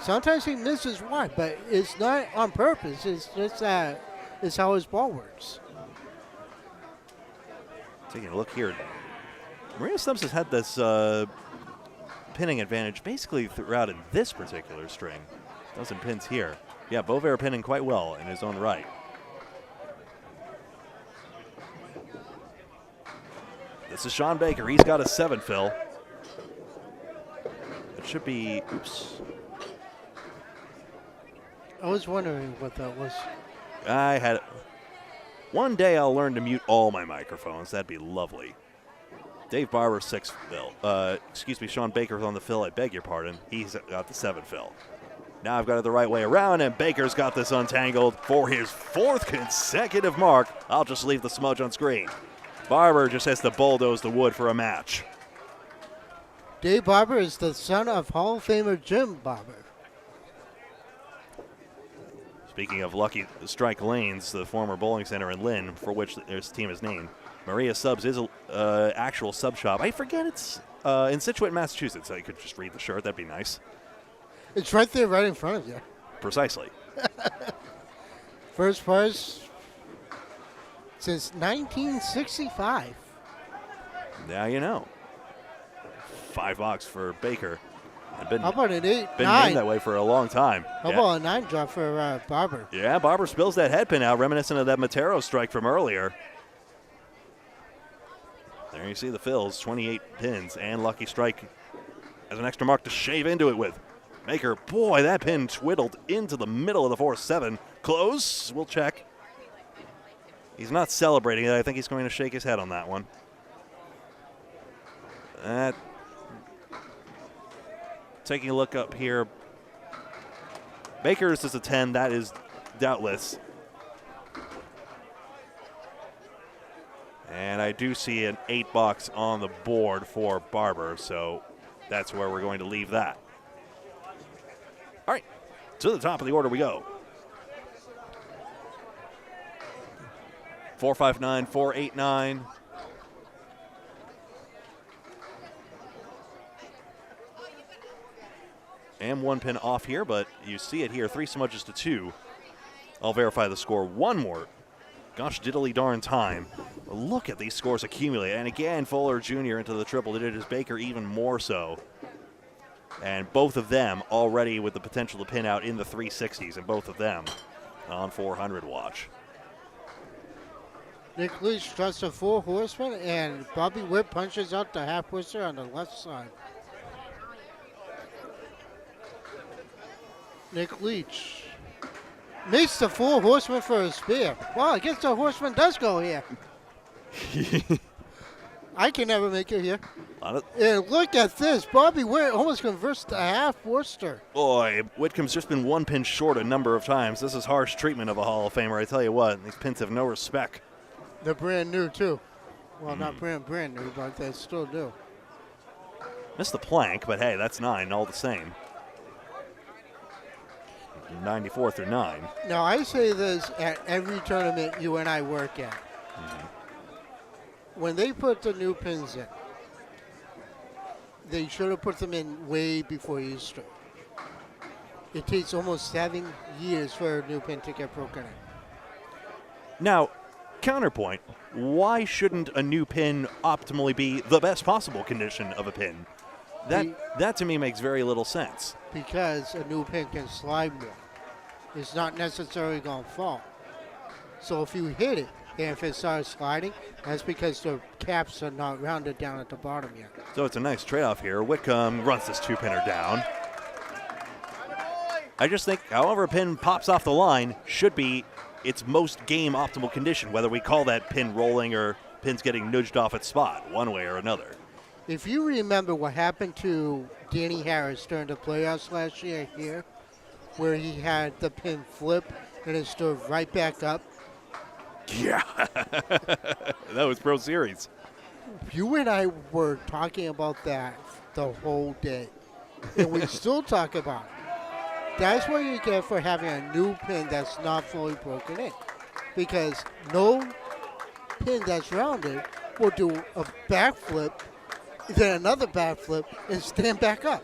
Sometimes he misses one, but it's not on purpose. It's just that it's how his ball works. Taking a look here. Maria Stubbs has had this pinning advantage basically throughout in this particular string. Dozen pins here. Yeah, Boisvert pinning quite well in his own right. This is Shawn Baker. He's got a 7, Phil. It should be, oops. I was wondering what that was. One day I'll learn to mute all my microphones. That'd be lovely. Dave Barber, 6 Phil. Shawn Baker's on the Phil. I beg your pardon. He's got the 7 Phil. Now I've got it the right way around, and Baker's got this untangled for his 4th consecutive mark. I'll just leave the smudge on screen. Barber just has to bulldoze the wood for a match. Dave Barber is the son of Hall of Famer Jim Barber. Speaking of lucky strike lanes, the former bowling center in Lynn, for which this team is named, Maria Subs is an actual sub shop. I forget it's in Scituate, Massachusetts. I could just read the shirt. That'd be nice. It's right there, right in front of you. Precisely. First prize since 1965. Now you know. $5 for Baker. How about an 8, been 9? named that way for a long time. How about a 9 drop for Barber? Yeah, Barber spills that head pin out, reminiscent of that Matero strike from earlier. There you see the fills, 28 pins, and lucky strike as an extra mark to shave into it with. Baker, boy, that pin twiddled into the middle of the 4-7. Close, we'll check. He's not celebrating it. I think he's going to shake his head on that one. Taking a look up here. Baker's is a 10. That is doubtless. And I do see an 8 on the board for Barber, so that's where we're going to leave that. All right, to the top of the order we go. 459, 489. And 1 pin off here, but you see it here, 3 smudges to 2. I'll verify the score one more. Gosh diddly darn time. Look at these scores accumulate. And again, Fuller Jr. into the triple digits, Baker even more so. And both of them already with the potential to pin out in the 360s, and both of them on 400 watch. Nick Leach trusts a 4 horseman, and Bobby Witt punches out the half whistler on the left side. Nick Leach makes the 4 horseman for a spear. Well, I guess the horseman does go here. I can never make it here. And look at this. Bobby Witt almost converts to half Worcester. Boy, Whitcomb's just been 1 pin short a number of times. This is harsh treatment of a Hall of Famer, I tell you what. These pins have no respect. They're brand new, too. Well, not brand new, but they still do. Missed the plank, but hey, that's 9 all the same. 94 through 9. Now, I say this at every tournament you and I work at. When they put the new pins in, they should have put them in way before Easter. It takes almost 7 years for a new pin to get broken in. Now, counterpoint, why shouldn't a new pin optimally be the best possible condition of a pin? That to me makes very little sense. Because a new pin can slide more. It's not necessarily going to fall. So if you hit it, and if it starts sliding, that's because the caps are not rounded down at the bottom yet. So it's a nice trade-off here. Whitcomb runs this 2-pinner down. I just think, however a pin pops off the line, should be its most game optimal condition, whether we call that pin rolling or pins getting nudged off its spot, one way or another. If you remember what happened to Danny Harris during the playoffs last year here, where he had the pin flip and it stood right back up. Yeah, that was Pro Series. You and I were talking about that the whole day, and we still talk about it. That's what you get for having a new pin that's not fully broken in, because no pin that's rounded will do a backflip, then another backflip, and stand back up.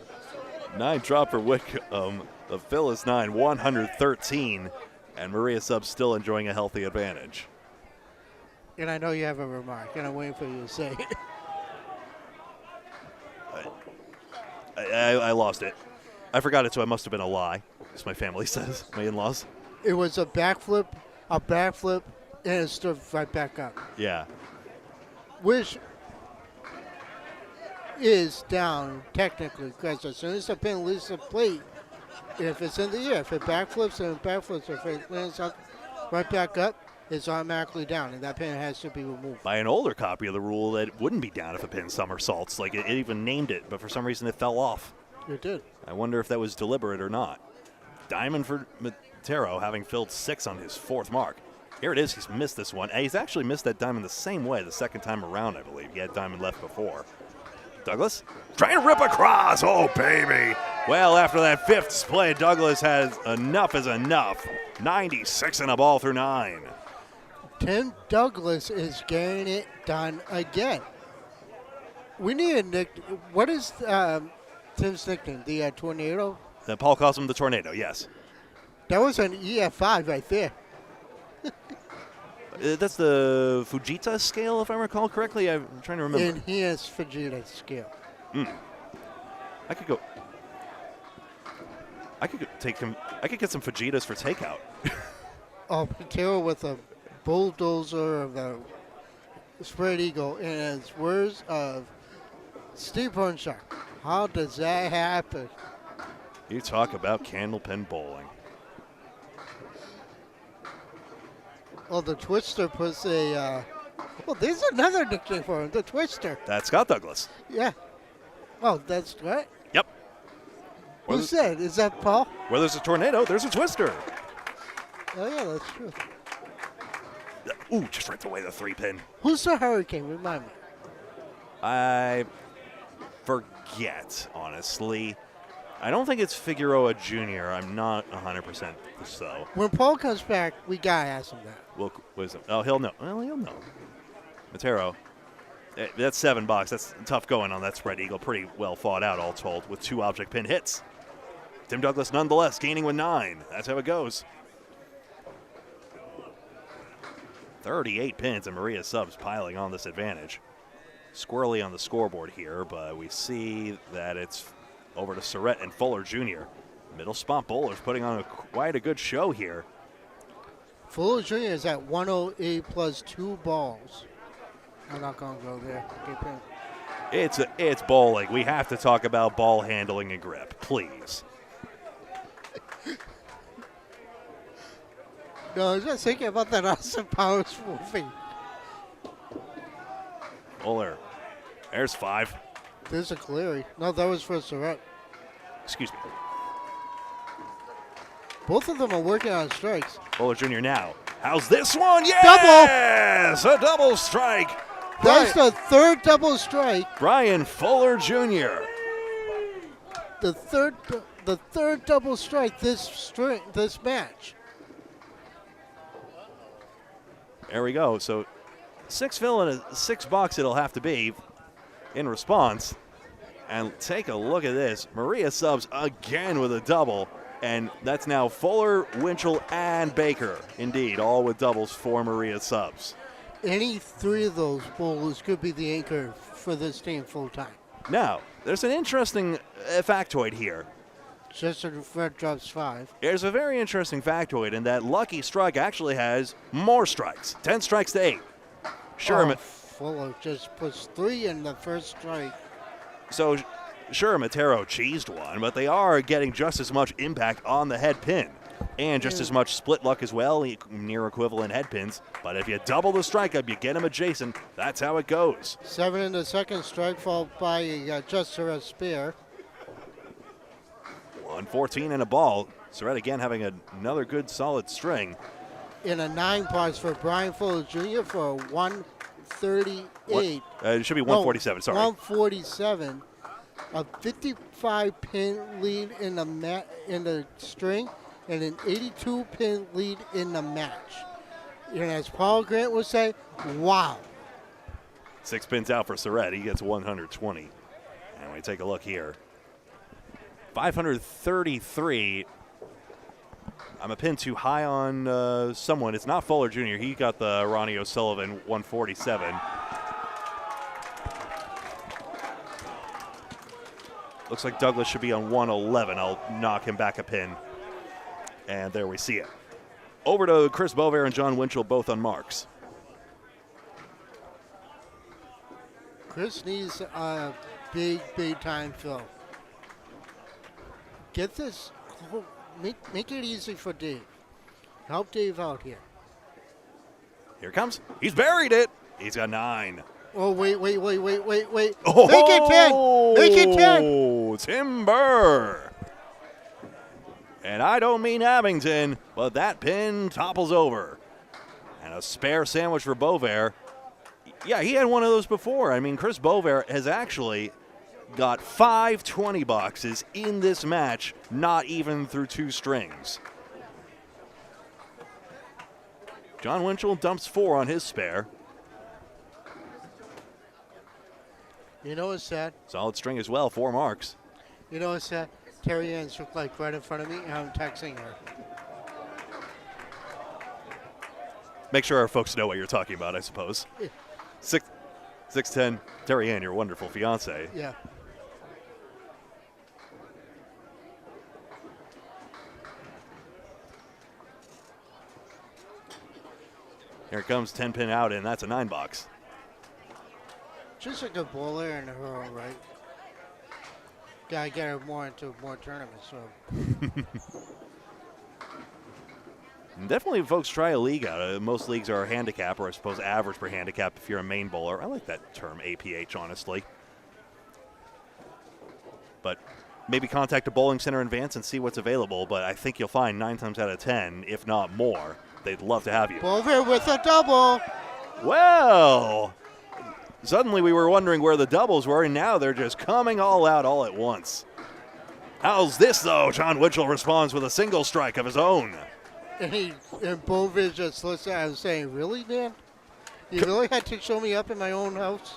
9 drop for Whitcomb. The fill is 9, 113, and Maria Subs still enjoying a healthy advantage. And I know you have a remark, and I'm waiting for you to say it. I lost it. I forgot it, so it must have been a lie, as my family says, my in-laws. It was a backflip, and it stood right back up. Yeah. Which is down, technically, because as soon as the pin leaves the plate, if it's in the air, if it backflips and it backflips, if it lands up right back up, it's automatically down, and that pin has to be removed. By an older copy of the rule, that it wouldn't be down if a pin somersaults. Like, it even named it, but for some reason it fell off. It did. I wonder if that was deliberate or not. Diamond for Matero, having filled 6 on his 4th mark. Here it is. He's missed this one. And he's actually missed that diamond the same way the second time around, I believe. He had diamond left before. Douglas trying to rip across. Oh, baby. Well, after that 5th play, Douglas has enough is enough. 96 in a ball through 9. Tim Douglas is getting it done again. We need a nick. What is Tim's nickname? The Tornado? Paul calls him the Tornado, yes. That was an EF5 right there. That's the Fujita scale, if I recall correctly. I'm trying to remember. Enhanced Fujita scale. I could go take him. I could get some Fujitas for takeout. Oh, Matero with a bulldozer of the spread eagle, and it's words of Steve Hornshaw. How does that happen? You talk about candlepin bowling. Oh, the Twister puts a. Well, there's another nickname for him, the Twister. That's Scott Douglas. Yeah. Oh, that's right. Yep. Who said? Is that Paul? Where there's a tornado, there's a twister. Oh, yeah, that's true. Ooh, just right away the 3-pin. Who's the Hurricane? Remind me. I forget, honestly. I don't think it's Figueroa Jr. I'm not 100% so. When Paul comes back, we got to ask him that. Well, oh, he'll know. Well, he'll know. Matero. That's $7. That's tough going on that spread eagle. Pretty well fought out, all told, with 2 object pin hits. Tim Douglas, nonetheless, gaining with 9. That's how it goes. 38 pins, and Maria Subs piling on this advantage. Squirrely on the scoreboard here, but we see that it's over to Surette and Fuller Jr. Middle spot bowlers putting on quite a good show here. Fuller Jr. is at 108 plus 2 balls. I'm not going to go there. It's bowling. We have to talk about ball handling and grip, please. No, I was just thinking about that Austin Powers movie. Fuller. There's 5. There's a Cleary. No, that was for Surette. Excuse me. Both of them are working on strikes. Fuller Jr. now. How's this one? Yes! A double strike. That's the 3rd double strike. Brian Fuller Jr. The third double strike this match. There we go. So 6 fill and a $6 it'll have to be in response. And take a look at this. Maria Subs again with a double. And that's now Fuller, Winchell, and Baker. Indeed, all with doubles for Maria Subs. Any 3 of those bowlers could be the anchor for this team full time. Now, there's an interesting factoid here. Chester Fred drops 5. There's a very interesting factoid in that Lucky Strike actually has more strikes. 10 strikes to 8. Sure. Fuller just puts 3 in the first strike. So, sure, Matero cheesed one, but they are getting just as much impact on the head pin. And just as much split luck as well, near equivalent head pins. But if you double the strike up, you get them adjacent. That's how it goes. 7 in the second strike, followed by just a spare. 114 and a ball. Surette again having another good solid string. In a 9 parts for Brian Fuller Jr. for a 138. It should be 147, sorry. 147. A 55 pin lead in the string and an 82 pin lead in the match. And as Paul Grant would say, wow. 6 pins out for Surette. He gets 120. And we take a look here. 533. I'm a pin too high on someone. It's not Fuller Jr. He got the Ronnie O'Sullivan 147. Looks like Douglas should be on 111. I'll knock him back a pin. And there we see it. Over to Chris Boisvert and Jon Winchell, both on marks. Chris needs a big time fill. Get this, make it easy for Dave. Help Dave out here. Here it comes. He's buried it. He's got 9. Oh, wait. Oh, Make it 10. Make it 10. Timber. And I don't mean Abington, but that pin topples over. And a spare sandwich for Boisvert. Yeah, he had one of those before. I mean, Chris Boisvert has actually got 5 20 boxes in this match, not even through 2 strings. Jon Winchell dumps 4 on his spare. You know what's sad? Solid string as well, 4 marks. You know what's sad? Terry Ann's look like right in front of me, and I'm texting her. Make sure our folks know what you're talking about, I suppose. Yeah. 6'10", Terry Ann, your wonderful fiance. Yeah. Here it comes, 10 pin out, and that's a 9 box. Just a good bowler in her own right. Gotta get her more into more tournaments. So. Definitely, folks, try a league out. Most leagues are handicap, or I suppose average per handicap if you're a main bowler. I like that term, APH, honestly. But maybe contact a bowling center in advance and see what's available. But I think you'll find 9 times out of 10, if not more, they'd love to have you. Boisvert with a double. Well, suddenly we were wondering where the doubles were, and now they're just coming all out all at once. How's this, though? Jon Winchell responds with a single strike of his own. And Boisvert just looks at him saying, really, man? You really had to show me up in my own house?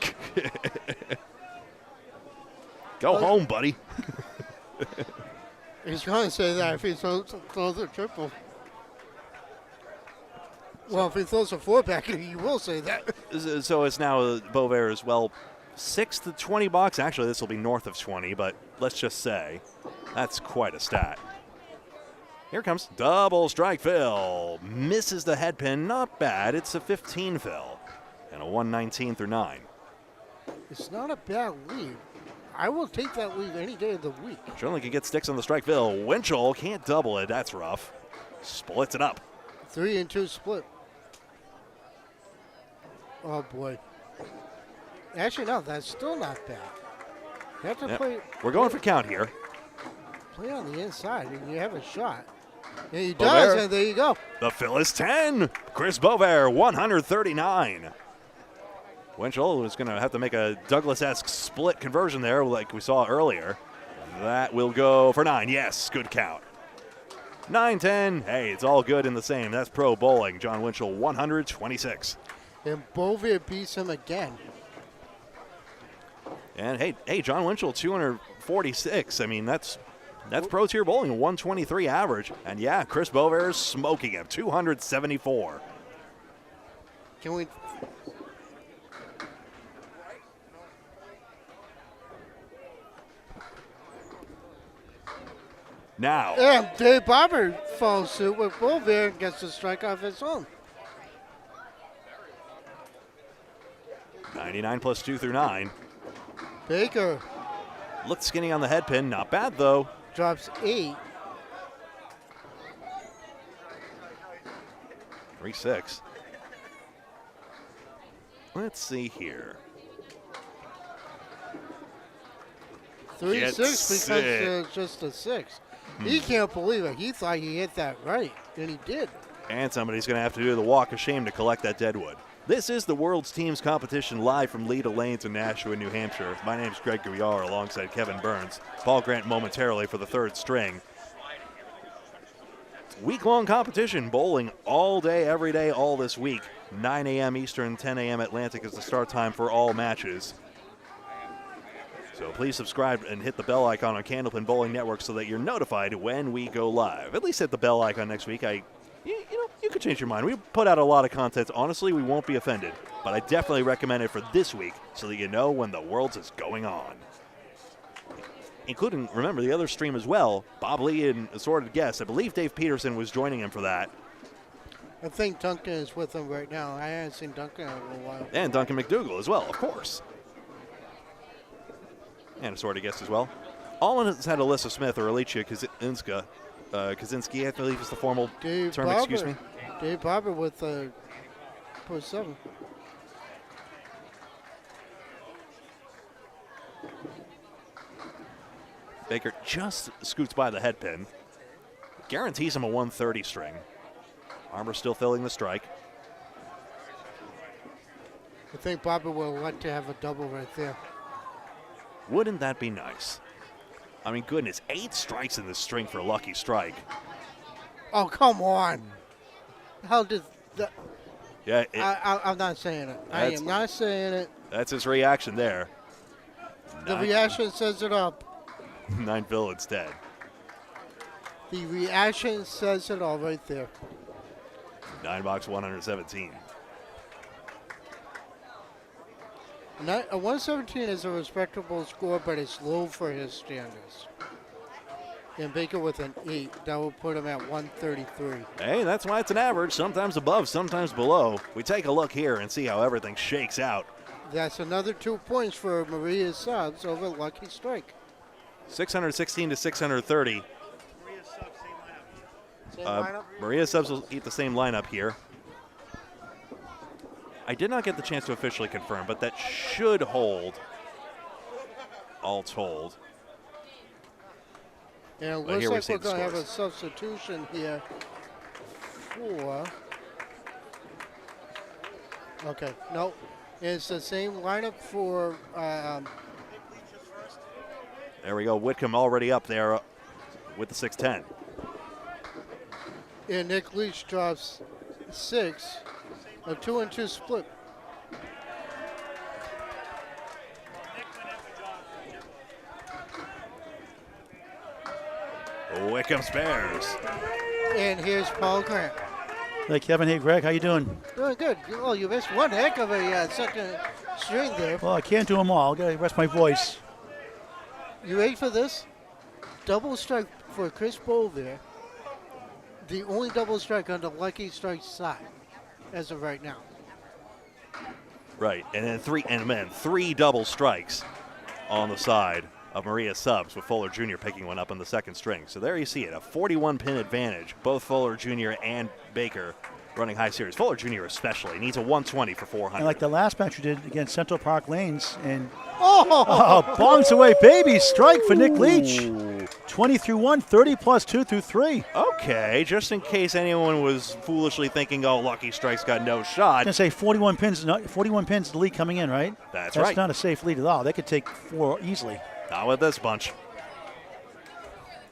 Go home, buddy. He's going to say that if he throws a triple. Well, if he throws a four-back, he will say that. So it's now Boisvert as well. 6 to 20 bucks. Actually, this will be north of 20, but let's just say that's quite a stat. Here comes double strike fill. Misses the head pin. Not bad. It's a 15 fill. And a 119 through 9. It's not a bad lead. I will take that lead any day of the week. Certainly can get sticks on the strike fill. Winchell can't double it. That's rough. Splits it up. 3 and 2 split. Oh, boy. Actually, no, that's still not bad. You have to play. We're going for count here. Play on the inside, and you have a shot. And he Boisvert. does, and there you go. The fill is 10. Chris Boisvert, 139. Winchell is going to have to make a Douglas-esque split conversion there like we saw earlier. That will go for 9. Yes, good count. 9-10. Hey, it's all good in the same. That's pro bowling. Jon Winchell, 126. And Boisvert beats him again. And hey, Jon Winchell, 246. I mean, that's pro tier bowling, a 123 average. And yeah, Chris Boisvert is smoking him, 274. Can we? Now. And Dave Barber follows suit with Boisvert and gets a strike off his own. 99 plus 2 through 9. Baker Looked skinny on the head pin. Not bad, though. drops 8. 3-6. Let's see here. 3-6 Gets becomes just a 6. He can't believe it. He thought he hit that right, and he did. And somebody's going to have to do the walk of shame to collect that deadwood. This is the World's Teams competition live from Leda Lanes in Nashua, New Hampshire. My name's Greg Gouillart alongside Kevin Burns. Paul Grant momentarily for the third string. Week-long competition, bowling all day, every day, all this week. 9 a.m. Eastern, 10 a.m. Atlantic is the start time for all matches. So please subscribe and hit the bell icon on Candlepin Bowling Network so that you're notified when we go live. At least hit the bell icon next week. You could change your mind. We put out a lot of content. Honestly, we won't be offended. But I definitely recommend it for this week so that you know when the Worlds is going on. Including, remember, the other stream as well. Bob Lee and assorted guests. I believe Dave Peterson was joining him for that. I think Duncan is with him right now. I haven't seen Duncan in a little while. And Duncan MacDougall as well, of course. And assorted guests as well. All has had Alyssa Smith or Alicia Kaczynski, I believe is the formal Dave term, Barber. excuse me. Dave Barber with post 7. Baker just scoots by the head pin. Guarantees him a 130 string. Barber still filling the strike. I think Barber will like to have a double right there. Wouldn't that be nice? I mean, goodness, 8 strikes in this string for a lucky strike. Oh, come on. How did that? Yeah, I'm not saying it. I am not saying it. That's his reaction there. The reaction says it all. 9 fill instead. The reaction says it all right there. 9 box 117. A 117 is a respectable score, but it's low for his standards. And Baker with an 8, that will put him at 133. Hey, that's why it's an average. Sometimes above, sometimes below. We take a look here and see how everything shakes out. That's another 2 points for Maria Subs over Lucky Strike. 616 to 630. Same lineup? Maria Subs will eat the same lineup here. I did not get the chance to officially confirm, but that should hold, all told. And it But looks here we like see we're the going to have a scores. substitution here for... Okay, no. It's the same lineup for... There we go. Whitcomb already up there with the 6-10. And Nick Leach drops 6, a 2-2 split. Wickham spares. And here's Paul Grant. Hey, Kevin. Hey, Greg. How you doing? Doing good. Oh, you missed one heck of a second string there. Well, I can't do them all. I got to rest my voice. You ready for this? Double strike for Chris Boisvert. The only double strike on the Lucky Strike side as of right now. Right, and then three double strikes on the side of Maria Subs, with Fuller Jr. picking one up on the second string. So there you see it, a 41-pin advantage. Both Fuller Jr. and Baker running high series. Fuller Jr. especially needs a 120 for 400. And like the last match we did against Central Park Lanes, and bongs away, baby strike for Nick Leach. 20 through 1, 30 plus 2 through 3. Okay, just in case anyone was foolishly thinking, oh, Lucky Strike's got no shot. I was going to say 41 pins the lead coming in, right? That's right. That's not a safe lead at all. They could take 4 easily. Not with this bunch.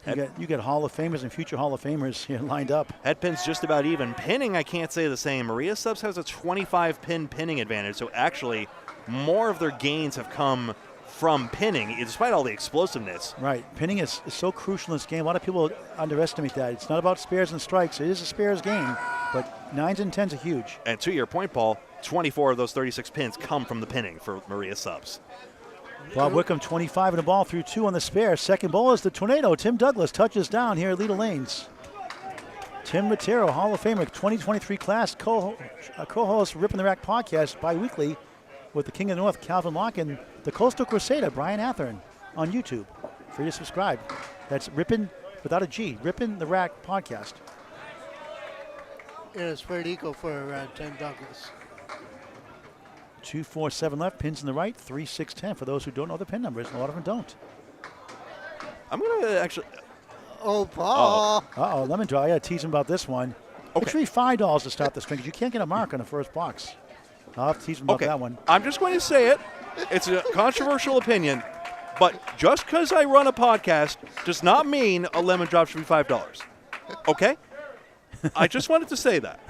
You got Hall of Famers and future Hall of Famers here lined up. Head pin's just about even. Pinning, I can't say the same. Maria Subs has a 25-pin pinning advantage, so actually more of their gains have come from pinning, despite all the explosiveness. Right. Pinning is so crucial in this game. A lot of people underestimate that. It's not about spares and strikes. It is a spares game, but 9s and 10s are huge. And to your point, Paul, 24 of those 36 pins come from the pinning for Maria Subs. Bob Wickham, 25 in the ball through 2 on the spare. Second ball is the Tornado. Tim Douglas touches down here at Leda Lanes. Tim Matero, Hall of Famer, 2023 class, co-host Ripping the Rack podcast bi-weekly with the King of the North, Calvin Locke, and the Coastal Crusader, Brian Athern, on YouTube. Free to subscribe. That's Rippin' without a G, Rippin' the Rack podcast. And a spread equal for Tim Douglas. 2, 4, 7 left, pins in the right, 3, 6, 10. For those who don't know the pin numbers, a lot of them don't. I'm going to actually... Oh, Paul. Uh-oh, Lemon Draw. I got to tease him about this one. Okay. It's really $5 to start the string because you can't get a mark on the first box. I'll have to tease him about that one. I'm just going to say it. It's a controversial opinion, but just because I run a podcast does not mean a lemon drop should be $5. Okay? I just wanted to say that.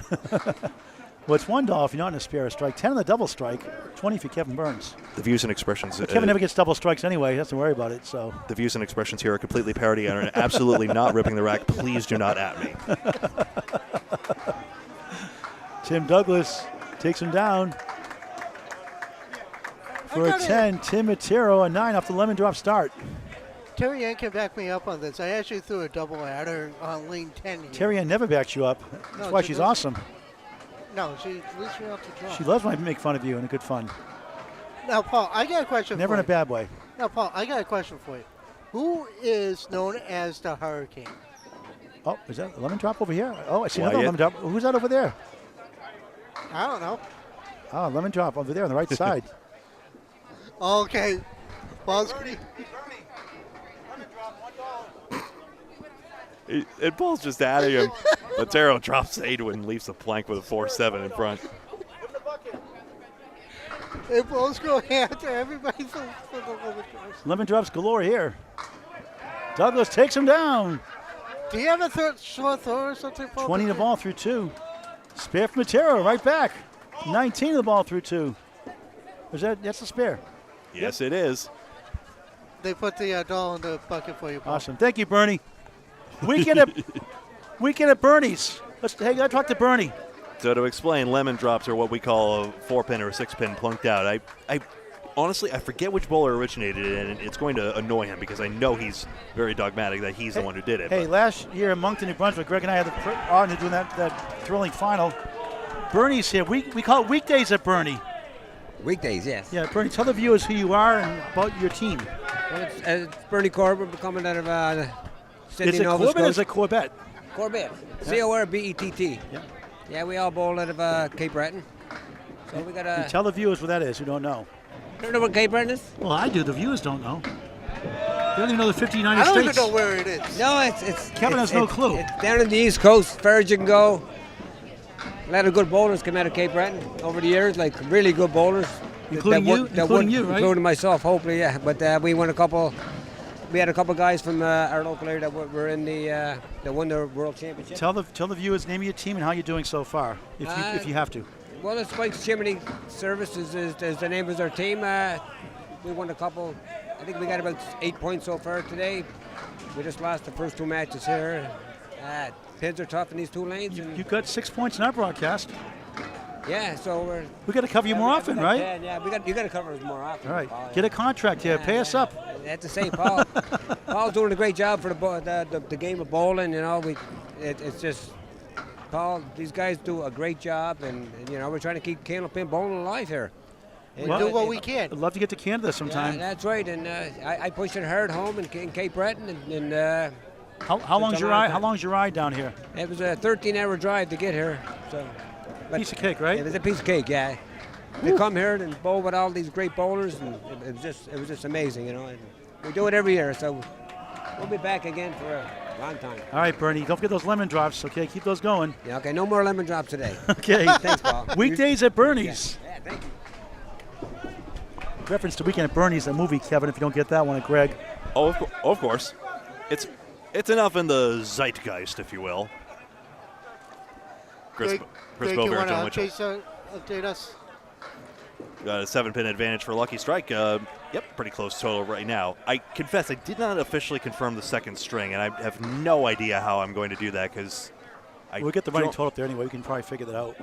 Well, it's $1 if you're not in a spare or strike, 10 on the double strike, 20 for Kevin Burns. The views and expressions... But Kevin never gets double strikes anyway. He doesn't worry about it, so... The views and expressions here are completely parody and are absolutely not ripping the rack. Please do not at me. Tim Douglas takes him down for a 10. Tim Matero, a 9 off the lemon drop start. Terry Ann can back me up on this. I actually threw a double adder on lane 10 here. Terry Ann never backs you up. That's why she's awesome. No, she leaves me out to dry. She loves when I make fun of you in a good fun. Now, Paul, I got a question Never for you. in a bad way. Now, Paul, I got a question for you. Who is known as the Hurricane? Oh, is that a lemon drop over here? Oh, I see another Wyatt. lemon drop. Who's that over there? I don't know. Oh, lemon drop over there on the right side. Okay. Paul's And Paul's just adding him. Matero drops Adwin and leaves the plank with a 4-7 in front. Hey, Paul's going after everybody for the lemon drops. Lemon drops galore here. Douglas takes him down. Do you have a short throw or something, Paul? 20 the ball through 2. Spare for Matero, right back. 19 of the ball through 2. That's the spare. Yes, it is. They put the doll in the bucket for you, Paul. Awesome. Thank you, Bernie. Weekend at Bernie's. I got to talk to Bernie. So to explain, lemon drops are what we call a 4-pin or a 6-pin plunked out. I honestly, I forget which bowler originated it, and it's going to annoy him because I know he's very dogmatic that he's the one who did it. Hey, last year in Moncton, New Brunswick, Greg and I had the honor of doing that thrilling final. Bernie's here. We call it weekdays at Bernie. Weekdays, yes. Yeah, Bernie, tell the viewers who you are and about your team. Well, it's Bernie Corbett coming out of Sydney, Is it Nova Corbett or is Scotia. it Corbett? Corbett. C-O-R-B-E-T-T. Yeah. Yeah, we all bowl out of Cape Breton. So we got And tell the viewers what that is who don't know. You don't know what Cape Breton is? Well, I do. The viewers don't know. They don't even know the 50 United I don't States. even know where it is. No, it's Kevin has no clue. It's down on the East Coast, far as you can go. A lot of good bowlers come out of Cape Breton over the years, like really good bowlers. Including you, right? Including myself, hopefully, yeah. But we won a couple we had a couple guys from our local area that were in that won the world championship. Tell the viewers name of your team and how you're doing so far, if you have to. Well, the Spikes Chimney Services is the name of our team. We won a couple. I think we got about 8 points so far today. We just lost the first 2 matches here. Pins are tough in these 2 lanes. You got 6 points in our broadcast. Yeah, so we got to cover you more often, right? 10, yeah, you got to cover us more often. All right, Paul, get a contract here. Pay us up. That's to say, Paul. Paul's doing a great job for the game of bowling. You know, it's just Paul. These guys do a great job, and you know we're trying to keep Candlepin bowling alive here. We do what we can. I'd love to get to Canada sometime. Yeah, that's right, and I pushed it hard home in Cape Breton, and how long's your ride? How long's your ride down here? It was a 13-hour drive to get here. So, piece of cake, right? It was a piece of cake, yeah. They come here and bowl with all these great bowlers, and it was just amazing, you know. And we do it every year, so we'll be back again for a long time. All right, Bernie, don't forget those lemon drops. Okay, keep those going. Yeah, okay, no more lemon drops today. Okay, thanks, Paul. Weekdays at Bernie's. Yeah, thank you. Reference to Weekend at Bernie's, a movie, Kevin. If you don't get that one, Greg. Oh, of course. It's enough in the zeitgeist, if you will. Chris Greg, Boisvert, you want Jon Winchell. to update us? Got a 7-pin advantage for Lucky Strike. Yep, pretty close total right now. I confess I did not officially confirm the second string, and I have no idea how I'm going to do that because we'll get the running total up there anyway. We can probably figure that out.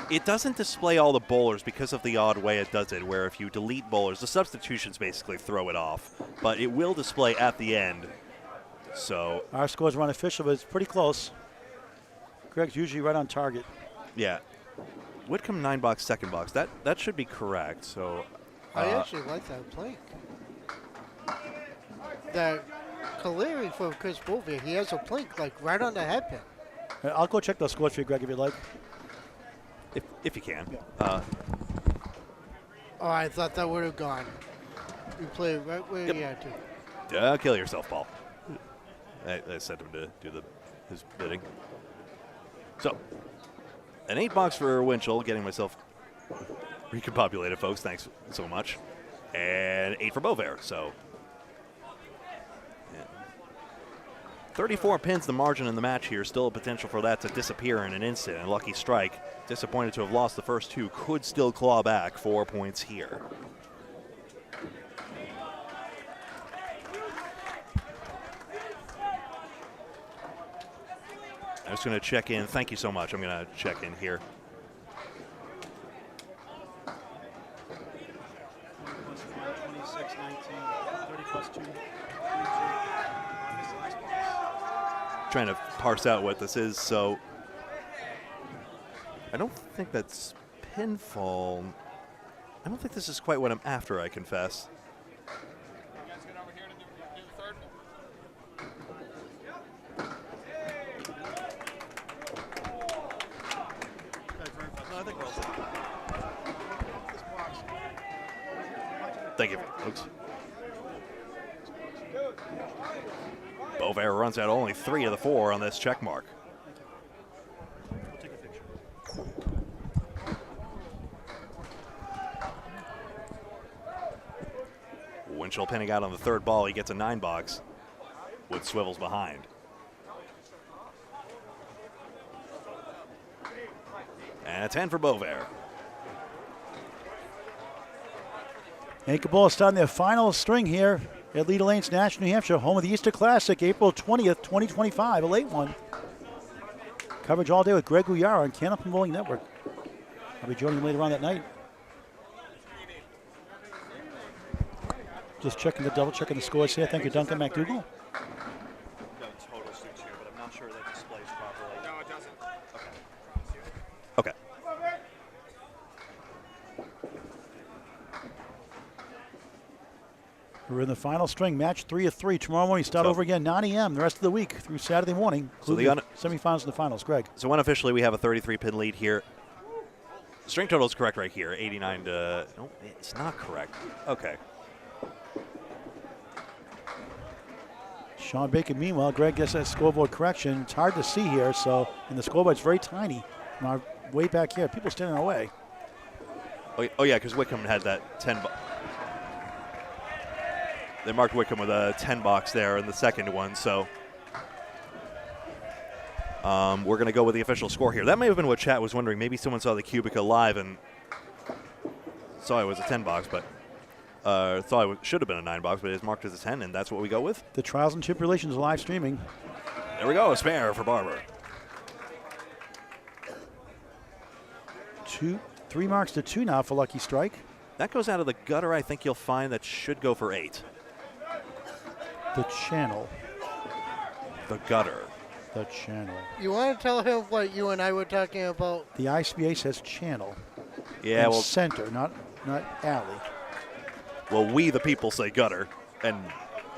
It doesn't display all the bowlers because of the odd way it does it, where if you delete bowlers, the substitutions basically throw it off. But it will display at the end. So our scores are unofficial, but it's pretty close. Greg's usually right on target. Yeah. Whitcomb 9-box, second box. That should be correct. So I actually like that plank. That Caleri for Chris Boisvert, he has a plank like right on the headpin. I'll go check those scores for you, Greg, if you'd like. If you can. Yeah. Oh, I thought that would have gone. You play it right where you had to. Kill yourself, Paul. I sent him to do his bidding. So, an 8-box for Winchell, getting myself recombobulated, folks. Thanks so much. And 8 for Boisvert. So, yeah. 34 pins the margin in the match here. Still a potential for that to disappear in an instant. And Lucky Strike, disappointed to have lost the first 2, could still claw back 4 points here. I'm just going to check in. Thank you so much. I'm going to check in here. Trying to parse out what this is. So I don't think that's pinfall. I don't think this is quite what I'm after, I confess. Thank you, folks. Boisvert runs out only 3 of the 4 on this check mark. We'll take a picture. Winchell pinning out on the 3rd ball. He gets a 9-box. Wood swivels behind. And a 10 for Boisvert. Anchor Ball starting their final string here at Leda Lanes, Nashua, New Hampshire, home of the Easter Classic, April 20th, 2025, a late one. Coverage all day with Greg Gouillart on Candlepin Bowling Network. I'll be joining him later on that night. Just double checking the scores here. Thank you, Duncan, MacDougall. No total suits here, but I'm not sure that displays properly. No, it doesn't. Okay. We're in the final string, match 3 of 3. Tomorrow morning, start over again, 9 a.m. the rest of the week through Saturday morning, including the semifinals and the finals. Greg. So unofficially, we have a 33-pin lead here. String total is correct right here, 89 to... No, it's not correct. Okay. Shawn Baker, meanwhile, Greg gets that scoreboard correction. It's hard to see here, and the scoreboard's very tiny. Now, way back here, people standing in our way. Oh yeah, because Whitcomb had that 10... they marked Wickham with a 10 box there in the second one, so we're going to go with the official score here. That may have been what chat was wondering. Maybe someone saw the Cubica live and saw it was a 10 box, but thought it should have been a 9 box, but it's marked as a 10, and that's what we go with. The Trials and Tribulations live streaming. There we go, a spare for Barber. 3 marks to 2 now for Lucky Strike. That goes out of the gutter. I think you'll find that should go for 8. The channel. The gutter. The channel. You want to tell him what you and I were talking about? The ICBA says channel. Yeah, and well, center, not alley. well, we the people say gutter, and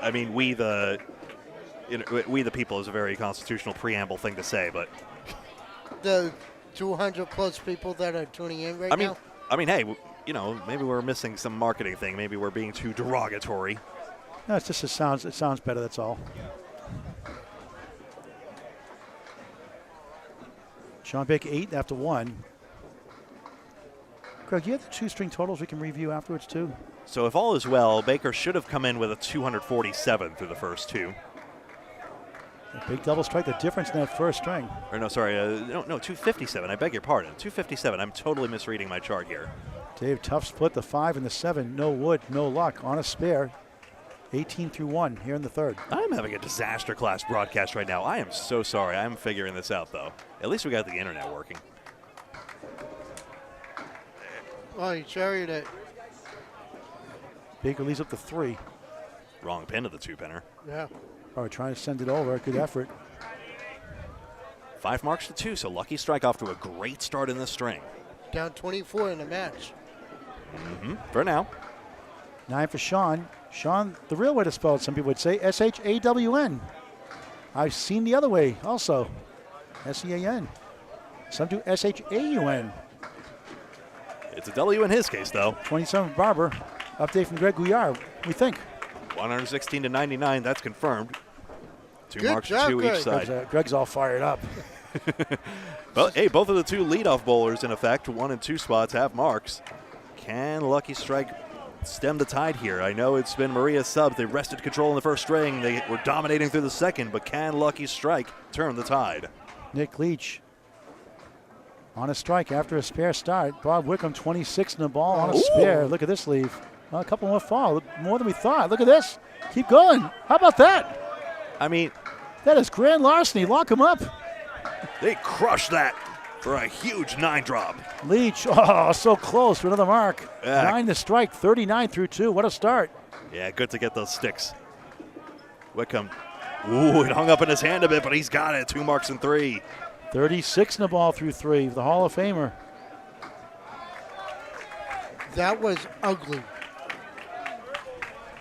I mean we the people is a very constitutional preamble thing to say, but The 200 plus people that are tuning in right now? I mean, hey, maybe we're missing some marketing thing. Maybe we're being too derogatory. No, it's just it sounds better, that's all. Shawn Baker 8 after 1. Greg, you have the 2 string totals we can review afterwards too? So if all is well, Baker should have come in with a 247 through the first 2. A big double strike, the difference in that first string. Or no, sorry, no, 257. I beg your pardon. 257. I'm totally misreading my chart here. Dave, tough split, the 5 and the 7. No wood, no luck. On a spare. 18 through 1 here in the third. I'm having a disaster class broadcast right now. I am so sorry. I'm figuring this out, though. At least we got the internet working. Oh, he carried it. Baker leads up to 3. Wrong pin of the 2-pinner. Yeah. Oh, trying to send it over. Good effort. 5 marks to 2, so Lucky Strike off to a great start in this string. Down 24 in the match. For now. 9 for Shawn. Shawn, the real way to spell it, some people would say, S-H-A-W-N. I've seen the other way also. S-E-A-N. Some do S-H-A-U-N. It's a W in his case, though. 27 for Barber. Update from Greg Gouillart. We think. 116 to 99, that's confirmed. 2 Good marks job, to 2 Greg. each side. Greg's all fired up. Well, hey, both of the 2 leadoff bowlers, in effect, 1 and 2 spots have marks. Can Lucky Strike stem the tide here? I know it's been Maria's subs. They wrested control in the first string. They were dominating through the second, but can Lucky Strike turn the tide? Nick Leach on a strike after a spare start. Bob Wickham 26 in the ball on a spare. Look at this leave. Well, a couple more fall. More than we thought. Look at this. Keep going. How about that? I mean, that is grand larceny. Lock him up. They crushed that for a huge 9 drop. Leach, so close for another mark. 9 to strike, 39 through 2. What a start. Yeah, good to get those sticks. Wickham, it hung up in his hand a bit, but he's got it. 2 marks and 3. 36 in the ball through 3. The Hall of Famer. That was ugly.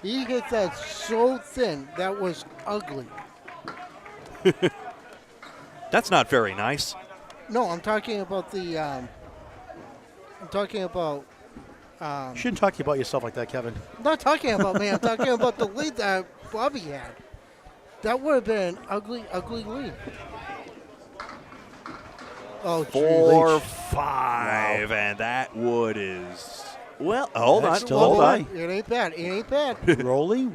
He hit that so thin. That was ugly. That's not very nice. No, I'm talking about the. I'm talking about. You shouldn't talk about yourself like that, Kevin. I'm not talking about me. I'm talking about the lead that Bobby had. That would have been an ugly, ugly lead. Oh, 4, 5, wow. And that wood is. Well, hold on. It ain't bad. It ain't bad. rolling.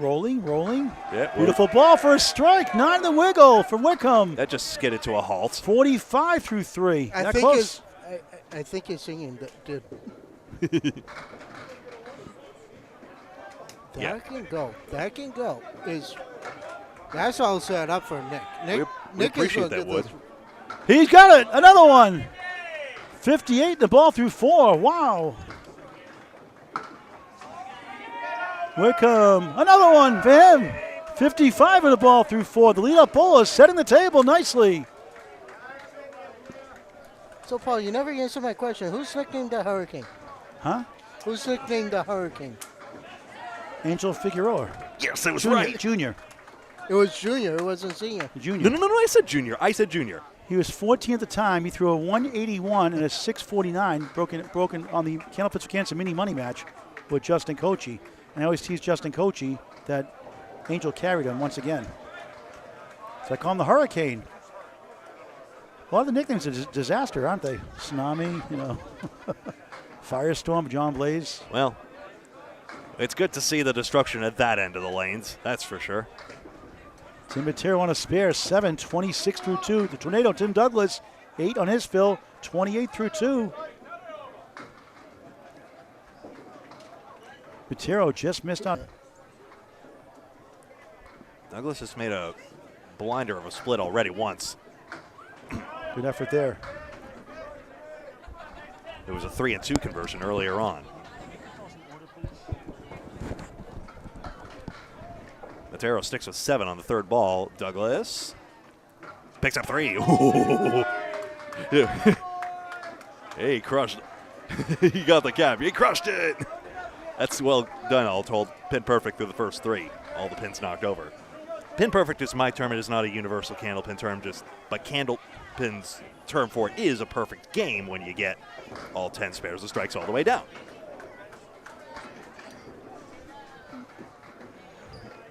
Yeah, beautiful ball for a strike. 9 the wiggle from Wickham. That just skidded to a halt. 45 through 3. I think his singing did. That can go. That can go. That's all set up for Nick. We appreciate that wood. He's got it. Another one. 58 the ball through 4. Wow. Wickham, another one for him. 55 in the ball through 4. The lead-up bowler setting the table nicely. So, Paul, you never answered my question. Who's nicknamed the Hurricane? Huh? Who's nicknamed the Hurricane? Angel Figueroa. Yes, it was Junior, right. Junior. It was Junior. It wasn't Senior. Junior. No, I said Junior. He was 14 at the time. He threw a 181 and a 649, broken on the Candlepin Cancer mini money match with Justin Kochi. And I always tease Justin Kochi that Angel carried him once again. So I call him the Hurricane. A lot of the nicknames are disaster, aren't they? Tsunami, Firestorm, John Blaze. Well, It's good to see the destruction at that end of the lanes, that's for sure. Tim Matero on a spare, 7, 26 through 2. The Tornado, Tim Douglas, 8 on his fill, 28 through 2. Matero just missed on. Douglas has made a blinder of a split already once. Good effort there. It was a 3-2 conversion earlier on. Matero sticks with 7 on the third ball. Douglas picks up 3. Yeah. Hey, he crushed it. He got the cap. He crushed it. That's well done, all told. Pin perfect through the first 3. All the pins knocked over. Pin perfect is my term. It is not a universal Candlepin term, but Candlepin's term for it is a perfect game when you get all 10 spares of strikes all the way down.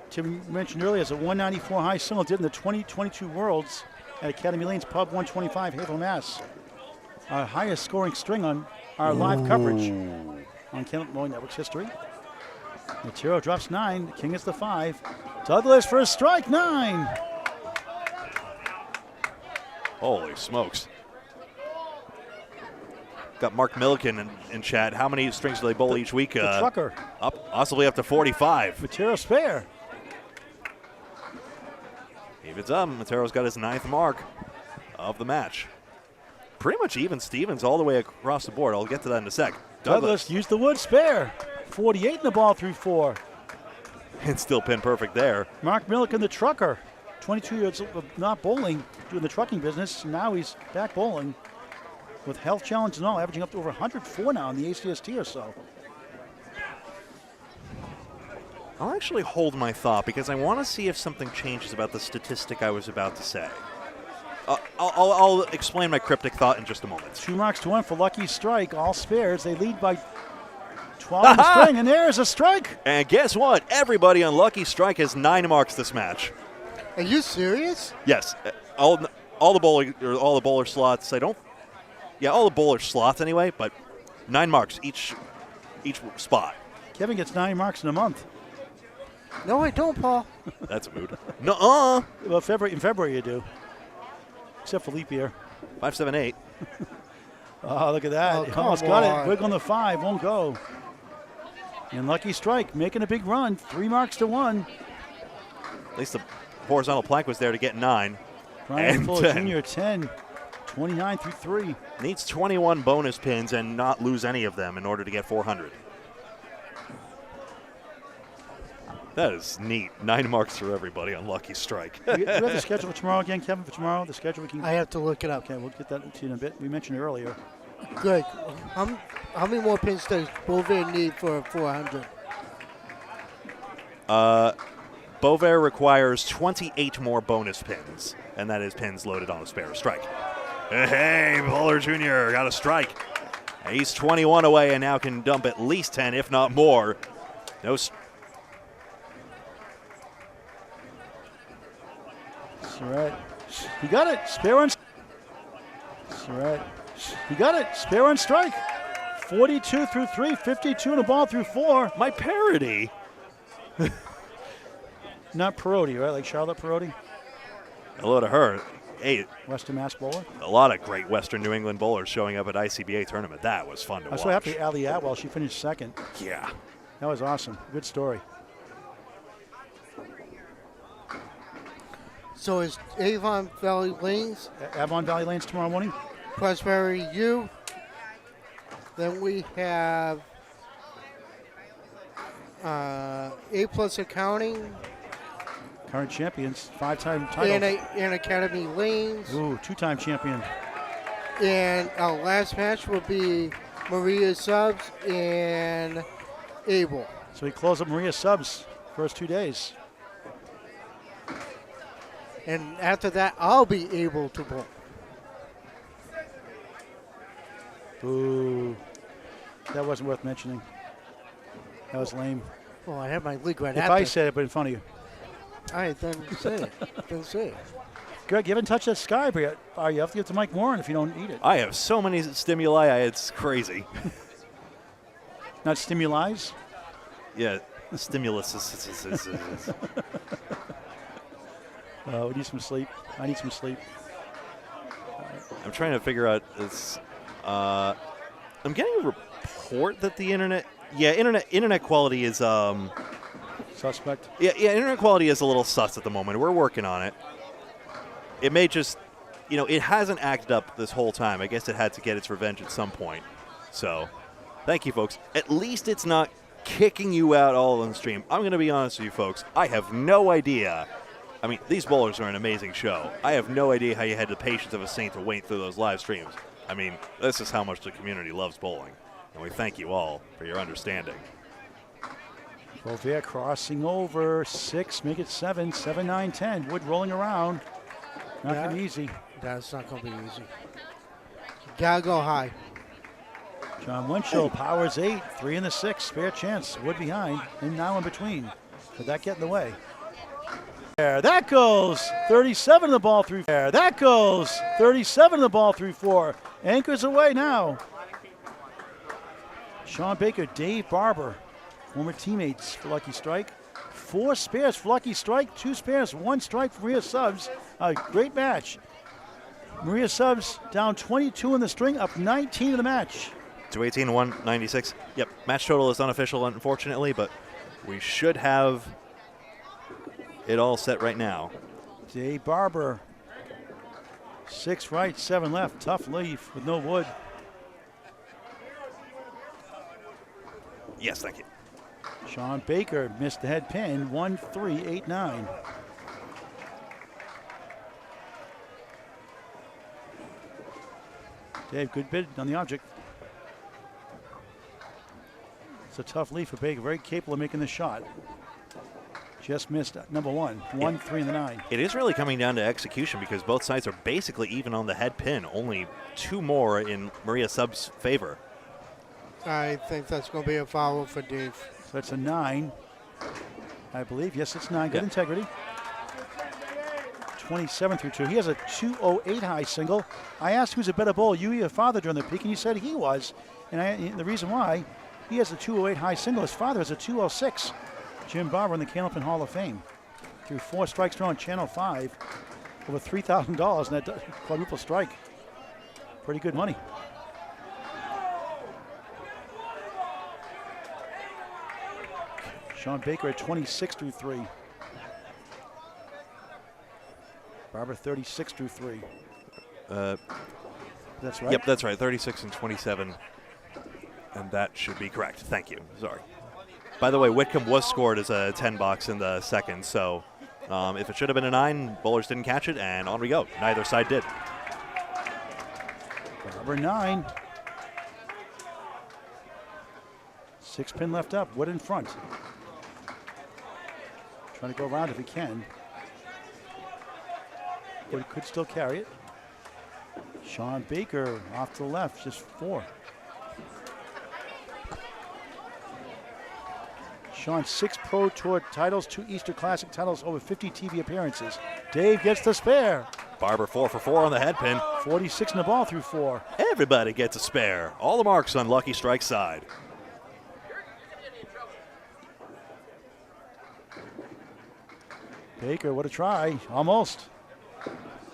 Tim mentioned earlier, as a 194 high single did in the 2022 Worlds at Academy Lanes Pub 125, Haverhill, Mass. Our highest scoring string on our live coverage on Candlepin Bowling Network's history. Matero drops 9. The king is the 5. Douglas for a strike, 9. Holy smokes. Got Mark Milliken in chat. How many strings do they bowl each week? The trucker. Possibly up to 45. Matero spare. Evens up. Matero's got his 9th mark of the match. Pretty much even Stevens all the way across the board. I'll get to that in a sec. Douglas used the wood spare. 48 in the ball through 4. And still pin perfect there. Mark Milliken, the trucker. 22 years of not bowling, doing the trucking business. Now he's back bowling with health challenges and all, averaging up to over 104 now in the ACST or so. I'll actually hold my thought because I want to see if something changes about the statistic I was about to say. I'll explain my cryptic thought in just a moment. 2 marks to 1 for Lucky Strike. All spares. They lead by 12 in the string, and there's a strike. And guess what? Everybody on Lucky Strike has 9 marks this match. Are you serious? Yes. All the bowler slots. All the bowler slots anyway, but 9 marks each spot. Kevin gets 9 marks in a month. No, I don't, Paul. That's a mood. Nuh-uh. Well, in February you do. Except for leap year. 5, 7, 8. Oh, look at that. Oh, Almost come got on. it. Wiggle on the 5, won't go. And Lucky Strike making a big run. 3 marks to 1. At least the horizontal plank was there to get 9. Brian And Fuller 10. Jr. 10. 29 through 3. Needs 21 bonus pins and not lose any of them in order to get 400. That is neat. 9 marks for everybody on Lucky Strike. Do you have the schedule for tomorrow again, Kevin? For tomorrow, the schedule we can. I have to look it up. Okay, we'll get that to you in a bit. We mentioned it earlier. Greg, how many more pins does Boisvert need for 400? Boisvert requires 28 more bonus pins, and that is pins loaded on a spare strike. Hey, Fuller Jr. got a strike. He's 21 away and now can dump at least 10, if not more. Surette. He got it. Spare on. Surette. He got it. Spare on strike. 42 through 3. 52 in a ball through 4. My parody. Not Perotti, right? Like Charlotte Perotti? Hello to her. Hey, Western Mass bowler. a lot of great Western New England bowlers showing up at ICBA tournament. That was fun to I watch. was so happy Ali Atwell. She finished 2nd. Yeah. That was awesome. Good story. So is Avon Valley Lanes, Avon Valley Lanes tomorrow morning. Prosperity U. Then we have A Plus Accounting Current champions. 5-time title. and Academy Lanes. Ooh, 2-time champion. And our last match will be Maria Subs and Abel. So we close up Maria Subs first 2 days. And after that, I'll be able to bowl. Boo. That wasn't worth mentioning. That was lame. Well, I have my league right If after. I said it, but in front of you. All right, then say it. Then say it. Greg, you haven't touched that sky, but you have to give it to Mike Warren if you don't eat it. I have so many stimuli, it's crazy. Not stimuli's? Yeah, stimulus. We need some sleep. I need some sleep. I'm trying to figure out this. I'm getting a report that the internet. Yeah, internet quality is Suspect. Yeah, internet quality is a little sus at the moment. We're working on it. It may just, it hasn't acted up this whole time. I guess it had to get its revenge at some point. So, thank you, folks. At least it's not kicking you out all on the stream. I'm going to be honest with you, folks. I have no idea. I mean, these bowlers are an amazing show. I have no idea how you had the patience of a saint to wait through those live streams. I mean, this is how much the community loves bowling. And we thank you all for your understanding. Boisvert crossing over 6, make it 7, 7, 9, 10. Wood rolling around. Not going to be easy. That's not going to be easy. Gotta go high. Jon Winchell powers 8, 3 in the 6, spare chance. Wood behind, and now in between. Did that get in the way? There, that goes 37 of the ball through. There, that goes 37 of the ball through 4. Anchors away now. Shawn Baker, Dave Barber, former teammates for Lucky Strike. 4 spares for Lucky Strike, 2 spares, 1 strike for Maria Subs. A great match. Maria Subs down 22 in the string, up 19 in the match. 218, 196. Yep, match total is unofficial, unfortunately, but we should have it all set right now. Dave Barber, 6 right, 7 left. Tough leaf with no wood. Yes, thank you. Shawn Baker missed the head pin, 1-3, 8-9. Dave, good bid on the object. It's a tough lead for Baker, very capable of making the shot. Just missed number 1, 1-3 in the 9. It is really coming down to execution because both sides are basically even on the head pin, only 2 more in Maria Sub's favor. I think that's going to be a foul for Dave. So that's a 9, I believe. Yes, it's 9. Good integrity. 27 through 2. He has a 208 high single. I asked who's a better bowler, you or your father during the peak, and you said he was. And the reason why, he has a 208 high single. His father has a 206. Jim Barber in the Candlepin Hall of Fame. Through 4 strikes thrown on Channel 5. Over $3,000 in that quadruple strike. Pretty good money. Shawn Baker at 26 through 3. Barber 36 through 3. That's right? Yep, that's right. 36 and 27. And that should be correct. Thank you. Sorry. By the way, Whitcomb was scored as a 10 box in the second, so if it should have been a 9, bowlers didn't catch it, and on we go. Neither side did. Barber 9. 6 pin left up. Wood in front. Trying to go around if he can. But he could still carry it. Shawn Baker off to the left, just 4. Shawn, 6 Pro Tour titles, 2 Easter Classic titles, over 50 TV appearances. Dave gets the spare. Barber 4 for 4 on the head pin. 46 in the ball through 4. Everybody gets a spare. All the marks on Lucky Strike's side. Baker, what a try. Almost.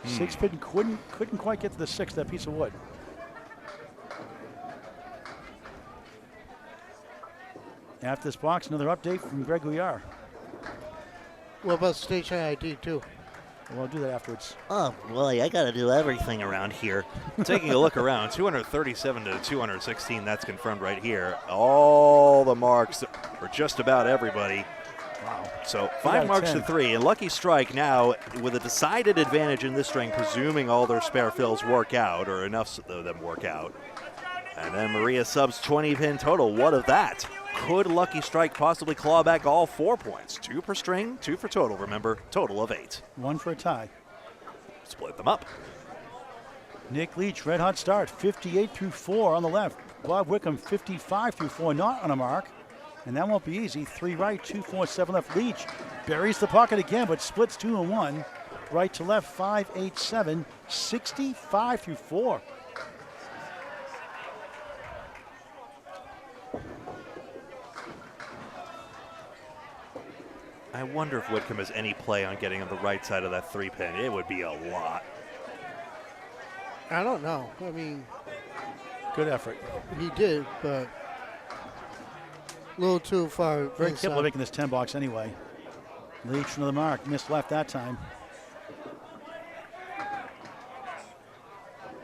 6 pin couldn't quite get to the 6, that piece of wood. After this box, another update from Greg Gouillart. What about station ID too? Well, I'll do that afterwards. Oh, boy, I got to do everything around here. Taking a look around, 237 to 216, that's confirmed right here. All the marks for just about everybody. Wow. So 5 marks to 3, and Lucky Strike now with a decided advantage in this string, presuming all their spare fills work out, or enough of them work out. And then Maria Subs 20 pin total. What of that? Could Lucky Strike possibly claw back all 4 points? 2 per string, 2 for total. Remember, total of 8. 1 for a tie. Split them up. Nick Leach, red hot start, 58 through 4 on the left. Bob Wickham, 55 through 4, not on a mark. And that won't be easy. 3 right, 2, 4, 7 left. Leach buries the pocket again, but splits 2 and 1. Right to left, 5, 8, 7, 65 through 4. I wonder if Whitcomb has any play on getting on the right side of that 3-pin. It would be a lot. I don't know. I mean, Good effort. he did, but a little too far. Very inside. capable of making this 10 box anyway. Leach from the mark. Missed left that time.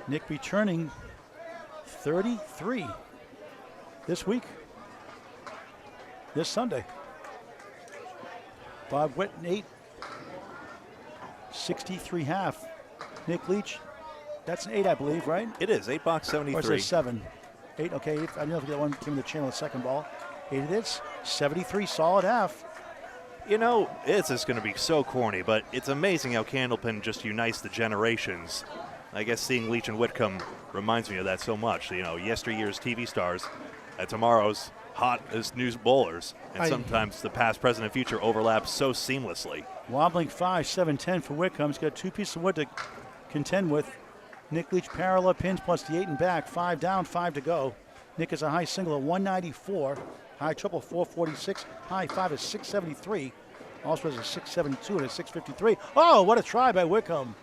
Nick returning 33 this week. This Sunday. Bob Whitten 8. 63 half. Nick Leach. That's an 8, I believe, right? It is 8 box Or is 73. it 7? 8, okay. I don't know if that one came in the channel, the second ball. 8 it is. 73, solid half. You know, it's just going to be so corny, but it's amazing how Candlepin just unites the generations. I guess seeing Leach and Whitcomb reminds me of that so much. You know, yesteryear's TV stars and tomorrow's hottest news bowlers. And sometimes the past, present, and future overlap so seamlessly. Wobbling 5, 7, 10 for Whitcomb. He's got 2 pieces of wood to contend with. Nick Leach parallel pins plus the 8 and back. 5 down, 5 to go. Nick is a high single at 194. High triple 446. High 5 is 673. Also has a 672 and a 653. Oh, what a try by Whitcomb.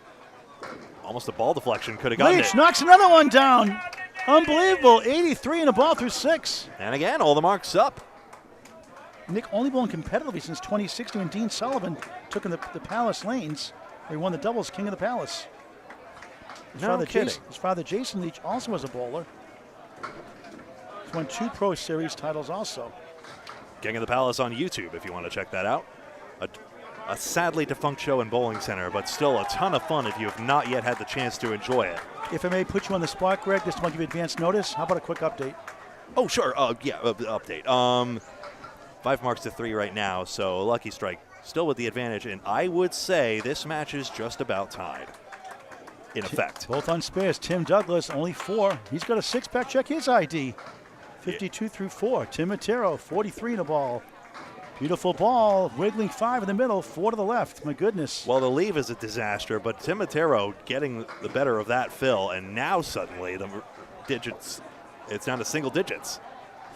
Almost a ball deflection. Could have gotten Leach it. knocks another one down. Unbelievable. 83 and a ball through 6. And again, all the marks up. Nick only bowling competitively since 2016 when Dean Sullivan took in the Palace lanes, where he won the doubles King of the Palace. His father, Jason Leach, also was a bowler. He's won 2 Pro Series titles also. King of the Palace on YouTube if you want to check that out. A sadly defunct show in Bowling Center, but still a ton of fun if you have not yet had the chance to enjoy it. If I may put you on the spot, Greg, just want to give you advance notice. How about a quick update? Oh, sure. Update. 5 marks to 3 right now, so Lucky Strike still with the advantage, and I would say this match is just about tied. In effect. Both on spares. Tim Douglas, only 4. He's got a 6-pack. Check his ID. 52 through 4. Tim Matero, 43 in a ball. Beautiful ball. Wiggling 5 in the middle, 4 to the left. My goodness. Well, the leave is a disaster, but Tim Matero getting the better of that fill, and now suddenly the digits, it's down to single digits.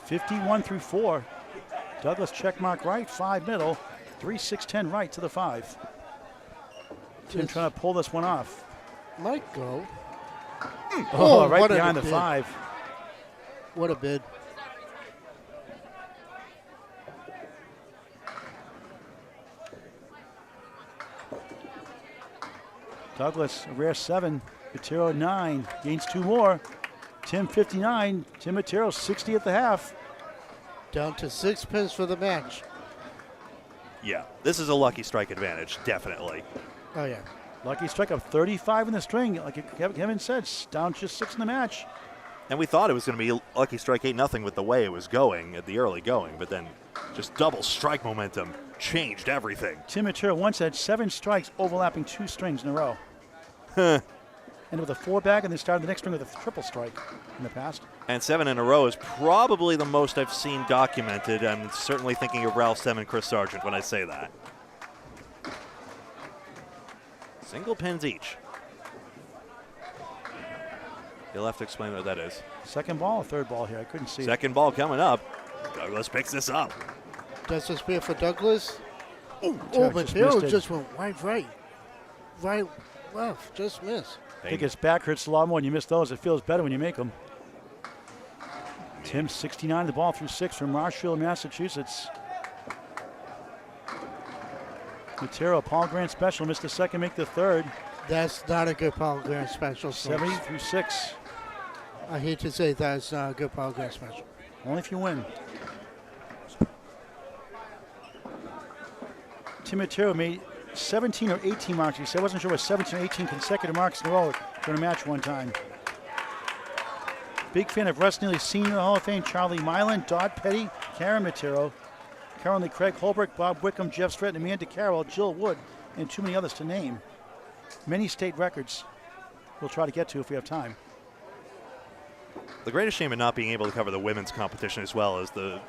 51 through 4. Douglas check mark right, 5 middle, 3, 6, 10 right to the 5. Tim trying to pull this one off. Might go. Oh, right what behind the bid. 5. What a bid. Douglas, a rare 7. Matero 9, gains 2 more. Tim 59. Tim Matero 60 at the half. Down to 6 pins for the match. Yeah, this is a Lucky Strike advantage, definitely. Oh, yeah. Lucky Strike up 35 in the string. Like Kevin said, down just 6 in the match. And we thought it was going to be Lucky Strike 8-0 with the way it was going at the early going, but then just double strike momentum changed everything. Tim Matero once had 7 strikes overlapping 2 strings in a row. And with a 4-back, and they started the next string with a triple strike in the past. And 7 in a row is probably the most I've seen documented. I'm certainly thinking of Ralph Semm and Chris Sargent when I say that. Single pins each. You'll have to explain what that is. Second ball or third ball here? I couldn't see. Second ball coming up. Douglas picks this up. Does this spear for Douglas? Matero But just Matero missed it. just went right, left, just missed. I think his back hurts a lot more when you miss those. It feels better when you make them. Tim 69, the ball through 6 from Marshfield, Massachusetts. Matero, Paul Grant special, missed the second, make the third. That's not a good Paul Grant special. 70 through 6. I hate to say that's not a good Paul Grant special. Only if you win. Tim Matero made 17 or 18 marks. He said, I wasn't sure it was 17 or 18 consecutive marks in a row during a match one time. Big fan of Russ Neely Sr. Hall of Fame, Charlie Milan, Dodd Petty, Karen Matero, currently Craig Holbrook, Bob Wickham, Jeff Surette, Amanda Carroll, Jill Wood, and too many others to name. Many state records we'll try to get to if we have time. The greatest shame in not being able to cover the women's competition as well as the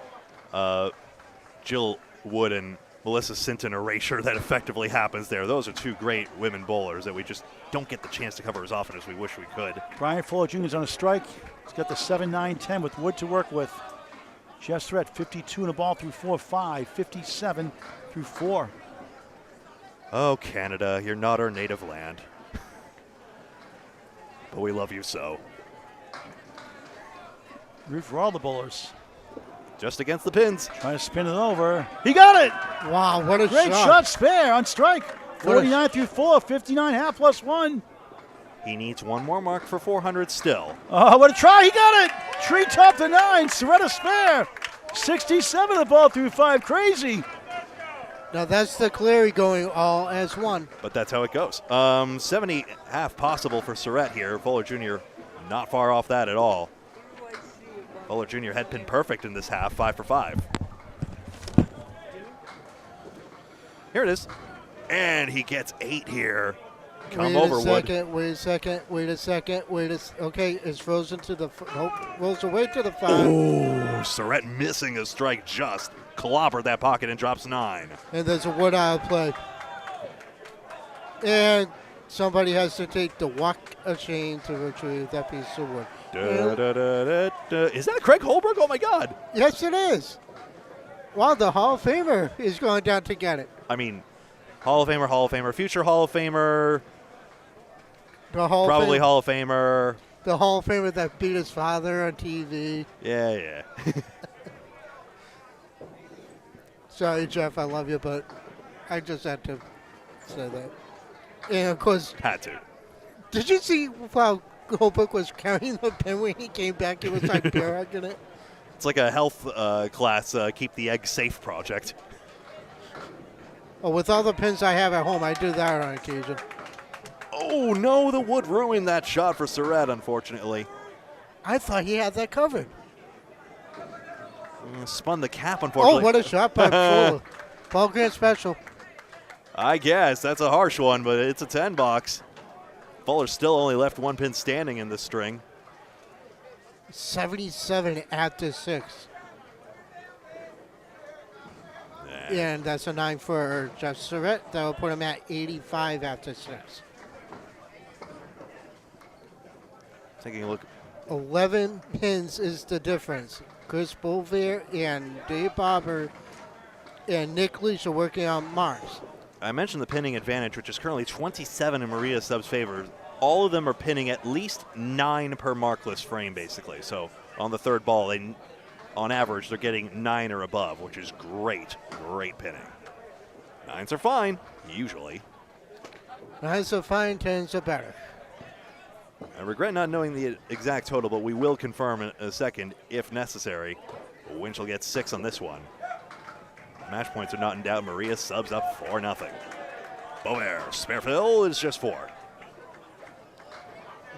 Jill Wood and Melissa Sinton erasure that effectively happens there. Those are 2 great women bowlers that we just don't get the chance to cover as often as we wish we could. Brian Fuller Jr. is on a strike. He's got the 7, 9, 10 with Wood to work with. Jeff Surette, 52 in the ball through 4-5, 57 through 4. Oh, Canada, you're not our native land. But we love you so. Root for all the bowlers. Just against the pins. Trying to spin it over. He got it! Wow, what a Great shot, spare on strike. 49 through 4, 59 half plus 1. He needs one more mark for 400 still. Oh, what a try. He got it. Treetop to 9. Surette spare. 67 the ball through 5. Crazy. Now that's the Cleary going all as one. But that's how it goes. 70 half possible for Surette here. Fuller Jr. not far off that at all. Fuller Jr. had pin perfect in this half, 5 for 5. Here it is. And he gets 8 here. Come over, Wood. Wait a second. Okay, it's frozen to the, nope, rolls away to the 5. Oh, Surette missing a strike just. Clobbered that pocket and drops 9. And there's a Wood out play. And somebody has to take the walk of shame to retrieve that piece of wood. Is that Craig Holbrook? Oh, my God. Yes, it is. Wow, the Hall of Famer is going down to get it. I mean, Hall of Famer, future Hall of Famer, probably Hall of Famer. The Hall of Famer that beat his father on TV. Yeah. Sorry, Jeff, I love you, but I just had to say that. And, of course, had to. Did you see how Holbrook was carrying the pin when he came back? It was like bear hugging it. It's like a health class, keep the egg safe project. Oh, with all the pins I have at home, I do that on occasion. Oh, no, the wood ruined that shot for Surette, unfortunately. I thought he had that covered. Spun the cap, unfortunately. Oh, what a shot by Fuller. Ball grand special. I guess. That's a harsh one, but it's a 10 box. Fuller still only left 1 pin standing in this string. 77 after 6. And that's a 9 for Jeff Surette. That will put him at 85 after 6. Taking a look. 11 pins is the difference. Chris Boisvert and Dave Barber and Nick Leach are working on Mars. I mentioned the pinning advantage, which is currently 27 in Maria Sub's favor. All of them are pinning at least 9 per markless frame, basically. So on the third ball, on average, they're getting 9 or above, which is great pinning. 9s are fine, usually. 9s are fine, 10s are better. I regret not knowing the exact total, but we will confirm in a second if necessary. Winchell gets 6 on this one. Match points are not in doubt. Maria subs up 4-0. Boisvert, spare fill is just 4.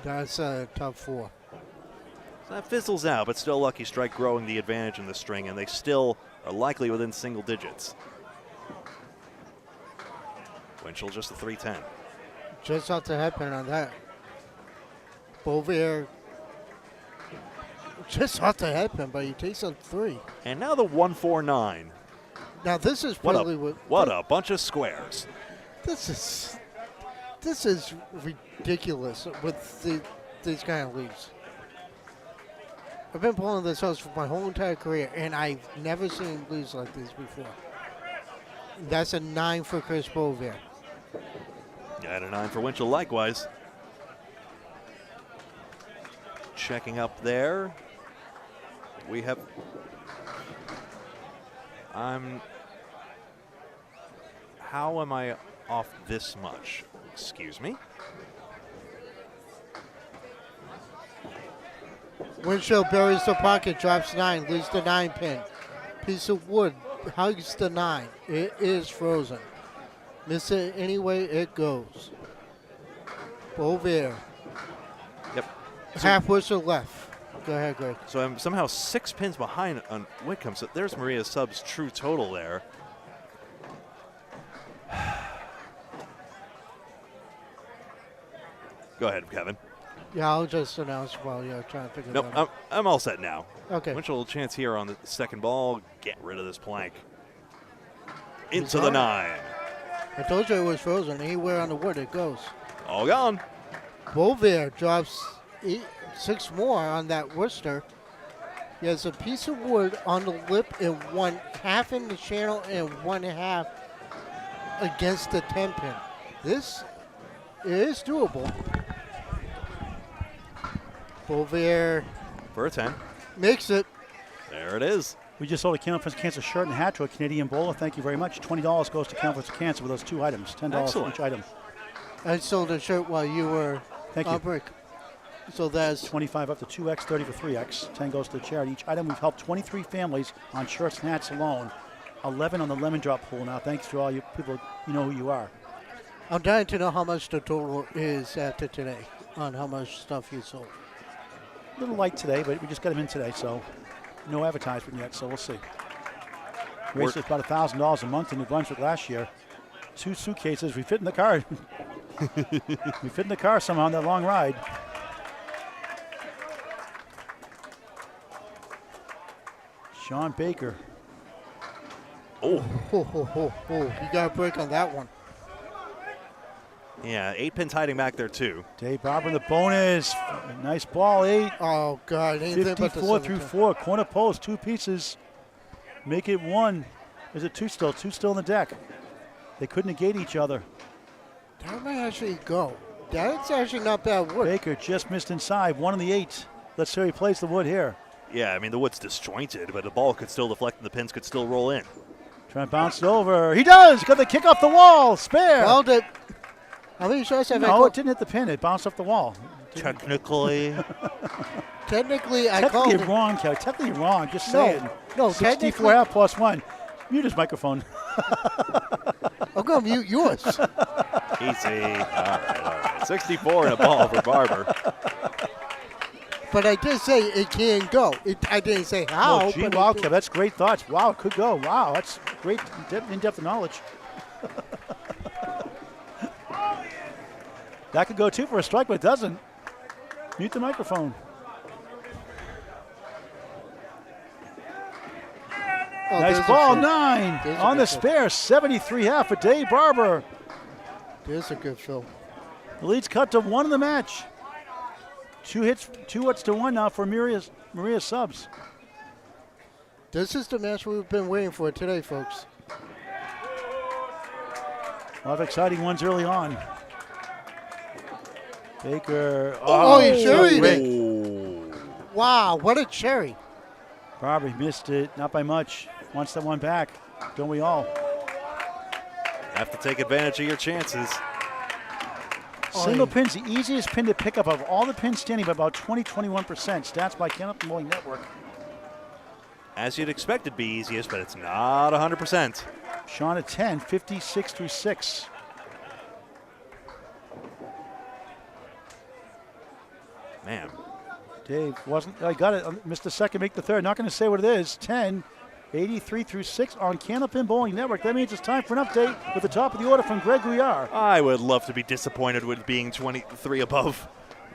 That's a top 4. So that fizzles out, but still Lucky Strike growing the advantage in the string, and they still are likely within single digits. Winchell just a 3-10. Just off the headpin on that. Boisvert just off the headpin, but he takes up 3. And now the 1-4-9. Now this is probably what a bunch of squares. This is ridiculous with these kind of leagues. I've been pulling this house for my whole entire career, and I've never seen leagues like these before. That's a 9 for Chris Boisvert. And a 9 for Winchell likewise. Checking up there. We have... How am I off this much? Excuse me? Winchell buries the pocket, drops 9, leaves the 9 pin. Piece of wood hugs the 9. It is frozen. Miss it anyway, it goes. Boisvert. Yep. Half whistle left. Go ahead, Greg. So I'm somehow 6 pins behind on Whitcomb. So there's Maria Sub's true total there. Go ahead, Kevin. Yeah, I'll just announce while you're trying to figure that Nope, I'm all set now. Okay. Winchell chance here on the second ball. Get rid of this plank. Into the 9. I told you it was frozen. Anywhere on the wood it goes. All gone. Boisvert drops 6 more on that Worcester. He has a piece of wood on the lip and one half in the channel and one half against the 10 pin. This is doable. Boisvert For a 10. makes it. There it is. We just sold a Candlepin Cancer shirt and hat to a Canadian bowler. Thank you very much. $20 goes to Candlepin Cancer with those 2 items. $10 for Excellent. each item. I sold a shirt while you were Thank on you. break. So that's 25 up to 2X, 30 for 3X. 10 goes to the charity. Each item, we've helped 23 families on shirts and hats alone. 11 on the lemon drop pool now. Thanks to all you people. You know who you are. I'm dying to know how much the total is after today on how much stuff you sold. A little light today, but we just got them in today, so no advertisement yet, so we'll see. Raised us about $1,000 a month in New Brunswick last year. 2 suitcases. We fit in the car. We fit in the car somehow on that long ride. Shawn Baker. Oh, You got a break on that one. yeah, 8 pins hiding back there too. Dave Barber in the bonus. Nice ball, 8. Oh, God. Anything but the 54 through 17. 4. Corner post, 2 pieces. Make it 1. Is it 2 still? 2 still in the deck. They couldn't negate each other. That might actually go. That's actually not bad wood. Baker just missed inside. 1 on the 8. Let's see how he plays the wood here. Yeah, I mean, the wood's disjointed, but the ball could still deflect and the pins could still roll in. Trying to bounce it over. He does! Got the kick off the wall. Spare. Called it. How many shots have I No, it called? didn't hit the pin. It bounced off the wall. Technically. Technically, I called Technically it. wong, Kelly. Technically wrong. Just No, saying. no, 64 technically- half plus 1. Mute his microphone. I'm going to mute yours. Easy. All right. 64 and a ball for Barber. But I did say it can go. I didn't say how. Oh, gee, but wow, it Kev, did. that's great thoughts. Wow, it could go. Wow, that's great in-depth knowledge. That could go too for a strike, but it doesn't. Mute the microphone. Oh, Nice there's a ball, fill. 9. There's a On the good fill. spare, 73 half for Dave Barber. There's a good fill. The lead's cut to 1 in the match. 2 hits to 1 now for Maria Subs. This is the match we've been waiting for today, folks. A lot of exciting ones early on. Baker. Oh, he cherried great. it. Wow, what a cherry. Barber missed it, not by much. Wants that one back. Don't we all? Have to take advantage of your chances. Single pin's the easiest pin to pick up of all the pins standing by about 20-21%. Stats by Candlepin Bowling Network. As you'd expect it'd be easiest, but it's not 100%. Shawn at 10, 56 through 6. Man, Dave wasn't, I got it, missed the second, make the third. Not going to say what it is. 10, 83 through 6 on Candlepin Bowling Network. That means it's time for an update with the top of the order from Greg Gouillart. I would love to be disappointed with being 23 above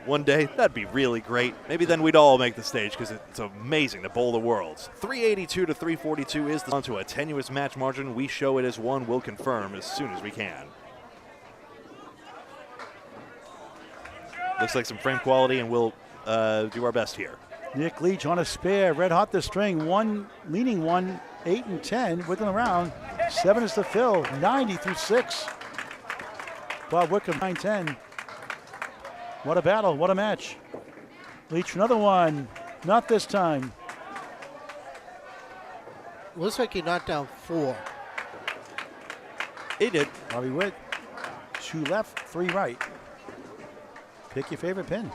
one day. That'd be really great. Maybe then we'd all make the stage because it's amazing to bowl the worlds. 382 to 342 is on to a tenuous match margin. We show it as one. We'll confirm as soon as we can. Looks like some frame quality, and we'll do our best here. Nick Leach on a spare, red hot the string, 1, leaning 1, 8 and 10, wiggling around. 7 is the fill, 90 through 6. Bob Wickham, 9-10. What a battle, what a match. Leach for another one, not this time. Looks like he knocked down 4. He did. Bobby Witt, 2 left, 3 right. Pick your favorite pin.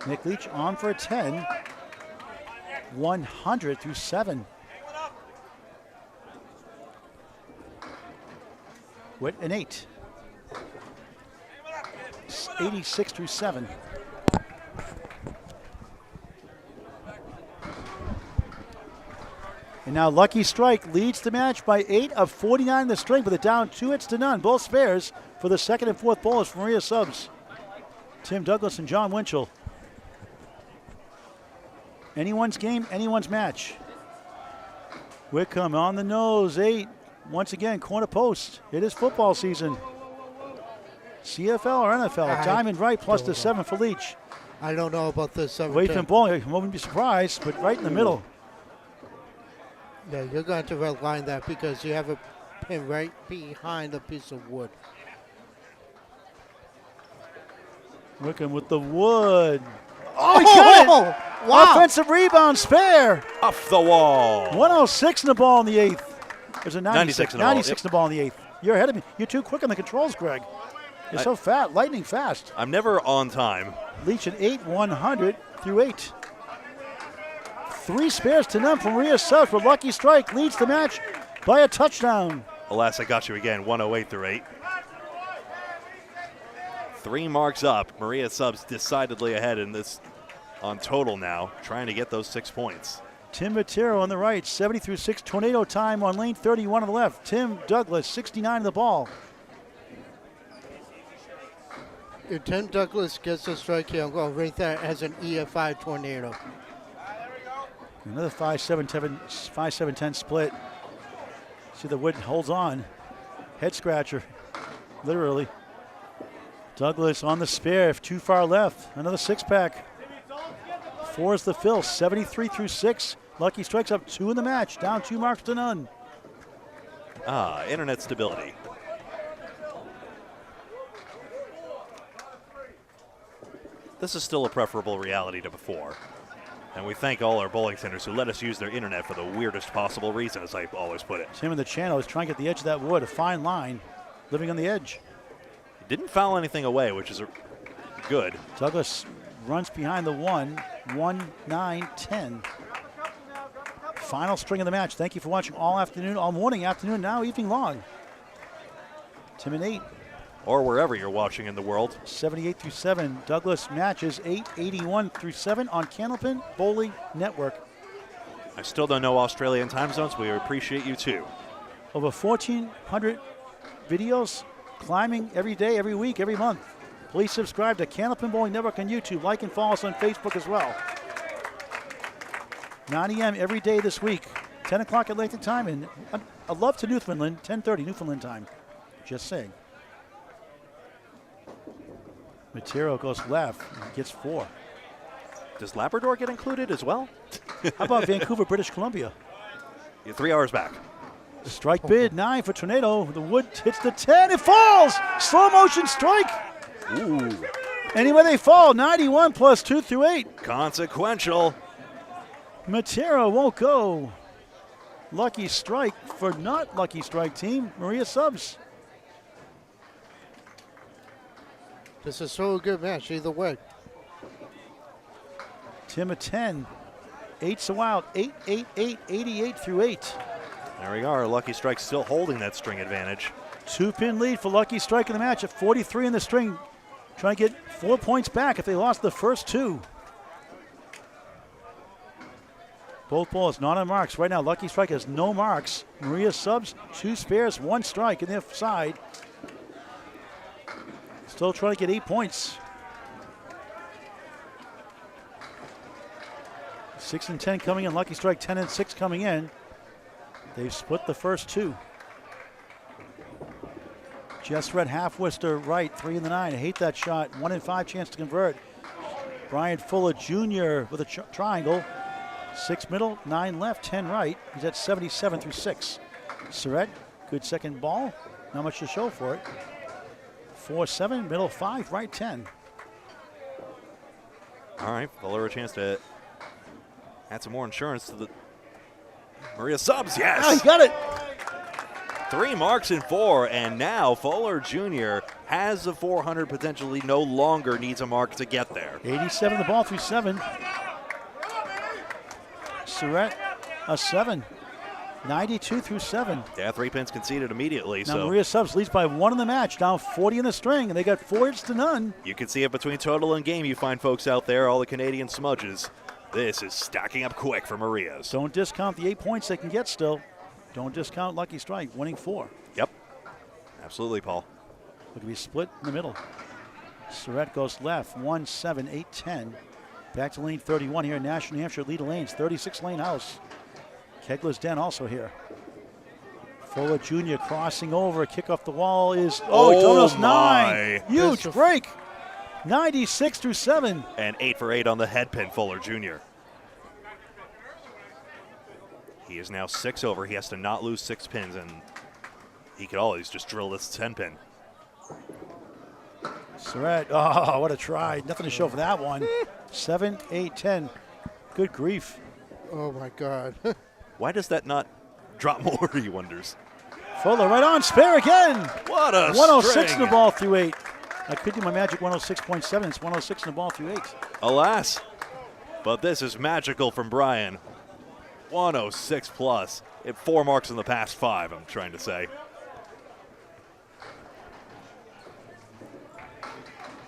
Nick Leach on for a 10, 100 through 7. Witt an 8. 86 through 7. And now Lucky Strike leads the match by 8 of 49 in the string, with it down 2 hits to none. Both spares for the second and fourth bowlers for Maria Subs. Tim Douglas and Jon Winchell. Anyone's game, anyone's match. Wickham on the nose, 8. Once again, corner post. It is football season. CFL or NFL? Diamond right plus the 7 for Leach. I don't know about this 7. Away from bowling, I wouldn't be surprised, but right in the middle. Yeah, you're going to red line that because you have a pin right behind a piece of wood. Working with the wood. Oh, he got it! Wow. Offensive rebound, spare. Off the wall. 106 in the ball in the 8th. There's a 96 in the ball. 96 in the ball in the 8th. You're ahead of me. You're too quick on the controls, Greg. You're so fat, lightning fast. I'm never on time. Leach at 8-100 through 8. 3 spares to none from Maria Subs, but Lucky Strike leads the match by a touchdown. Alas, I got you again. 108 through 8. 3 marks up. Maria Subs decidedly ahead in this on total now, trying to get those 6 points. Tim Matero on the right, 70 through 6. Tornado time on lane 31 on the left. Tim Douglas, 69 in the ball. If Tim Douglas gets a strike here, I'm going to rate that as an EFI tornado. Another 5-7-10 split. See the wood holds on. Head scratcher, literally. Douglas on the spare, too far left. Another 6-pack. 4 is the fill, 73 through 6. Lucky Strike's up 2 in the match, down 2 marks to none. Internet stability. This is still a preferable reality to before. And we thank all our bowling centers who let us use their internet for the weirdest possible reason, as I always put it. Tim in the channel is trying to get the edge of that wood, a fine line, living on the edge. Didn't foul anything away, which is good. Douglas runs behind the 1-9-10. Final string of the match. Thank you for watching all afternoon, all morning, afternoon, now evening long. Tim and 8. Or wherever you're watching in the world. 78 through 7. Douglas matches 881 through 7 on Candlepin Bowling Network. I still don't know Australian time zones. We appreciate you too. Over 1,400 videos climbing every day, every week, every month. Please subscribe to Candlepin Bowling Network on YouTube. Like and follow us on Facebook as well. 9 a.m. every day this week. 10 o'clock Atlantic time. And I love to Newfoundland, 10:30 Newfoundland time. Just saying. Matero goes left and gets 4. Does Labrador get included as well? How about Vancouver, British Columbia? You're 3 hours back. Strike bid 9 for Tornado. The wood hits the 10. It falls. Slow motion strike. Ooh. Anyway, they fall. 91 plus 2 through 8. Consequential. Matero won't go. Lucky strike for not lucky strike team. Maria Subs. This is so a good match either way. Tim at 10. 8 so out. 8-8-8. 88 through 8. There we are. Lucky Strike still holding that string advantage. 2-pin lead for Lucky Strike in the match at 43 in the string. Trying to get 4 points back if they lost the first 2. Both balls not on marks. Right now, Lucky Strike has no marks. Maria Subs, 2 spares, 1 strike in their side. Still trying to get 8 points. 6 and 10 coming in. Lucky Strike 10 and 6 coming in. They've split the first 2. Just Red half Worcester right, 3 in the 9. I hate that shot. 1 in 5 chance to convert. Brian Fuller Jr. with a triangle. 6 middle, 9 left, 10 right. He's at 77 through 6. Surette, good second ball. Not much to show for it. 4-7, middle 5, right 10. All right, Fuller a chance to add some more insurance to the Maria Subs. Yes, Oh, he got it. 3 marks in 4, and now Fuller Jr. has the 400, potentially no longer needs a mark to get there. 87 the ball through 7. Surette, a 7. 92 through 7. Yeah, 3 pins conceded immediately. Now so Maria Subs leads by 1 in the match, down 40 in the string, and they got 4 hits to none. you can see it between total and game. You find folks out there, all the Canadian smudges. This is stacking up quick for Maria's. Don't discount the 8 points they can get still. Don't discount Lucky Strike, winning 4. Yep, absolutely, Paul. Look to be split in the middle. Surette goes left, 1-7, 8-10. Back to lane 31 here in Nashua, New Hampshire. Lead of lanes, 36 lane house. Kegler's Den also here. Fuller Jr. crossing over. Kick off the wall is, Donos 9. Huge break. 96 through 7. And 8 for 8 on the head pin, Fuller Jr. He is now 6 over. He has to not lose 6 pins, and he could always just drill this 10 pin. Surette, oh, what a try. Nothing to show for that one. 7, 8, 10. Good grief. Oh, my God. Why does that not drop more, he wonders. Fuller right on, spare again. What a 106 string. in the ball through 8. I could do my magic 106.7. It's 106 in the ball through 8. Alas, but this is magical from Brian. 106 plus. 4 marks in the past 5, I'm trying to say.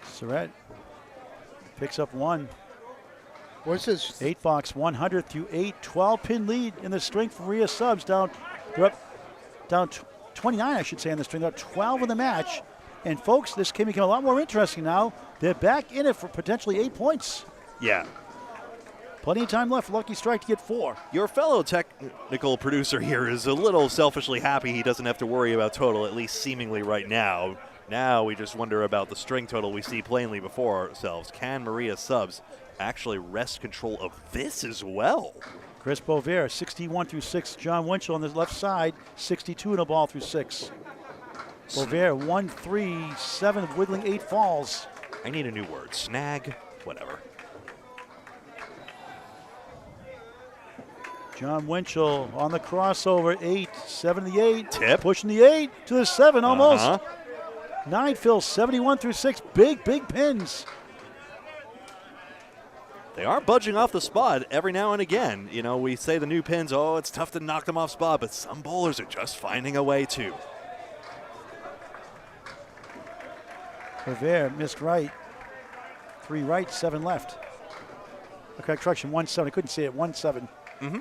Surette picks up 1. What's this? 8 box, 100 through 8. 12 pin lead in the string for Maria Subs. They're up down 29, I should say, in the string. They're up 12 in the match. And folks, this can become a lot more interesting now. They're back in it for potentially 8 points. Yeah. Plenty of time left for Lucky Strike to get 4. Your fellow technical producer here is a little selfishly happy he doesn't have to worry about total, at least seemingly right now. Now we just wonder about the string total we see plainly before ourselves. Can Maria Subs actually wrest control of this as well? Chris Boisvert, 61 through 6. Jon Winchell on the left side, 62 in a ball through 6. Boisvert, 1, 3, 7, wiggling 8 falls. I need a new word. Snag, whatever. Jon Winchell on the crossover, 8, 7 to the 8. Tip. Pushing the 8 to the 7 almost. 9 fills, 71 through 6. Big pins. They are budging off the spot every now and again. You know, we say the new pins, oh, it's tough to knock them off spot, but some bowlers are just finding a way to. Boisvert missed right. 3 right, 7 left. Okay, correction, 1-7. I couldn't see it. 1-7. Mm-hmm.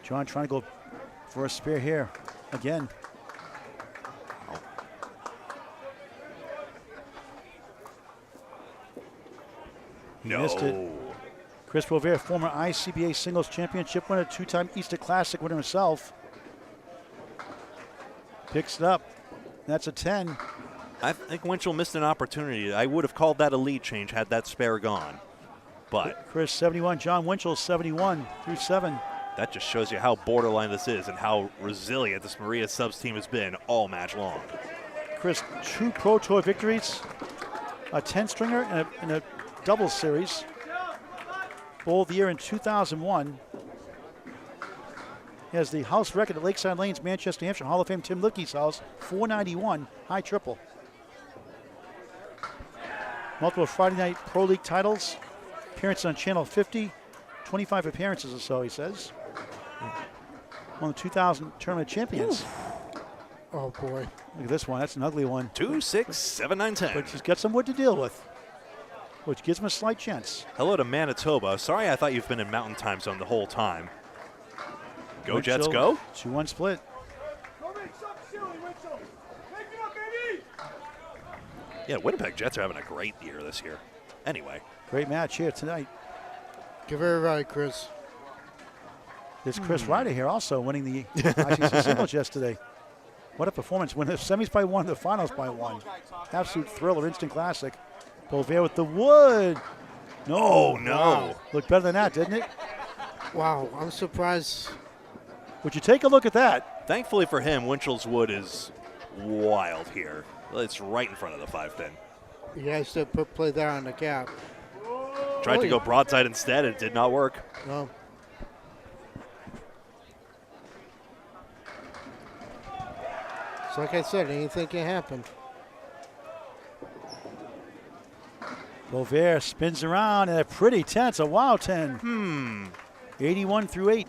John trying to go for a spare here again. No. Missed it. Chris Boisvert, former ICBA singles championship winner, 2-time Easter Classic winner himself. Picks it up. That's a 10. I think Winchell missed an opportunity. I would have called that a lead change had that spare gone. But Chris 71, Jon Winchell 71 through 7. that just shows you how borderline this is and how resilient this Maria Subs team has been all match long. Chris, 2 Pro Tour victories, a 10-stringer and a doubles series. Bowl of the year in 2001. He has the house record at Lakeside Lanes, Manchester, New Hampshire, Hall of Fame Tim Lickey's house, 491, high triple. Multiple Friday Night Pro League titles, appearance on Channel 50, 25 appearances or so, he says. One of the 2000 tournament champions. Ooh. Oh, boy. Look at this one. That's an ugly one. 2, 6, 7, 9, 10. But he's got some wood to deal with, which gives him a slight chance. Hello to Manitoba. Sorry, I thought you've been in Mountain Time Zone the whole time. Go Winchell, Jets, go. 2-1 split. Yeah, Winnipeg Jets are having a great year this year. Anyway. Great match here tonight. Give her a ride, Chris. There's Chris Ryder here also winning the ICC singles yesterday. What a performance. Win the semis by 1, the finals by 1. Absolute thriller, instant classic. Boisvert with the wood. No. Oh, no. Wow. Looked better than that, didn't it? Wow, I'm surprised. Would you take a look at that? Thankfully for him, Winchell's wood is wild here. It's right in front of the 5-pin. You guys should play that on the cap. Tried to go broadside instead. It did not work. No. So like I said, anything can happen. Boisvert spins around and a pretty 10. It's a wow 10. 81 through 8.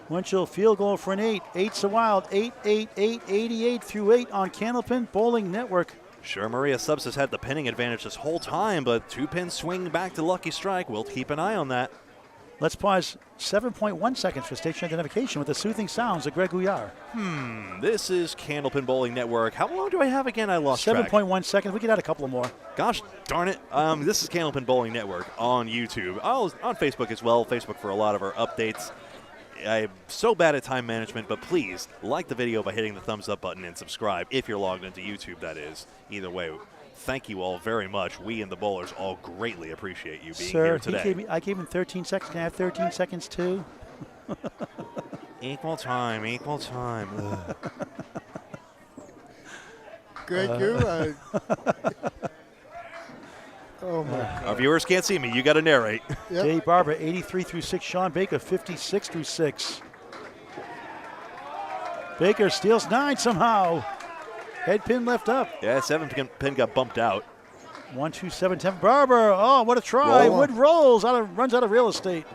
Winchell field goal for an 8. 8's a wild. 8, 8, 8, 88 through 8 on Candlepin Bowling Network. Sure, Maria Subs has had the pinning advantage this whole time, but 2-pin swing back to Lucky Strike. We'll keep an eye on that. Let's pause 7.1 seconds for station identification with the soothing sounds of Greg Gouillart. This is Candlepin Bowling Network. How long do I have again? I lost track. 7.1 seconds. We could add a couple more. Gosh darn it. This is Candlepin Bowling Network on YouTube. On Facebook as well. Facebook for a lot of our updates. I'm so bad at time management, but please like the video by hitting the thumbs up button and subscribe if you're logged into YouTube, that is. Either way, thank you all very much. We and the bowlers all greatly appreciate you being here today. I gave him 13 seconds. Can I have 13 seconds too? Equal time, equal time. Greg, you're right. Oh, my God. Our viewers can't see me. You got to narrate. Yep. Dave Barber, 83 through 6. Shawn Baker, 56 through 6. Baker steals 9 somehow. Head pin left up. Yeah, 7 pin got bumped out. 1, 2, 7, 10. Barber, oh, what a try. Roll. Wood rolls, runs out of real estate.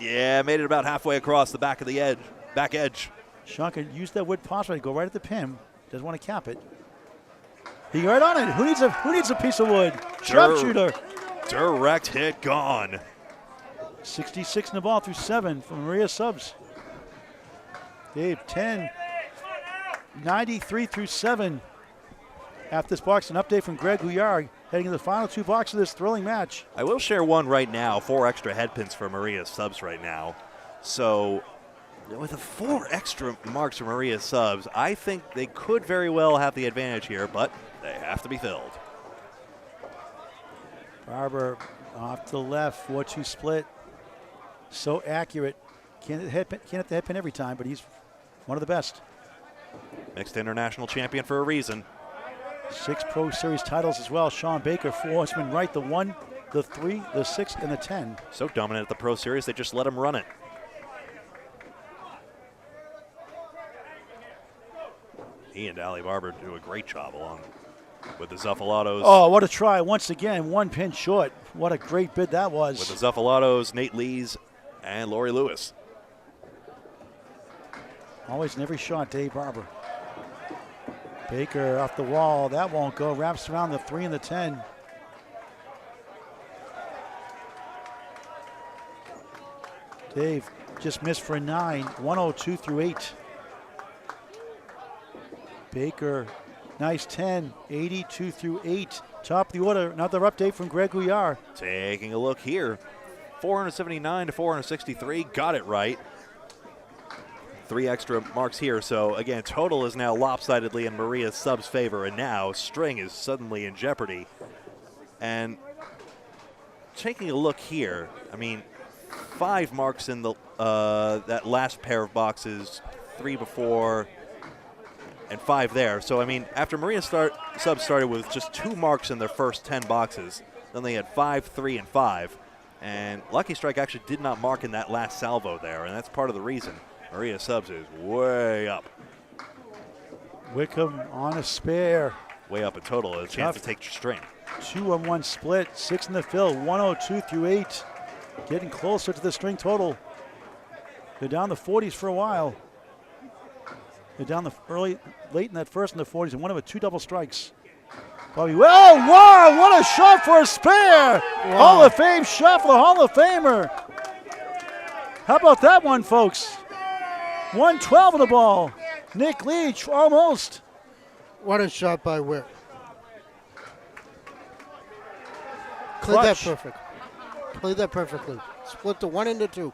Yeah, made it about halfway across the back of the edge. Back edge. Shawn can use that wood possibly to go right at the pin. Doesn't want to cap it. He right on it. Who needs a piece of wood? Sharpshooter. Direct hit gone. 66 in the ball through 7 from Maria Subs. Dave, 10. 93 through 7. After this box, an update from Greg Gouillart heading to the final 2 boxes of this thrilling match. I will share one right now. 4 extra head pins for Maria Subs right now. So with the 4 extra marks for Maria Subs, I think they could very well have the advantage here, but they have to be filled. Barber off to the left, 4-2 split. So accurate. Can't hit the head pin every time, but he's one of the best. Mixed international champion for a reason. 6 Pro Series titles as well. Shawn Baker, 4 horsemen right, the 1, the 3, the 6, and the 10. So dominant at the Pro Series, they just let him run it. He and Ali Barber do a great job along with the Zuffalatos. Oh, what a try. Once again, 1 pin short. What a great bid that was. With the Zuffalatos, Nate Lees, and Lori Lewis. Always in every shot, Dave Barber. Baker off the wall. That won't go. Wraps around the 3 and the 10. Dave just missed for a 9. 102 through 8. Baker, nice 10. 82 through 8. Top of the order. Another update from Greg Gouillart. Taking a look here. 479 to 463. Got it right. 3 extra marks here. So, again, total is now lopsidedly in Maria Subs' favor. And now string is suddenly in jeopardy. And taking a look here, I mean, 5 marks in the that last pair of boxes. 3 before and 5 there. So, I mean, after Maria Subs started with just 2 marks in their first 10 boxes, then they had 5, 3, and 5. And Lucky Strike actually did not mark in that last salvo there, and that's part of the reason Maria Subs is way up. Wickham on a spare. Way up in total, a chance to take string. 2-on-1 split, 6 in the fill, 102 through 8. Getting closer to the string total. They're down the 40s for a while. They're down late in that first in the 40s, and one of the 2 double strikes. Bobby, whoa, wow, what a shot for a spare! Wow. Hall of Fame shot for the Hall of Famer. How about that one, folks? 112 on the ball. Nick Leach, almost. What a shot by Wick. Played that perfect. Played that perfectly. Split the 1 into 2.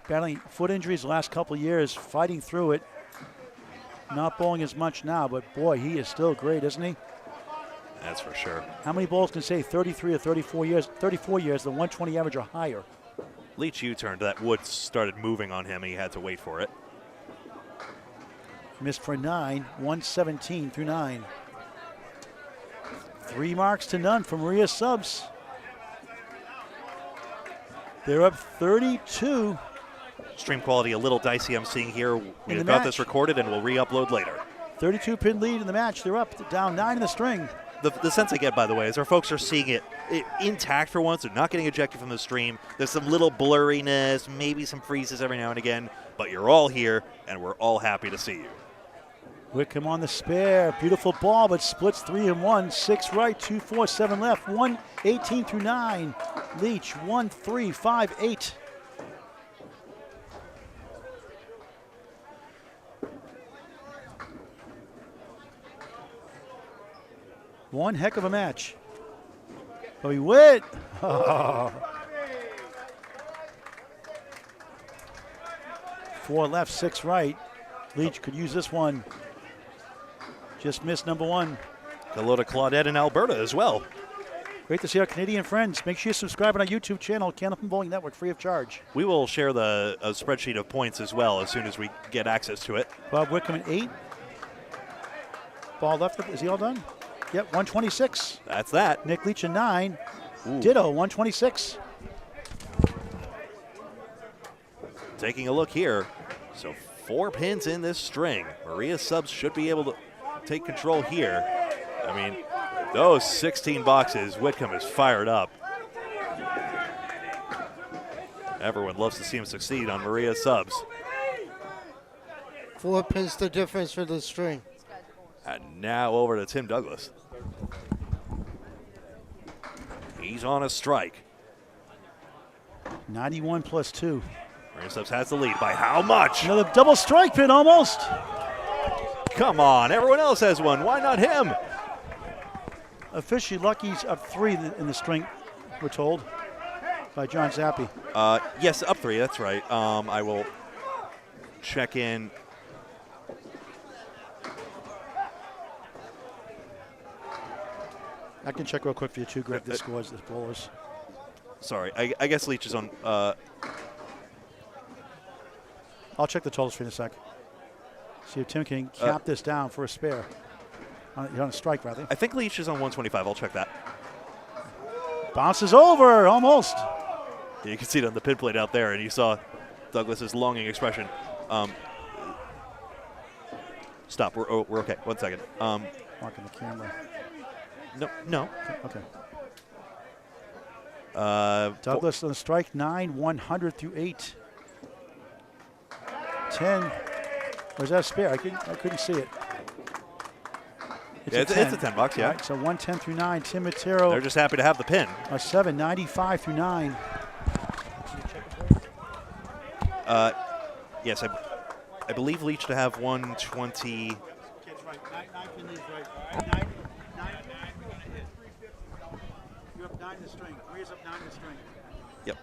Battling foot injuries the last couple of years, fighting through it. Not bowling as much now, but boy, he is still great, isn't he? That's for sure. How many bowlers can say 33 or 34 years? 34 years, the 120 average or higher. Leach U-turned. That wood started moving on him, and he had to wait for it. Missed for 9, 117 through 9. 3 marks to none for Maria Subs. They're up 32. Stream quality a little dicey, I'm seeing here. We've got this recorded, and we'll re-upload later. 32 pin lead in the match. They're up, down 9 in the string. The sense I get, by the way, is our folks are seeing it intact for once. They're not getting ejected from the stream. There's some little blurriness, maybe some freezes every now and again, but you're all here, and we're all happy to see you. Wickham on the spare. Beautiful ball, but splits 3 and 1. 6 right, 2, 4, 7 left. 1, 18 through 9. Leach, 1, 3, 5, 8. One heck of a match. Bobby Witt. Oh. 4 left, 6 right. Leach could use this one. Just missed number 1. Hello to Claudette in Alberta as well. Great to see our Canadian friends. Make sure you subscribe on our YouTube channel, Candlepin Bowling Network, free of charge. We will share the spreadsheet of points as well as soon as we get access to it. Bob Wickham at 8. Ball left. Is he all done? Yep, 126. That's that. Nick Leach at 9. Ooh. Ditto, 126. Taking a look here. So 4 pins in this string. Maria Subs should be able to take control here. I mean, those 16 boxes, Whitcomb is fired up. Everyone loves to see him succeed on Maria Subs. 4 pins the difference for the string. And now over to Tim Douglas. He's on a strike. 91 plus 2. Maria Subs has the lead by how much? Another double strike pin almost. Come on, everyone else has one. Why not him? Officially, Lucky's up 3 in the string, we're told, by John Zappi. Yes, up 3, that's right. I will check in. I can check real quick for you too, Greg, the scores, the bowlers. Sorry, I guess Leach is on. I'll check the totals for you in a sec. See if Tim can cap this down for a spare. You're on a strike, rather. I think Leach is on 125. I'll check that. Bounces over, almost. Yeah, you can see it on the pin plate out there, and you saw Douglas's longing expression. Stop. We're okay. 1 second. Marking the camera. No. Okay. Douglas on the strike, 9, 100 through 8. 10. Where's that spare? I couldn't see it. It's a 10 bucks, yeah. Right, so 110 through 9. Tim Matero. They're just happy to have the pin. A 7, 95 through 9. Yes, I believe Leach to have 120. Kid's right. 9 pin is right. 9. You're up 9 in the string. Maria's up 9 in the string. Yep.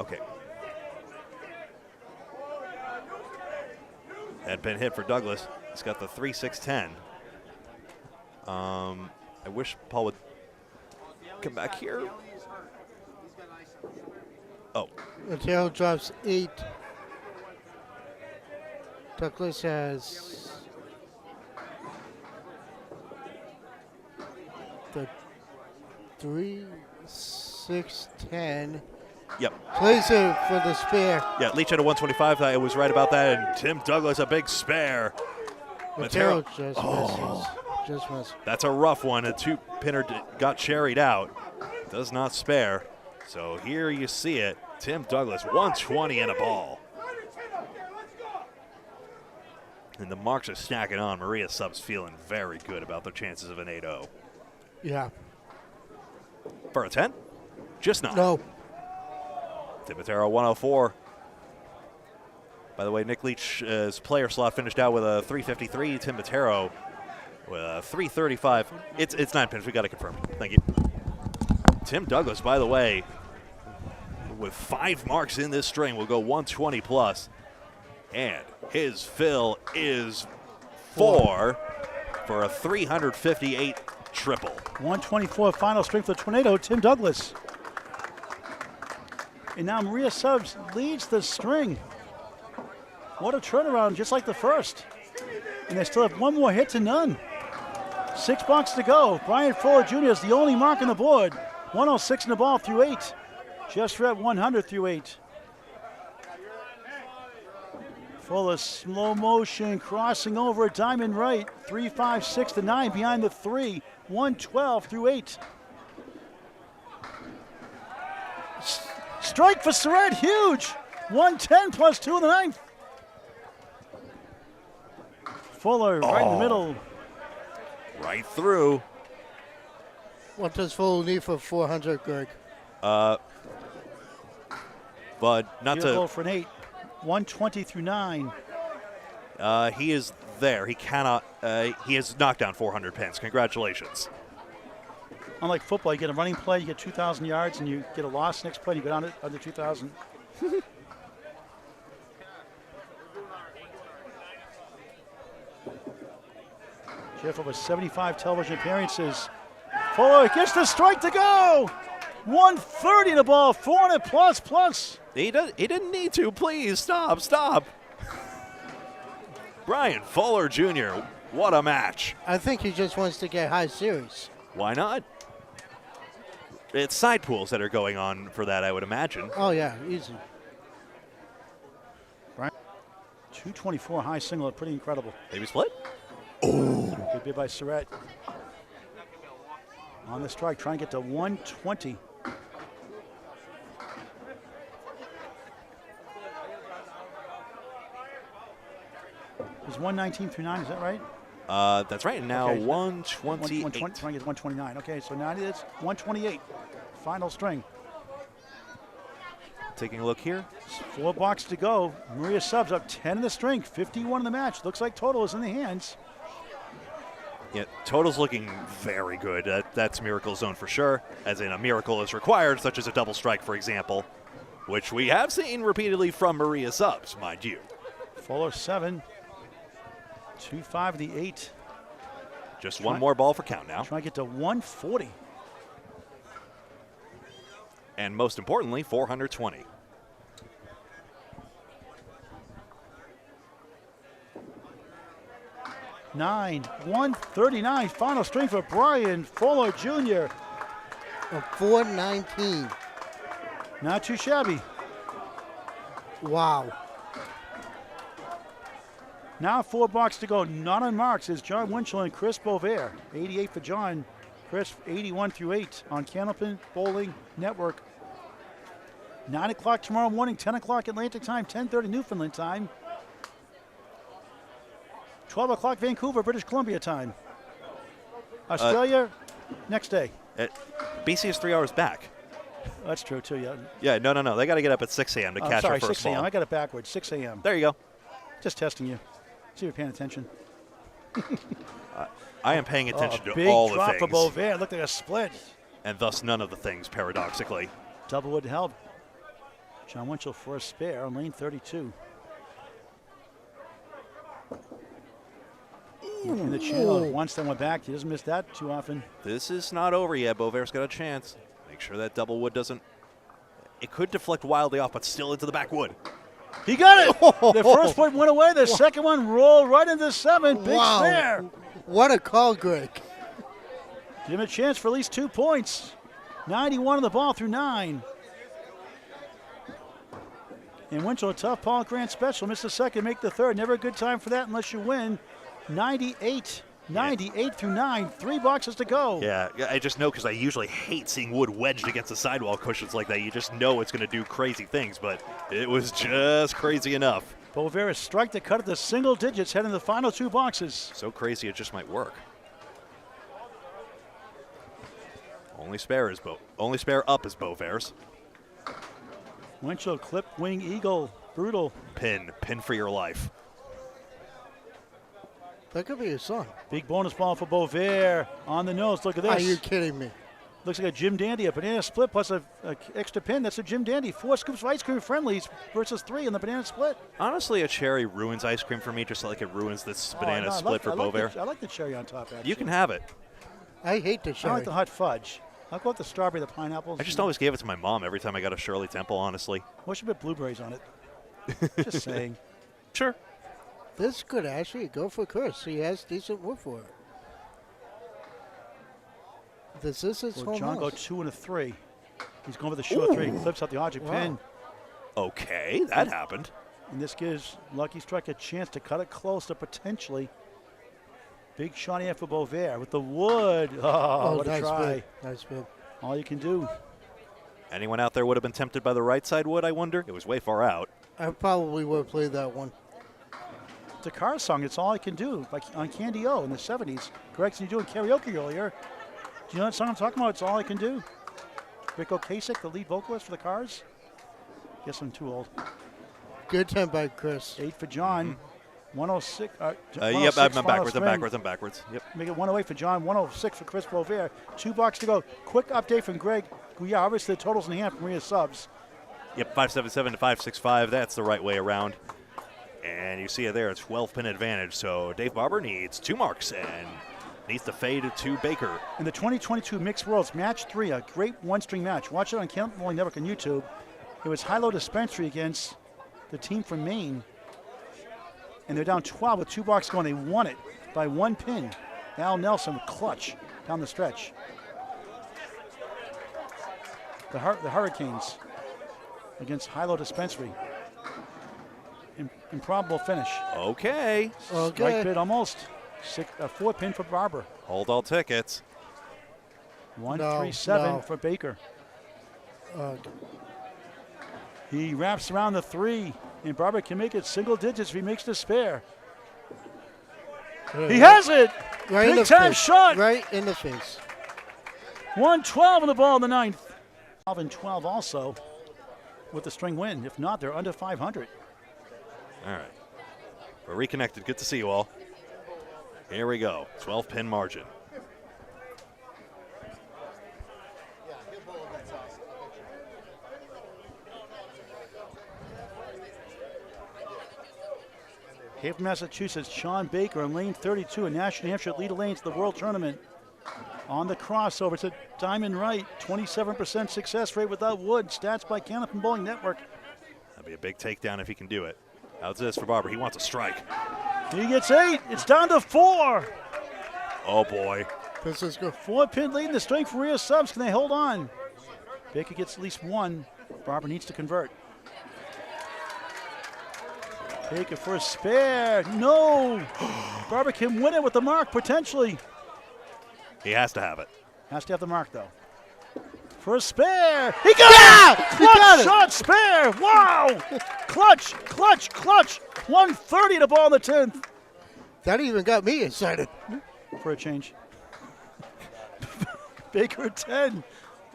Okay. Had been hit for Douglas. He's got the 3-6-10. I wish Paul would come back here. Oh. Matero drops 8. Douglas has the 3, 6, 10. Yep. Plays it for the spare. Yeah, Leach had a 125. I was right about that. And Tim Douglas, a big spare. Matero just misses. Just misses. That's a rough one. A 2-pinner got cherried out. Does not spare. So here you see it. Tim Douglas, 120 and a ball. And the marks are stacking on. Maria Subs feeling very good about their chances of an 8-0. Yeah. For a 10? Just not. No. Tim Matero, 104. By the way, Nick Leach's player slot finished out with a 353. Tim Matero with a 335. It's 9 pins. We got to confirm. Thank you. Tim Douglas, by the way, with 5 marks in this string, will go 120 plus. And his fill is 4 for a 358 triple. 124 final string for the Tornado, Tim Douglas. And now Maria Subs leads the string. What a turnaround, just like the first. And they still have 1 more hit to none. 6 boxes to go. Brian Fuller Jr. is the only mark on the board. 106 in the ball through 8. Just read 100 through 8. Fuller slow motion, crossing over a diamond right. 3, 5, 6 to 9 behind the 3. 112 through 8. Strike for Surette, huge. 110 plus 2 in the 9th. Fuller right in the middle. Right through. What does Fuller need for 400, Greg? But not He'll go to. for an 8. 120 through 9. He is there. He cannot. He has knocked down 400 pins. Congratulations. Unlike football, you get a running play, you get 2,000 yards, and you get a loss next play, and you go down to under 2,000. Jeff over 75 television appearances. Fuller gets the strike to go. 130 the ball, 400 plus. He didn't need to. Please stop. Brian Fuller Jr. What a match. I think he just wants to get high series. Why not? It's side pools that are going on for that, I would imagine. Oh, yeah, easy. Brian, 224 high single, pretty incredible. Maybe split? Good bid by Surette. On the strike, trying to get to 120. It was 119 through 9, is that right? That's right. And now Okay. 128. 120, trying to get 129. Okay, so now it's 128. Final string. Taking a look here. 4 blocks to go. Maria subs up 10 in the string, 51 in the match. Looks like total is in the hands. Yeah, total's looking very good. That's Miracle Zone for sure, as in a miracle is required, such as a double strike, for example, which we have seen repeatedly from Maria subs, mind you. Fuller 7. 2-5 the 8. Just one more ball for count now. Trying to get to 140. And most importantly, 420. Nine, 139. Final string for Brian Fuller Jr. A 419. Not too shabby. Wow. Now 4 blocks to go. Not on marks is Jon Winchell and Chris Boisvert. 88 for John. Chris 81 through 8 on Candlepin Bowling Network. 9 o'clock tomorrow morning, 10 o'clock Atlantic time, 10:30 Newfoundland time. 12 o'clock Vancouver, British Columbia time. Australia, next day. BC is 3 hours back. That's true too, yeah. Yeah, no. They got to get up at 6 a.m. to catch Sorry, our first 6 a.m. ball. I got it backwards, 6 a.m. There you go. Just testing you. See if you're paying attention. I am paying attention to big all the drop things. for Boisvert. Looked like a split. And thus none of the things, paradoxically. Doublewood held. Jon Winchell for a spare on lane 32. In the channel, once then went back. He doesn't miss that too often. This is not over yet. Beauvert's got a chance. Make sure that double wood doesn't. It could deflect wildly off, but still into the back wood. He got it! The first point went away. The second one rolled right into 7. Big spare. What a call, Greg. Give him a chance for at least 2 points. 91 on the ball through 9. And Winchell, a tough Paul Grant special. Missed the second, make the third. Never a good time for that unless you win. 98 through 9. 3 boxes to go. Yeah, I just know because I usually hate seeing wood wedged against the sidewall cushions like that. You just know it's going to do crazy things, but it was just crazy enough. Boisvert strike to cut at the single digits, heading to the final 2 boxes. So crazy it just might work. Only spare up is Beauvert's. Winchell, clip, wing, eagle, brutal. Pin for your life. That could be a song. Big bonus ball for Boisvert on the nose. Look at this. Are you kidding me? Looks like a Jim Dandy, a banana split plus a extra pin. That's a Jim Dandy. 4 scoops of ice cream friendlies versus 3 in the banana split. Honestly, a cherry ruins ice cream for me, just like it ruins this banana split for Boisvert. I like the cherry on top, actually. You can have it. I hate the I cherry. like the hot fudge. I'll go with the strawberry, the pineapple. I just always gave it to my mom every time I got a Shirley Temple, honestly. What should put blueberries on it? Just saying. Sure. This could actually go for Chris. He has decent wood for it. This is his Will home John go house. 2 and a 3. He's going with a short 3. Clips out the object pin. Okay, that happened. And this gives Lucky Strike a chance to cut it close to potentially. Big shot here for Boisvert with the wood. Oh, what a nice try. bid. Nice bid. All you can do. Anyone out there would have been tempted by the right side wood, I wonder? It was way far out. I probably would have played that one. It's a car song. It's all I can do. Like on Candy O in the 70s. Gregson, you doing karaoke earlier. Do you know that song I'm talking about? It's all I can do. Rick Ocasek, the lead vocalist for the Cars. Guess I'm too old. Good time by Chris. 8 for John. 106. Yep, 106 I'm final backwards. string. I'm backwards. Yep. Make it 108 for John, 106 for Chris Boisvert. 2 bucks to go. Quick update from Greg Gouillart. Obviously, the totals in hand for Maria subs. Yep, 577 to 565. That's the right way around. And you see it there, a 12-pin advantage. So Dave Barber needs 2 marks and needs to fade to Baker. In the 2022 Mixed Worlds, match 3, a great one-string match. Watch it on Candlepin Bowling Network on YouTube. It was high-low dispensary against the team from Maine. And they're down 12 with 2 blocks going. They won it by 1 pin. Al Nelson with clutch down the stretch. The Hurricanes against high-low dispensary. Improbable finish. Okay. Strike bid almost. 4 pin for Barber. Hold all tickets. 137 for Baker. He wraps around the 3, and Barber can make it single digits if he makes the spare. He has it! Right in Big the time face. shot! Right in the face. 112 on the ball in the 9th. 12 and 12 also with the string win. If not, they're under 500. All right. We're reconnected. Good to see you all. Here we go. 12-pin margin. Here from Massachusetts, Shawn Baker in lane 32 in Nashua, New Hampshire, Leda lanes the World Tournament. On the crossover to diamond right, 27% success rate without wood. Stats by Candlepin Bowling Network. That'd be a big takedown if he can do it. How's this for Barber? He wants a strike. He gets 8. It's down to 4. Oh, boy. This is good. 4-pin lead in the string for rear subs. Can they hold on? Baker gets at least 1. Barber needs to convert. Baker for a spare. No! Barber can win it with the mark, potentially. He has to have it. Has to have the mark, though. For a spare. He got it! Clutch shot spare. Wow! Clutch. 130 to ball in the 10th. That even got me excited. For a change. Baker 10.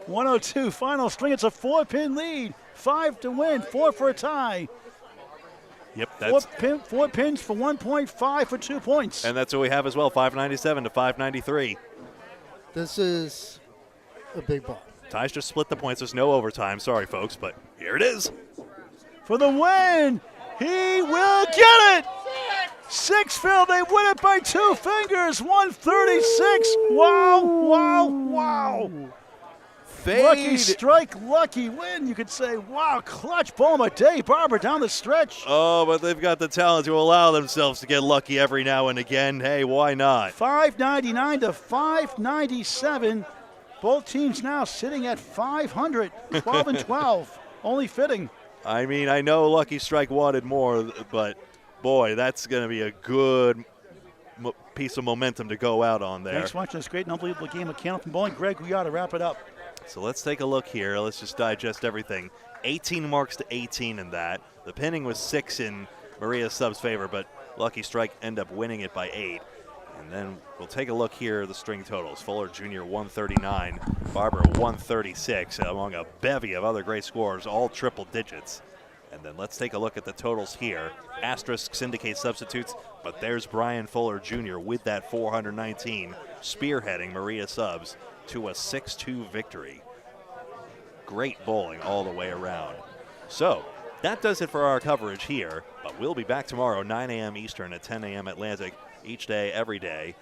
102. Final string. It's a 4-pin lead. 5 to win. 4 for a tie. Yep, that's 4 pins for 1.5 for 2 points. and that's what we have as well. 597 to 593. This is a big ball. Ties just split the points. There's no overtime. Sorry, folks, but here it is. For the win. He will get it. 6 fill. They win it by 2 fingers. 136. Wow. Fade. Lucky strike, lucky win. You could say, wow, clutch ball of day. Barber down the stretch. Oh, but they've got the talent to allow themselves to get lucky every now and again. Hey, why not? 599 to 597. Both teams now sitting at 500, 12 and 12. Only fitting. I mean, I know Lucky Strike wanted more, but boy, that's going to be a good piece of momentum to go out on there. Thanks for watching this great and unbelievable game of Candlepin Bowling. Greg, we ought to wrap it up. So let's take a look here. Let's just digest everything. 18 marks to 18 in that. The pinning was 6 in Maria Sub's favor, but Lucky Strike ended up winning it by 8. And then we'll take a look here at the string totals. Fuller Jr. 139, Barber 136, among a bevy of other great scorers, all triple digits. And then let's take a look at the totals here. Asterisks indicate substitutes, but there's Brian Fuller Jr. with that 419, spearheading Maria Subs to a 6-2 victory. Great bowling all the way around. So that does it for our coverage here, but we'll be back tomorrow, 9 a.m. Eastern at 10 a.m. Atlantic, each day, every day.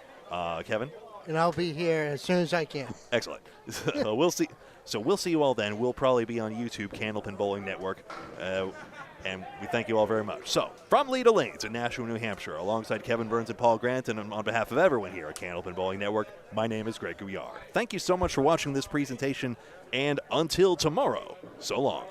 Kevin? And I'll be here as soon as I can. Excellent. So we'll see you all then. We'll probably be on YouTube, Candlepin Bowling Network, and we thank you all very much. So, from Leda Lanes in Nashua, New Hampshire, alongside Kevin Burns and Paul Grant, and on behalf of everyone here at Candlepin Bowling Network, my name is Greg Gouillart. Thank you so much for watching this presentation, and until tomorrow, so long.